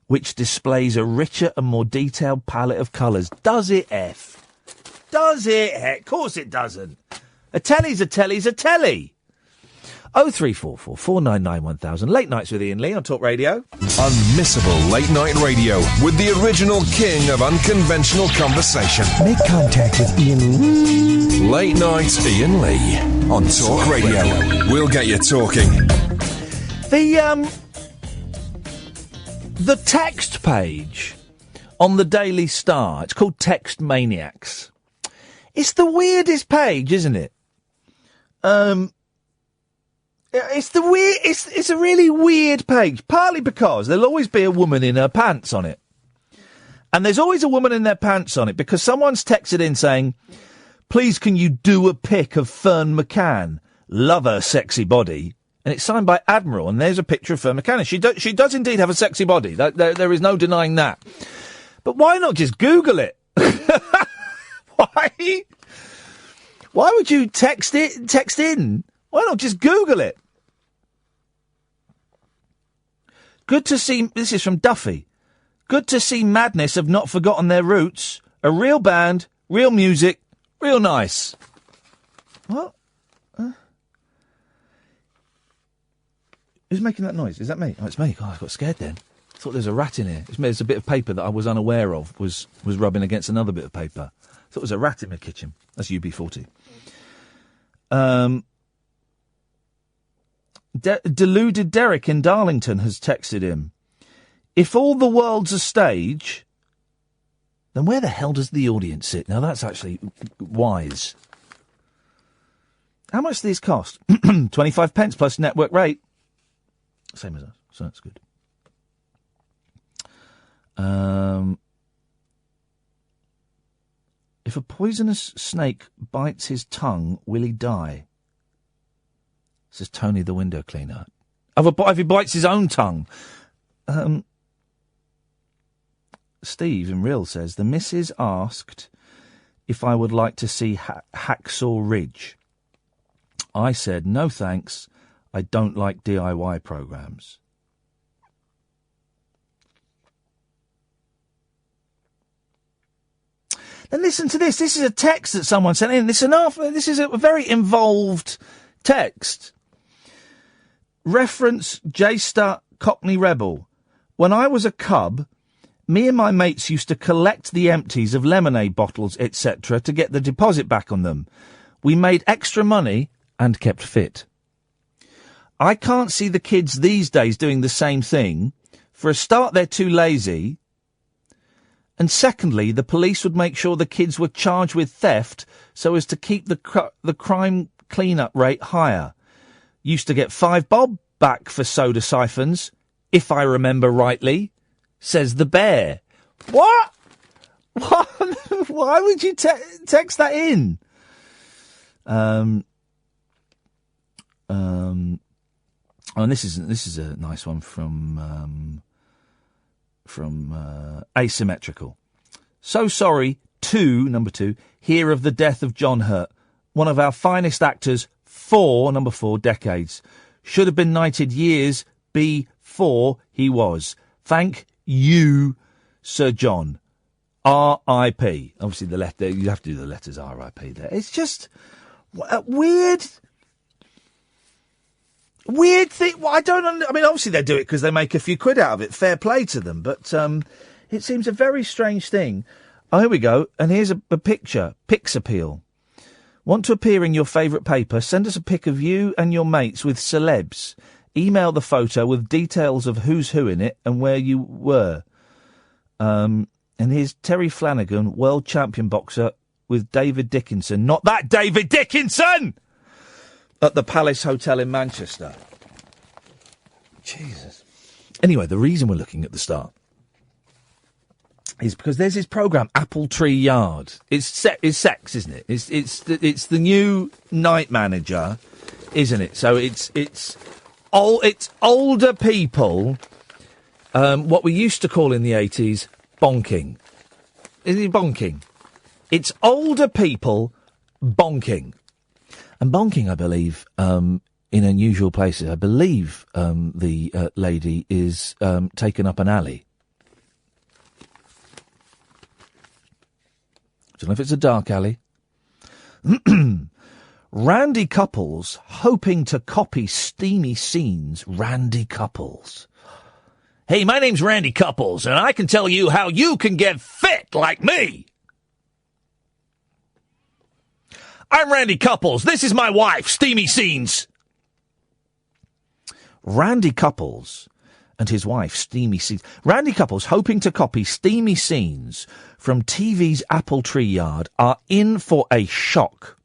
which displays a richer and more detailed palette of colours. Does it, F? Does it? Of course it doesn't. A telly's a telly's a telly. 0344 499 1000. Late Nights with Iain Lee on Talk Radio. Unmissable late night radio with the original king of unconventional conversation. Make contact with Iain Lee. Late Night Iain Lee on Talk Radio. We'll get you talking. The text page on the Daily Star, it's called Text Maniacs. It's the weirdest page, isn't it? It's a really weird page, partly because there'll always be a woman in her pants on it. And there's always a woman in their pants on it because someone's texted in saying, please can you do a pic of Fern McCann? Love her sexy body. And it's signed by Admiral, and there's a picture of Fern McCann. And she does indeed have a sexy body. There is no denying that. But why not just Google it? Why? Why would you text in? Why not just Google it? Good to see, this is from Duffy. Good to see Madness have not forgotten their roots. A real band, real music, real nice. What? Who's making that noise? Is that me? Oh, it's me. God, I got scared then. I thought there was a rat in here. There's a bit of paper that I was unaware of was rubbing against another bit of paper. I thought there was a rat in my kitchen. That's UB40. Deluded Derek in Darlington has texted him. If all the world's a stage, then where the hell does the audience sit? Now that's actually wise. How much do these cost? 25 pence plus network rate. Same as us, so that's good. If a poisonous snake bites his tongue, will he die? Says Tony the window cleaner. If he bites his own tongue. Steve in Real says, the missus asked if I would like to see Hacksaw Ridge. I said, no thanks, I don't like DIY programmes. Then listen to this. This is a text that someone sent in. This is a very involved text. Reference J-Star Cockney Rebel. When I was a cub, me and my mates used to collect the empties of lemonade bottles, etc., to get the deposit back on them. We made extra money and kept fit. I can't see the kids these days doing the same thing. For a start, they're too lazy. And secondly, the police would make sure the kids were charged with theft so as to keep the crime clean-up rate higher. Used to get 5 bob back for soda siphons, if I remember rightly, says the bear. What? What? Why would you text that in? And this is a nice one from Asymmetrical. So sorry to, number 2, hear of the death of John Hurt, one of our finest actors for, number 4, decades. Should have been knighted years before he was. Thank you, Sir John. R.I.P. Obviously, the letter, you have to do the letters R.I.P. there. It's just a weird thing. Well, I mean, obviously they do it because they make a few quid out of it. Fair play to them. But it seems a very strange thing. Oh, here we go. And here's a picture. Pics appeal. Want to appear in your favourite paper? Send us a pic of you and your mates with celebs. Email the photo with details of who's who in it and where you were. And here's Terry Flanagan, world champion boxer, with David Dickinson. Not that David Dickinson! At the Palace Hotel in Manchester. Jesus. Anyway, the reason we're looking at the start is because there's this programme, Apple Tree Yard. It's sex, isn't it? It's the new night manager, isn't it? So it's older people, what we used to call in the 80s, bonking. Isn't it bonking? It's older people bonking. And bonking, I believe, in unusual places. I believe the lady is taken up an alley. Don't know if it's a dark alley. Randy Couples hoping to copy steamy scenes. Randy Couples. Hey, my name's Randy Couples, and I can tell you how you can get fit like me. I'm Randy Couples. This is my wife, Steamy Scenes. Randy Couples and his wife, Steamy Scenes. Randy Couples, hoping to copy Steamy Scenes from TV's Apple Tree Yard, are in for a shock.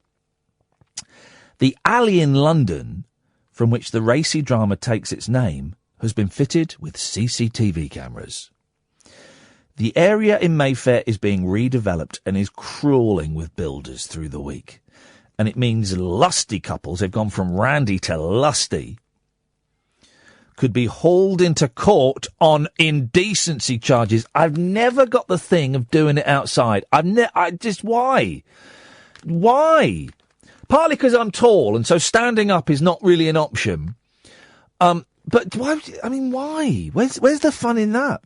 The alley in London, from which the racy drama takes its name, has been fitted with CCTV cameras. The area in Mayfair is being redeveloped and is crawling with builders through the week. And it means lusty couples, they've gone from Randy to lusty, could be hauled into court on indecency charges. I've never got the thing of doing it outside. Why? Why? Partly because I'm tall, and so standing up is not really an option. But why? I mean, why? Where's the fun in that?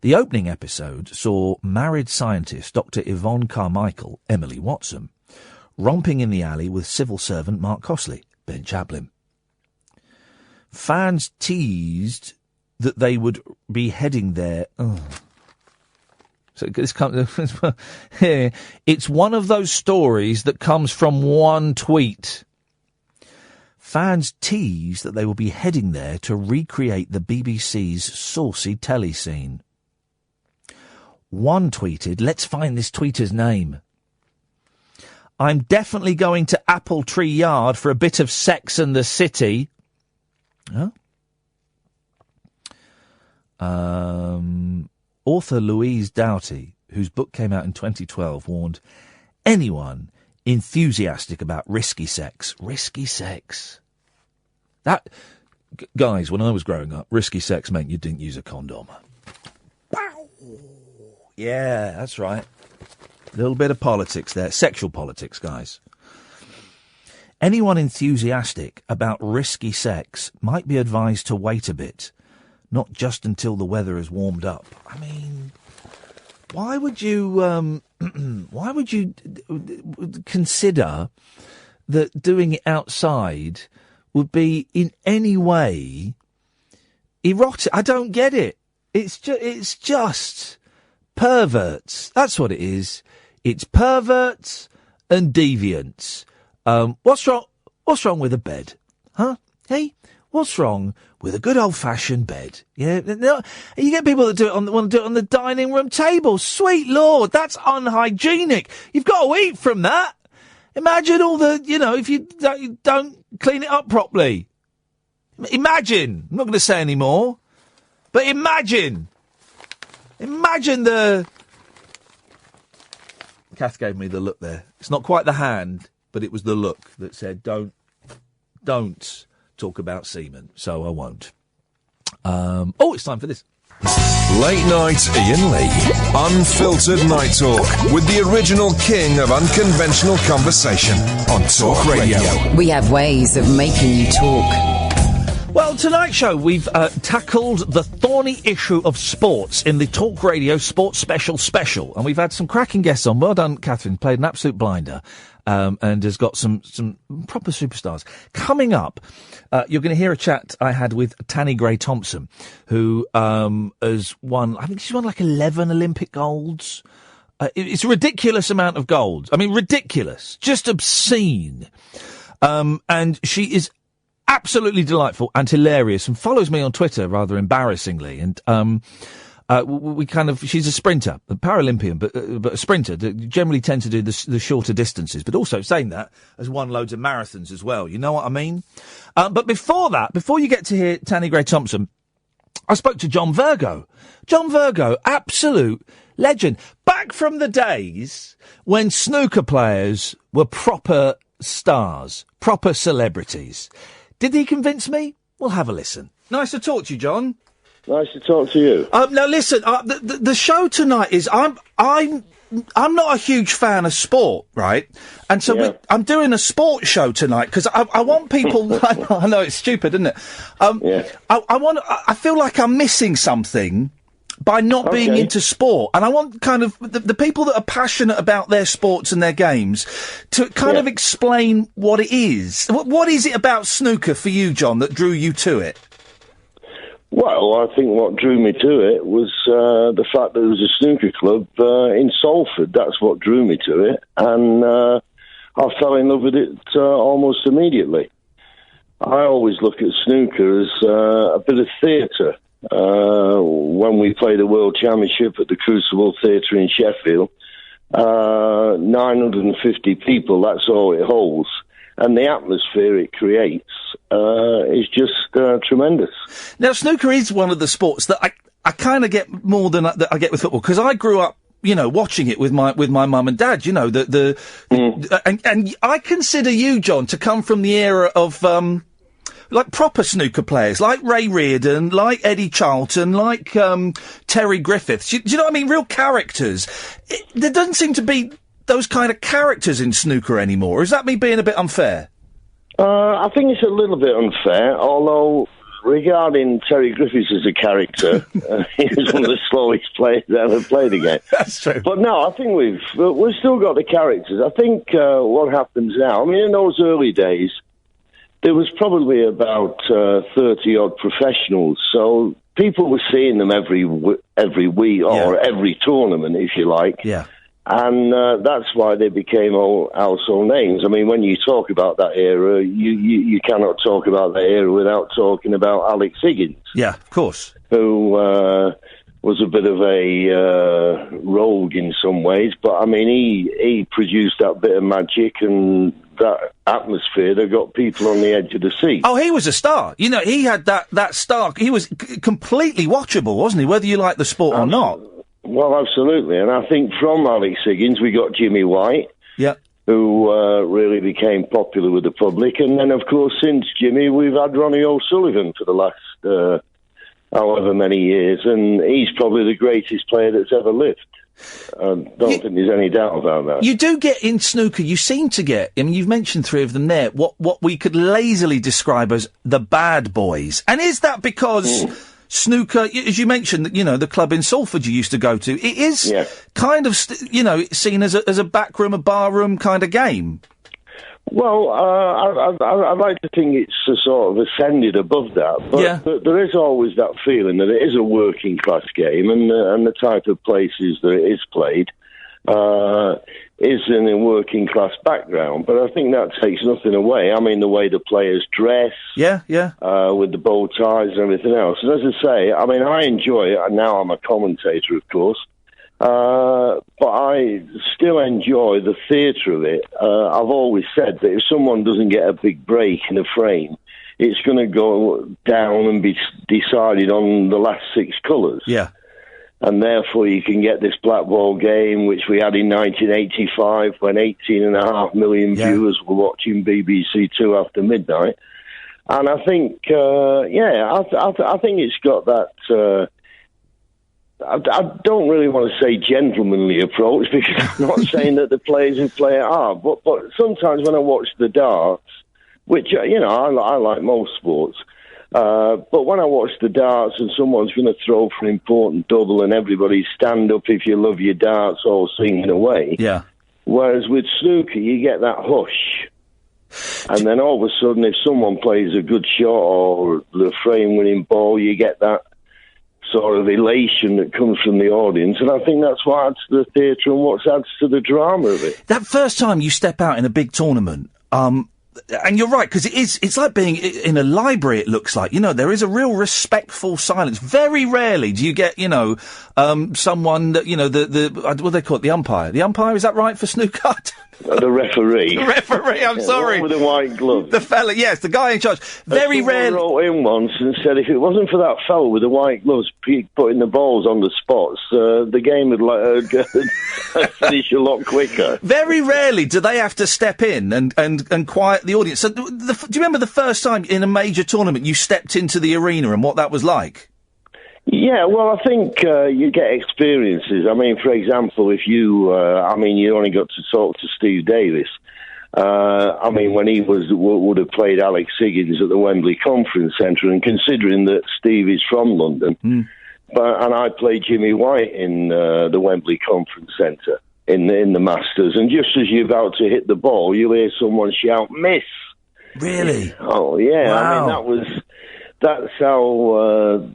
The opening episode saw married scientist Dr. Yvonne Carmichael, Emily Watson, romping in the alley with civil servant Mark Costley, Ben Chaplin. Fans teased that they would be heading there. So it's one of those stories that comes from one tweet. Fans teased that they will be heading there to recreate the BBC's saucy telly scene. One tweeted, let's find this tweeter's name. I'm definitely going to Apple Tree Yard for a bit of Sex and the City. Huh? Author Louise Doughty, whose book came out in 2012, warned anyone enthusiastic about risky sex. That, guys, when I was growing up, risky sex meant you didn't use a condom. Yeah, that's right. A little bit of politics there. Sexual politics, guys. Anyone enthusiastic about risky sex might be advised to wait a bit, not just until the weather has warmed up. I mean, why would you consider that doing it outside would be in any way erotic? I don't get it. It's just perverts. That's what it is. It's perverts and deviants. What's wrong with a bed? Huh? Hey? What's wrong with a good old-fashioned bed? Yeah, no, you get people that want to do it on the dining room table. Sweet Lord, that's unhygienic. You've got to eat from that. Imagine all the, if you don't clean it up properly. Imagine. I'm not going to say any more, but imagine the... Kath gave me the look there. It's not quite the hand, but it was the look that said, don't talk about semen, so I won't. It's time for this. Late Night Iain Lee. Unfiltered night talk with the original king of unconventional conversation on Talk Radio. We have ways of making you talk. Well, tonight's show, we've tackled the thorny issue of sports in the Talk Radio Sports Special. And we've had some cracking guests on. Well done, Catherine. Played an absolute blinder. And has got some proper superstars. Coming up, you're going to hear a chat I had with Tanni Grey-Thompson, who has won, I think she's won like 11 Olympic golds. It's a ridiculous amount of golds. I mean, ridiculous. Just obscene. And she is absolutely delightful and hilarious and follows me on Twitter rather embarrassingly. And she's a sprinter, a Paralympian, but a sprinter. Generally tend to do the shorter distances, but also saying that has won loads of marathons as well. You know what I mean? But before you get to hear Tanni Grey-Thompson, I spoke to John Virgo. John Virgo, absolute legend. Back from the days when snooker players were proper stars, proper celebrities. Did he convince me? We'll have a listen. Nice to talk to you, John. Nice to talk to you. Now listen, the show tonight is I'm not a huge fan of sport, right? And so I'm doing a sports show tonight because I want people. I know it's stupid, isn't it? I feel like I'm missing something by not being into sport, and I want kind of the people that are passionate about their sports and their games to kind of explain what it is. What is it about snooker for you, John, that drew you to it? Well, I think what drew me to it was the fact that there was a snooker club in Salford. That's what drew me to it, and I fell in love with it almost immediately. I always look at snooker as a bit of theatre. When we played the World Championship at the Crucible Theatre in Sheffield, 950 people, that's all it holds. And the atmosphere it creates is just tremendous. Now, snooker is one of the sports that I kind of get more than I get with football, because I grew up, watching it with my mum and dad. And I consider you, John, to come from the era of like proper snooker players, like Ray Reardon, like Eddie Charlton, like Terry Griffiths. Do you know what I mean? Real characters. There doesn't seem to be those kind of characters in snooker anymore. Is that me being a bit unfair? I think it's a little bit unfair, although regarding Terry Griffiths as a character, he was one of the slowest players that ever played the game. That's true. But no, I think we've still got the characters. I think what happens now, I mean, in those early days, there was probably about 30-odd professionals, so people were seeing them every week or every tournament, if you like. Yeah. And that's why they became all household names. I mean, when you talk about that era, you cannot talk about that era without talking about Alex Higgins. Yeah, of course. Who was a bit of a rogue in some ways, but I mean, he produced that bit of magic and that atmosphere that got people on the edge of the seat. Oh, he was a star. He had that star. He was completely watchable, wasn't he? Whether you like the sport or not. Well, absolutely. And I think from Alex Higgins, we got Jimmy White, who really became popular with the public. And then, of course, since Jimmy, we've had Ronnie O'Sullivan for the last however many years. And he's probably the greatest player that's ever lived. I don't think there's any doubt about that. You do get in snooker, you seem to get, I mean, you've mentioned three of them there, what we could lazily describe as the bad boys. And is that because snooker, as you mentioned, the club in Salford you used to go to, it is kind of, seen as a backroom, a barroom kind of game. Well, I'd like to think it's sort of ascended above that, but there is always that feeling that it is a working class game, and the type of places that it is played is in a working class background. But I think that takes nothing away. I mean, the way the players dress, with the bow ties and everything else. And as I say, I mean, I enjoy it, and now I'm a commentator, of course. But I still enjoy the theatre of it. I've always said that if someone doesn't get a big break in a frame, it's going to go down and be decided on the last 6 colours. Yeah. And therefore you can get this black ball game, which we had in 1985 when 18.5 million viewers were watching BBC Two after midnight. And I think, I think it's got that... I don't really want to say gentlemanly approach, because I'm not saying that the players who play it are, but sometimes when I watch the darts, which, I like most sports, but when I watch the darts and someone's going to throw for an important double and everybody stand up if you love your darts all singing away. Yeah. Whereas with snooker, you get that hush. And then all of a sudden, if someone plays a good shot or the frame-winning ball, you get that sort of elation that comes from the audience, and I think that's what adds to the theatre and what adds to the drama of it. That first time you step out in a big tournament, and you're right, because it's like being in a library, it looks like. There is a real respectful silence. Very rarely do you get, someone that, what do they call it, the umpire? The umpire, is that right for snooker? The referee. The referee, I'm sorry. The one with the white glove. The fella, yes, the guy in charge. Very rarely. Someone wrote in once and said if it wasn't for that fella with the white gloves putting the balls on the spots, the game would finish a lot quicker. Very rarely do they have to step in and quiet the audience. So, do you remember the first time in a major tournament you stepped into the arena and what that was like? Yeah, well, I think you get experiences. I mean, for example, if you only got to talk to Steve Davis. When he would have played Alex Higgins at the Wembley Conference Centre, and considering that Steve is from London, and I played Jimmy White in the Wembley Conference Centre in the Masters, and just as you're about to hit the ball, you'll hear someone shout, "Miss!" Really? Oh, yeah. Wow. I mean, that's how...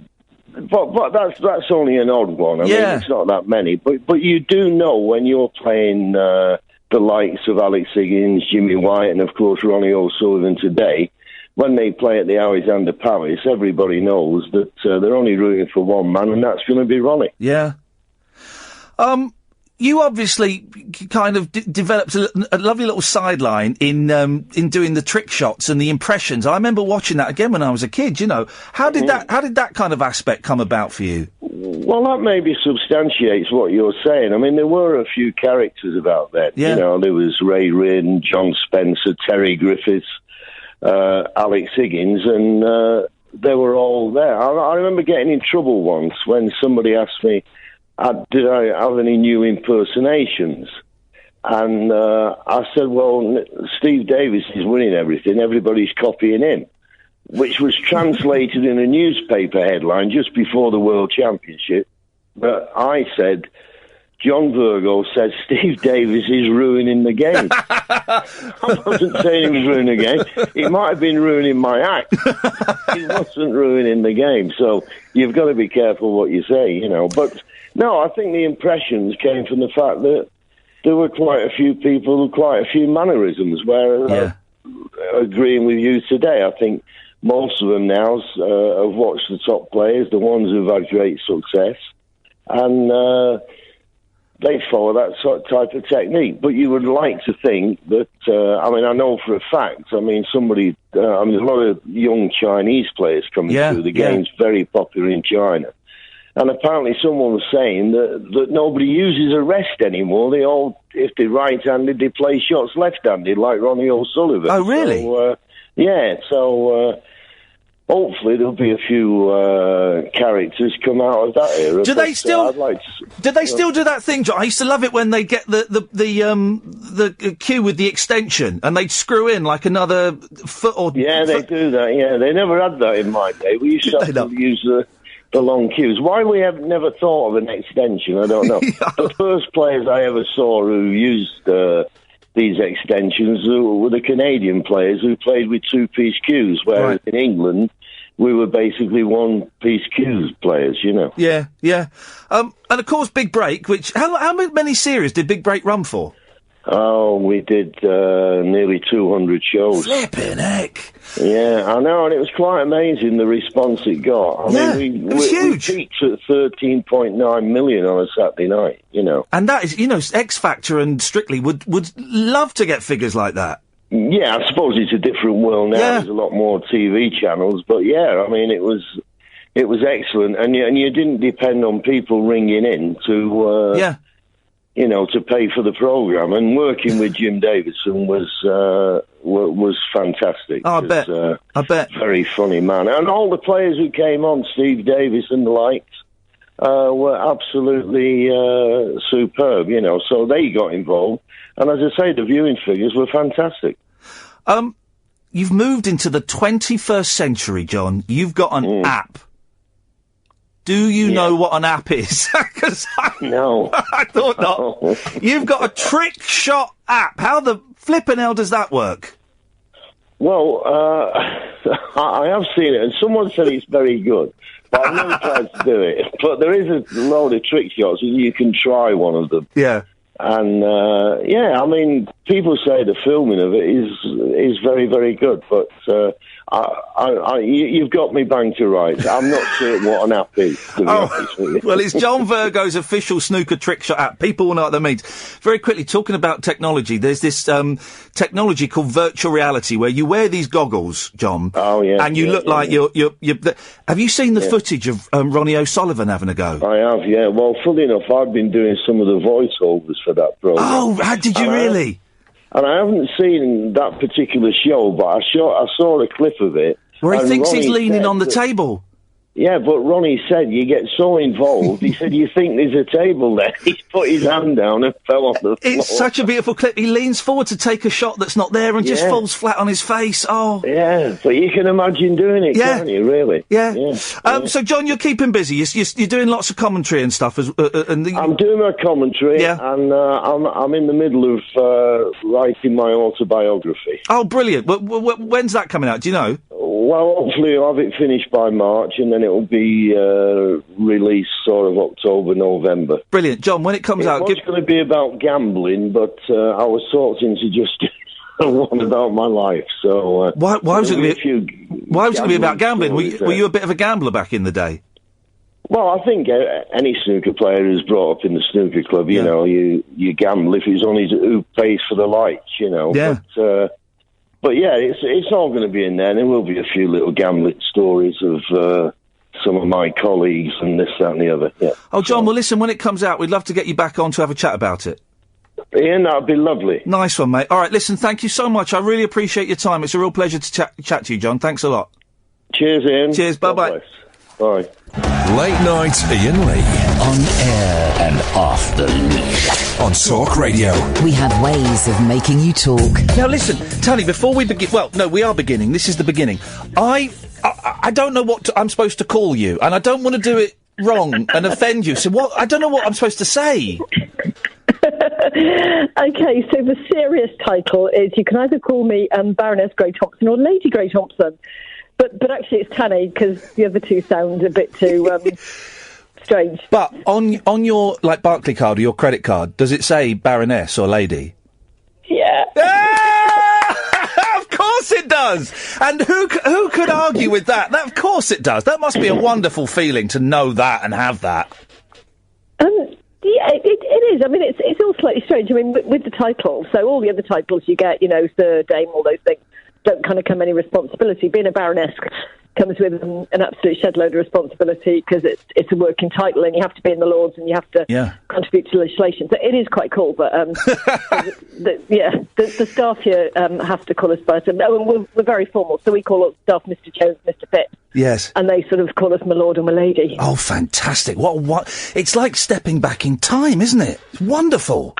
But that's only an odd one. I mean, it's not that many. But you do know when you're playing the likes of Alex Higgins, Jimmy White, and of course Ronnie O'Sullivan today, when they play at the Alexander Palace, everybody knows that they're only rooting for one man, and that's going to be Ronnie. Yeah. You obviously kind of developed a lovely little sideline in doing the trick shots and the impressions. I remember watching that again when I was a kid. How did that kind of aspect come about for you? Well, that maybe substantiates what you're saying. I mean, there were a few characters about that. Yeah. There was Ray Reardon, John Spencer, Terry Griffiths, Alex Higgins, and they were all there. I remember getting in trouble once when somebody asked me, did I have any new impersonations? And I said, well, Steve Davis is winning everything. Everybody's copying him, which was translated in a newspaper headline just before the World Championship. But I said, John Virgo says Steve Davis is ruining the game. I wasn't saying he was ruining the game. He might have been ruining my act. He wasn't ruining the game. So you've got to be careful what you say, But... no, I think the impressions came from the fact that there were quite a few people with quite a few mannerisms, where agreeing with you today, I think most of them now have watched the top players, the ones who've had great success, and they follow that sort of type of technique. But you would like to think that, I know for a fact, a lot of young Chinese players coming through. The game's very popular in China. And apparently someone was saying that nobody uses a rest anymore. They all, if they're right-handed, they play shots left-handed, like Ronnie O'Sullivan. Oh, really? So, hopefully there'll be a few characters come out of that era. Do they still do that thing, John? I used to love it when they get the cue with the extension and they'd screw in like another foot or... Yeah, they do that, yeah. They never had that in my day. We used to have to use the the long queues. Why we have never thought of an extension, I don't know. The first players I ever saw who used these extensions were the Canadian players who played with two-piece queues, whereas in England we were basically one-piece queues players, you know. Yeah, yeah. And of course, Big Break, which... How many series did Big Break run for? Oh, we did nearly 200 shows. Flippin' heck. Yeah, I know, and it was quite amazing, the response it got. I mean, it was huge. We peaked at 13.9 million on a Saturday night, you know. And that is, you know, X Factor and Strictly would love to get figures like that. Yeah, I suppose it's a different world now. There's a lot more TV channels, but yeah, I mean, it was excellent, and you didn't depend on people ringing in to... you know, to pay for the programme. And working with Jim Davidson was fantastic. Oh, I bet. Very funny man. And all the players who came on, Steve Davis and the likes, were absolutely superb, you know. So they got involved. And as I say, the viewing figures were fantastic. You've moved into the 21st century, John. You've got an app. Do you know what an app is? No. I thought not. You've got a trick shot app. How the flippin' hell does that work? Well, I have seen it, and someone said it's very good. But I've never tried to do it. But there is a load of trick shots, and you can try one of them. Yeah. And, I mean, people say the filming of it is very, very good, but you've got me bang to rights. I'm not sure what an app is, to be honest with you. Well, it's John Virgo's official snooker trick shot app. People will know what that means. Very quickly, talking about technology, there's this technology called virtual reality where you wear these goggles, John. Oh, yeah. And you look like you're have you seen the footage of Ronnie O'Sullivan having a go? I have, yeah. Well, funny enough, I've been doing some of the voiceovers for that programme. Oh, how did you really? And I haven't seen that particular show, but I saw a clip of it. Where he thinks he's leaning on the table. Yeah, but Ronnie said you get so involved. He said, you think there's a table there? He put his hand down and fell on the floor. It's such a beautiful clip. He leans forward to take a shot that's not there and just falls flat on his face. Oh. Yeah, but you can imagine doing it, can't you, really? Yeah. So, John, you're keeping busy. You're doing lots of commentary and stuff. I'm doing my commentary, and I'm in the middle of writing my autobiography. Oh, brilliant. When's that coming out? Do you know? Well, hopefully I'll have it finished by March, and then it'll be released sort of October, November. Brilliant. John, when it comes out... It's going to be about gambling, but I was sorting to just one about my life, so... Why was it going to be about gambling? Were you a bit of a gambler back in the day? Well, I think any snooker player who's brought up in the snooker club, you know, you gamble if it's only who pays for the lights, you know. Yeah. But yeah, it's all going to be in there. There will be a few little gambling stories of some of my colleagues and this, that and the other. Yeah. Oh, John, well, listen, when it comes out, we'd love to get you back on to have a chat about it. Ian, that would be lovely. Nice one, mate. All right, listen, thank you so much. I really appreciate your time. It's a real pleasure to chat to you, John. Thanks a lot. Cheers, Ian. Cheers, bye-bye. Bye. Late night Iain Lee. On air and off the leash. On Talk Radio. We have ways of making you talk. Now listen, Tally, before we begin... Well, no, we are beginning. This is the beginning. I don't know what I'm supposed to call you, and I don't want to do it wrong and offend you, so I don't know what I'm supposed to say. Okay, so the serious title is you can either call me Baroness Grey Thompson or Lady Grey Thompson. But actually it's Tanny, because the other two sound a bit too strange. But on your, like, Barclay card or your credit card, does it say Baroness or Lady? Yeah. Of course it does! And who could argue with that? Of course it does. That must be a wonderful feeling to know that and have that. Yeah, it is. I mean, it's all slightly strange. I mean, with the title, so all the other titles you get, you know, Sir, Dame, all those things, don't kind of come any responsibility. Being a Baroness comes with an absolute shed load of responsibility because it's a working title and you have to be in the Lords and you have to contribute to legislation. So it is quite cool, but the staff here have to call us by some... we're very formal, so we call our staff Mr. Jones, Mr. Pitt. Yes. And they sort of call us my lord or my lady. Oh, fantastic. What? It's like stepping back in time, isn't it? It's wonderful.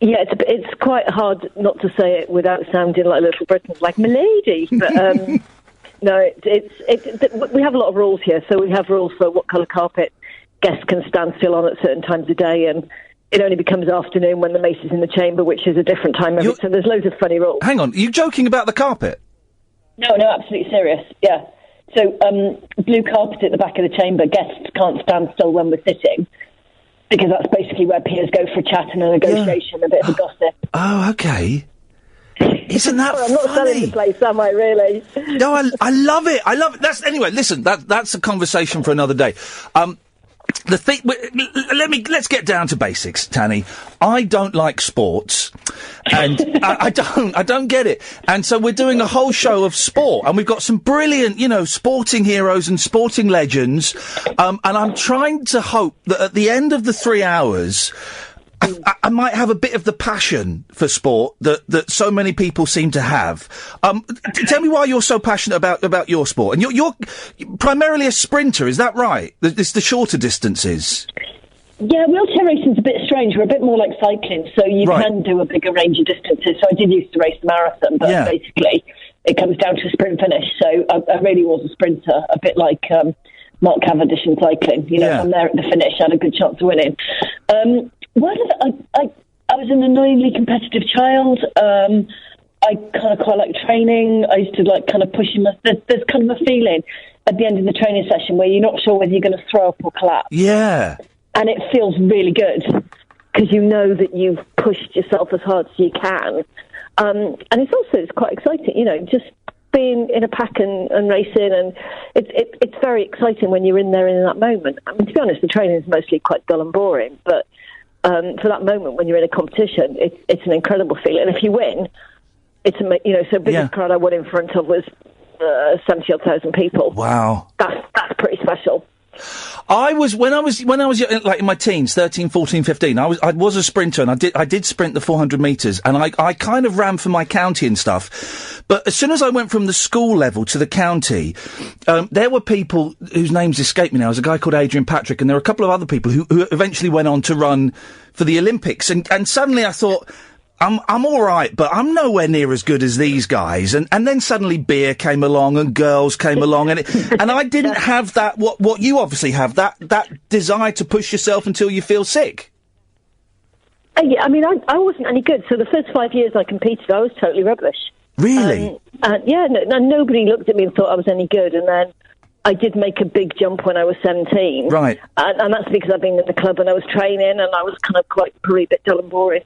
Yeah, it's quite hard not to say it without sounding like Little Britain, like my lady. But No, we have a lot of rules here. So we have rules for what colour carpet guests can stand still on at certain times of day, and it only becomes afternoon when the mace is in the chamber, which is a different time of it. So there's loads of funny rules. Hang on, are you joking about the carpet? No, absolutely serious, yeah. So blue carpet at the back of the chamber, guests can't stand still when we're sitting, because that's basically where peers go for a chat and a negotiation, a bit of a gossip. Oh, okay. Isn't that I'm not selling the place, am I, really? No, I love it. I love it. Anyway, listen, that's a conversation for another day. Let's get down to basics, Tanny. I don't like sports, and I don't get it. And so we're doing a whole show of sport, and we've got some brilliant, sporting heroes and sporting legends. And I'm trying to hope that at the end of the 3 hours, I might have a bit of the passion for sport that so many people seem to have. Tell me why you're so passionate about your sport. And you're primarily a sprinter, is that right? It's the shorter distances. Yeah, wheelchair racing's a bit strange. We're a bit more like cycling, so you can do a bigger range of distances. So I did used to race the marathon, but basically it comes down to a sprint finish. So I really was a sprinter, a bit like Mark Cavendish in cycling. I'm there at the finish, I had a good chance of winning. I was an annoyingly competitive child. I kind of quite like training. I used to kind of pushing myself. There's kind of a feeling at the end of the training session where you're not sure whether you're going to throw up or collapse. Yeah. And it feels really good because you know that you've pushed yourself as hard as you can. And it's quite exciting, just being in a pack and racing, and it's very exciting when you're in there in that moment. I mean, to be honest, the training is mostly quite dull and boring, but for that moment when you're in a competition, it's an incredible feeling. And if you win, so biggest crowd I won in front of was 70,000 people. Wow, that's pretty special. When I was in my teens, 13, 14, 15, I was a sprinter, and I did sprint the 400 metres, and I kind of ran for my county and stuff. But as soon as I went from the school level to the county, there were people whose names escape me now. There's a guy called Adrian Patrick, and there were a couple of other people who eventually went on to run for the Olympics. And suddenly I thought, I'm all right, but I'm nowhere near as good as these guys. And then suddenly beer came along and girls came along, and I didn't have that what you obviously have, that desire to push yourself until you feel sick. Yeah, I mean, I wasn't any good. So the first 5 years I competed, I was totally rubbish. Really? Nobody looked at me and thought I was any good. And then I did make a big jump when I was 17. Right. And that's because I've been in the club and I was training, and I was kind of probably a bit dull and boring.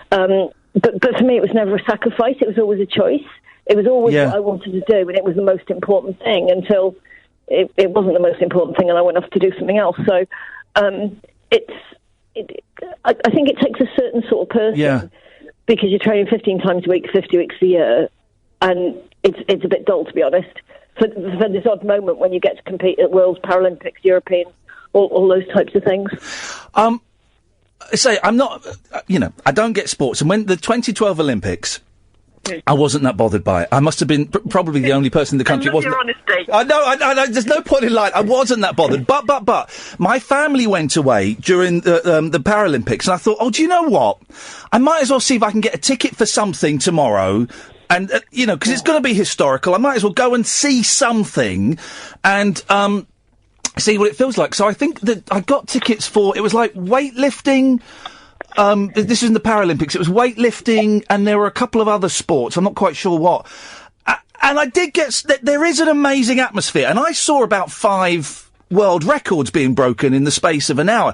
But for me, it was never a sacrifice. It was always a choice. It was always what I wanted to do, and it was the most important thing until it wasn't the most important thing, and I went off to do something else. So I think it takes a certain sort of person, because you're training 15 times a week, 50 weeks a year, and it's a bit dull, to be honest. For this odd moment when you get to compete at Worlds, Paralympics, Europeans, all those types of things. I'm not, I don't get sports. And when the 2012 Olympics, I wasn't that bothered by it. I must have been probably the only person in the country. I love your honesty. I know. There's no point in lying. I wasn't that bothered. But my family went away during the Paralympics, and I thought, do you know what? I might as well see if I can get a ticket for something tomorrow. And, because it's going to be historical. I might as well go and see something and, see what it feels like. So I think that I got tickets for, it was like weightlifting. This was in the Paralympics. It was weightlifting, and there were a couple of other sports. I'm not quite sure what. And I did there is an amazing atmosphere. And I saw about 5 world records being broken in the space of an hour.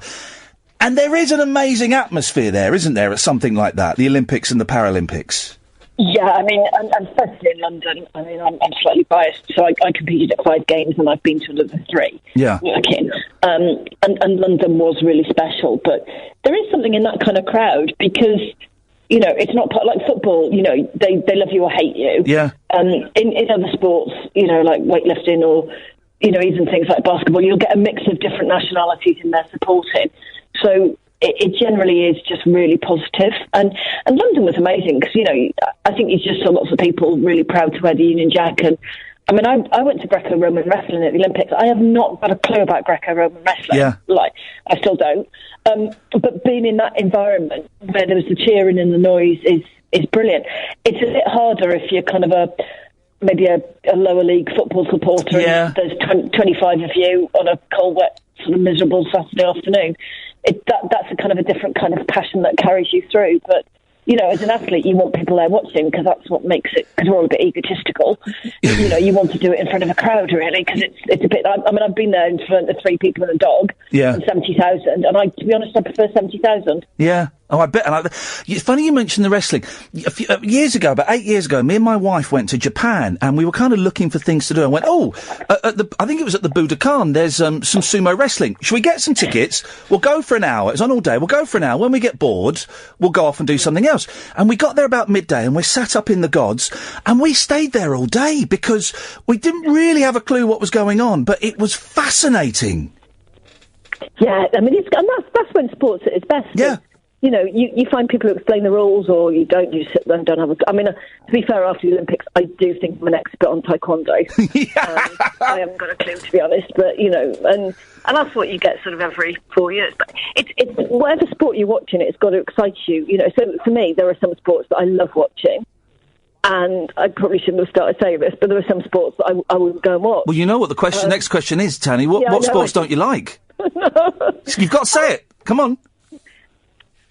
And there is an amazing atmosphere there, isn't there, at something like that, the Olympics and the Paralympics? Yeah, I mean, and especially in London, I mean, I'm slightly biased, so I competed at 5 games and I've been to another 3 working. And London was really special, but there is something in that kind of crowd because, it's not like football, they love you or hate you. Yeah. In other sports, like weightlifting or, even things like basketball, you'll get a mix of different nationalities in there supporting. So it generally is just really positive. And London was amazing because, I think you just saw lots of people really proud to wear the Union Jack. And I mean, I went to Greco-Roman wrestling at the Olympics. I have not got a clue about Greco-Roman wrestling. Yeah. I still don't. But being in that environment where there was the cheering and the noise is brilliant. It's a bit harder if you're kind of maybe a lower league football supporter, and there's 25 of you on a cold, wet, sort of miserable Saturday afternoon. That's a kind of a different kind of passion that carries you through. But, you know, as an athlete, you want people there watching because that's what makes it, because we're all a bit egotistical. You know, you want to do it in front of a crowd, really, because it's a bit, I mean, I've been there in front of 3 people and a dog, and 70,000, and to be honest, I prefer 70,000. Yeah. Oh, I bet. It's funny you mentioned the wrestling. Years ago, about 8 years ago, me and my wife went to Japan, and we were kind of looking for things to do. I went, I think it was at the Budokan, there's some sumo wrestling. Should we get some tickets? We'll go for an hour. It's on all day. We'll go for an hour. When we get bored, we'll go off and do something else. And we got there about midday, and we sat up in the gods, and we stayed there all day because we didn't really have a clue what was going on, but it was fascinating. Yeah, I mean, that's when sports at its best. Yeah. You know, you find people who explain the rules, or you don't. You sit there and don't have a. I mean, to be fair, after the Olympics, I do think I'm an expert on taekwondo. I haven't got a clue, to be honest. But you know, and that's what you get sort of every 4 years. But it's whatever sport you're watching, it's got to excite you. You know, so for me, there are some sports that I love watching. And I probably shouldn't have started saying this, but there are some sports that I wouldn't go and watch. Well, you know what the next question is, Tanny. What sports don't you like? You've got to say it. Come on.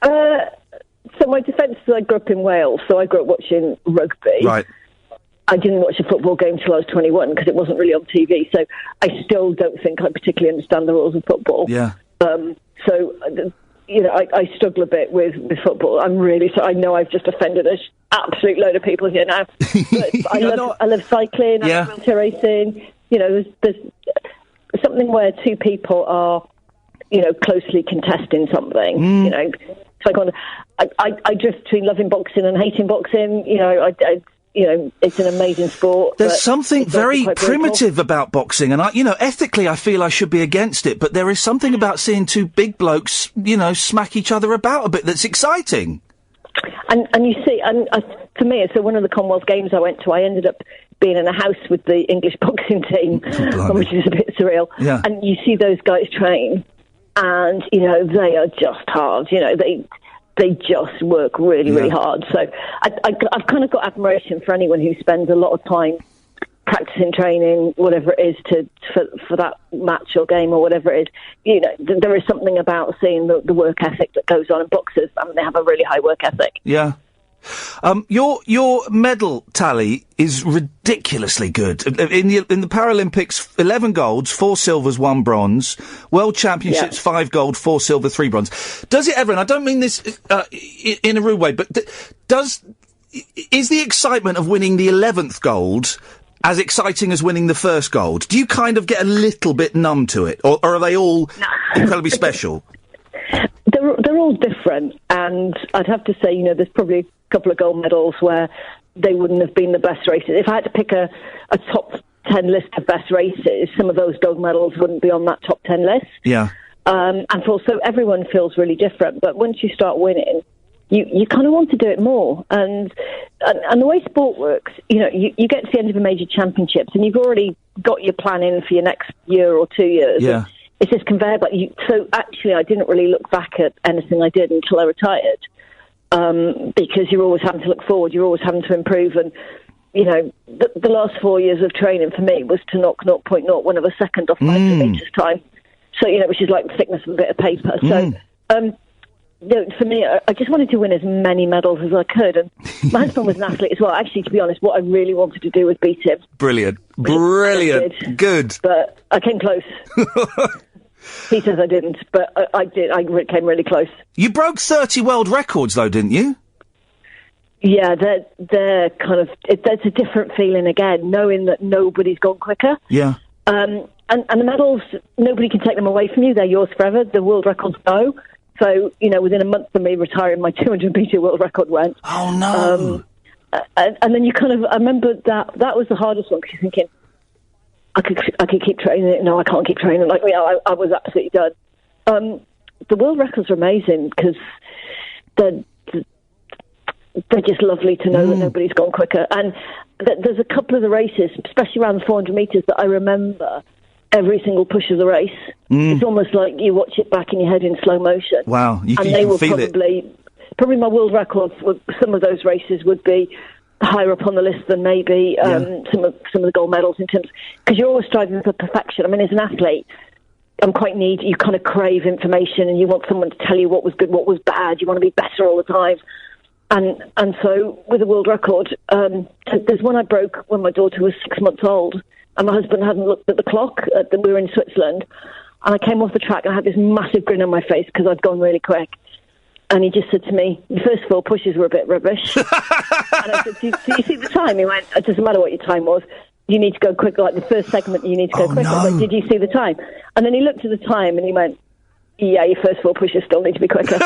So my defence is I grew up in Wales, so I grew up watching rugby. Right. I didn't watch a football game till I was 21 because it wasn't really on TV, so I still don't think I particularly understand the rules of football. Yeah. So, you know, I struggle a bit with football. I'm really sorry. I know I've just offended an absolute load of people here now. But I love cycling, I love wheelchair racing. You know, there's something where 2 people are, you know, closely contesting something, you know. So I drift between loving boxing and hating boxing. You know, you know, it's an amazing sport. There's something very primitive about boxing, and ethically, I feel I should be against it. But there is something about seeing 2 big blokes, you know, smack each other about a bit that's exciting. And you see, for me, so one of the Commonwealth Games I went to, I ended up being in a house with the English boxing team, which is a bit surreal. Yeah. And you see those guys train. And, you know, they are just hard. You know, they just work really, really hard. So I've kind of got admiration for anyone who spends a lot of time practicing, training, whatever it is, for that match or game or whatever it is. You know, there is something about seeing the work ethic that goes on in boxers. I mean, they have a really high work ethic. Yeah. Your medal tally is ridiculously good. In the Paralympics, 11 golds, 4 silvers, 1 bronze. World Championships, 5 gold, 4 silver, 3 bronze. Does it ever, and I don't mean this in a rude way, but is the excitement of winning the 11th gold as exciting as winning the first gold? Do you kind of get a little bit numb to it, or are they all incredibly special? They're all different, and I'd have to say, you know, there's probably a couple of gold medals where they wouldn't have been the best races. If I had to pick a top 10 list of best races, some of those gold medals wouldn't be on that top 10 list. Yeah. And also, everyone feels really different, but once you start winning, you kind of want to do it more. And the way sport works, you know, you get to the end of a major championships, and you've already got your plan in for your next year or 2 years. Yeah. It's this conveyor belt. So actually, I didn't really look back at anything I did until I retired, because you're always having to look forward. You're always having to improve. And, you know, the last 4 years of training for me was to knock 0.01 of a second off 500 metres time. So, you know, which is like the thickness of a bit of paper. So, you know, for me, I just wanted to win as many medals as I could. And my husband was an athlete as well. Actually, to be honest, what I really wanted to do was beat him. Brilliant. Good. But I came close. He says I didn't, but I did. I came really close. You broke 30 world records, though, didn't you? Yeah, they're kind of... There's a different feeling again, knowing that nobody's gone quicker. Yeah. And the medals, nobody can take them away from you. They're yours forever. The world records go. So, you know, within a month of me retiring, my 200-metre world record went. Oh, no. And then you kind of... I remember that was the hardest one, because you're thinking, I could keep training it. No, I can't keep training. Like, you know, I was absolutely done. The world records are amazing, because they're just lovely to know that nobody's gone quicker. And there's a couple of the races, especially around the 400 metres, that I remember every single push of the race. It's almost like you watch it back in your head in slow motion. Wow, you and can they were feel it. Probably my world records, some of those races would be higher up on the list than maybe some of the gold medals in terms, because you're always striving for perfection. I mean, as an athlete, I'm quite needy. You kind of crave information, and you want someone to tell you what was good, what was bad. You want to be better all the time. And so with the world record, there's one I broke when my daughter was 6 months old, and my husband hadn't looked at the clock. We were in Switzerland, and I came off the track and I had this massive grin on my face because I'd gone really quick. And he just said to me, the first 4 pushes were a bit rubbish. And I said, do you see the time? He went, it doesn't matter what your time was. You need to go quicker. Like the first segment, you need to go quicker. No. I was like, did you see the time? And then he looked at the time and he went, yeah, your first 4 pushes still need to be quicker.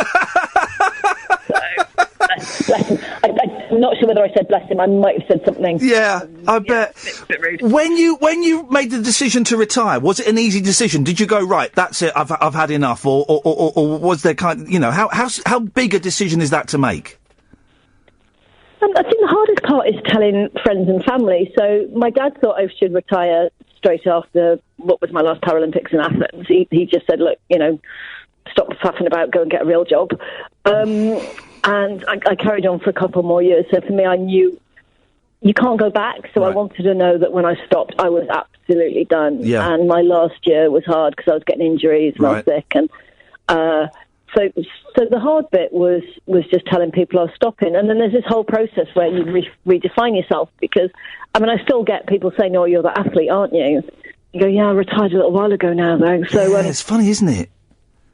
Bless him. I'm not sure whether I said bless him. I might have said something. Yeah, I bet. Bit rude. When you made the decision to retire, was it an easy decision? Did you go, right, that's it, I've had enough, or was there how big a decision is that to make? I think the hardest part is telling friends and family. So my dad thought I should retire straight after what was my last Paralympics in Athens. He just said, look, stop faffing about, go and get a real job. And I carried on for a couple more years. So for me, I knew you can't go back. So I wanted to know that when I stopped, I was absolutely done. Yeah. And my last year was hard because I was getting injuries and I was sick. And so the hard bit was just telling people I was stopping. And then there's this whole process where you redefine yourself, because, I mean, I still get people saying, oh, you're the athlete, aren't you? You go, yeah, I retired a little while ago now, though. So it's funny, isn't it?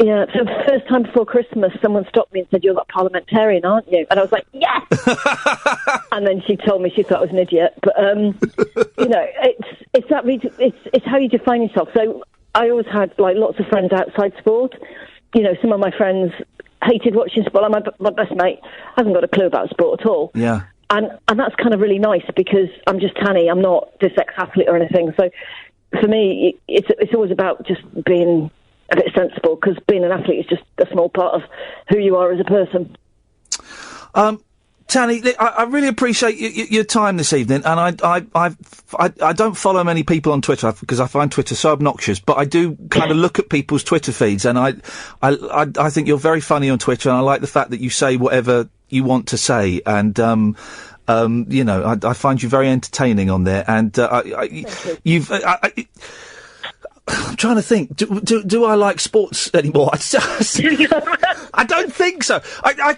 Yeah, so the first time before Christmas, someone stopped me and said, you're that parliamentarian, aren't you? And I was like, yes! And then she told me she thought I was an idiot. But, it's how you define yourself. So I always had, lots of friends outside sport. Some of my friends hated watching sport. Like my best mate hasn't got a clue about sport at all. Yeah. And that's kind of really nice because I'm just Tanny. I'm not this ex-athlete or anything. So for me, it's always about just being a bit sensible, because being an athlete is just a small part of who you are as a person. Tanny, I really appreciate your time this evening, and I don't follow many people on Twitter because I find Twitter so obnoxious, but I do kind of look at people's Twitter feeds, and I think you're very funny on Twitter, and I like the fact that you say whatever you want to say, and I find you very entertaining on there, and I'm trying to think. Do I like sports anymore? I don't think so. I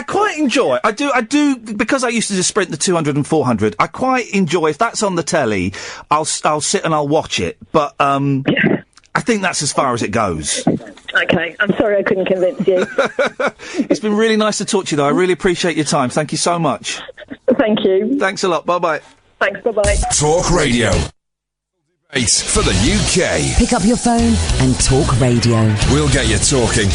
quite enjoy. I do because I used to just sprint the 200 and 400. I quite enjoy, if that's on the telly, I'll sit and I'll watch it. But I think that's as far as it goes. Okay, I'm sorry I couldn't convince you. It's been really nice to talk to you, though. I really appreciate your time. Thank you so much. Thank you. Thanks a lot. Bye bye. Thanks. Bye bye. Talk Radio. For the UK. Pick up your phone and talk radio. We'll get you talking.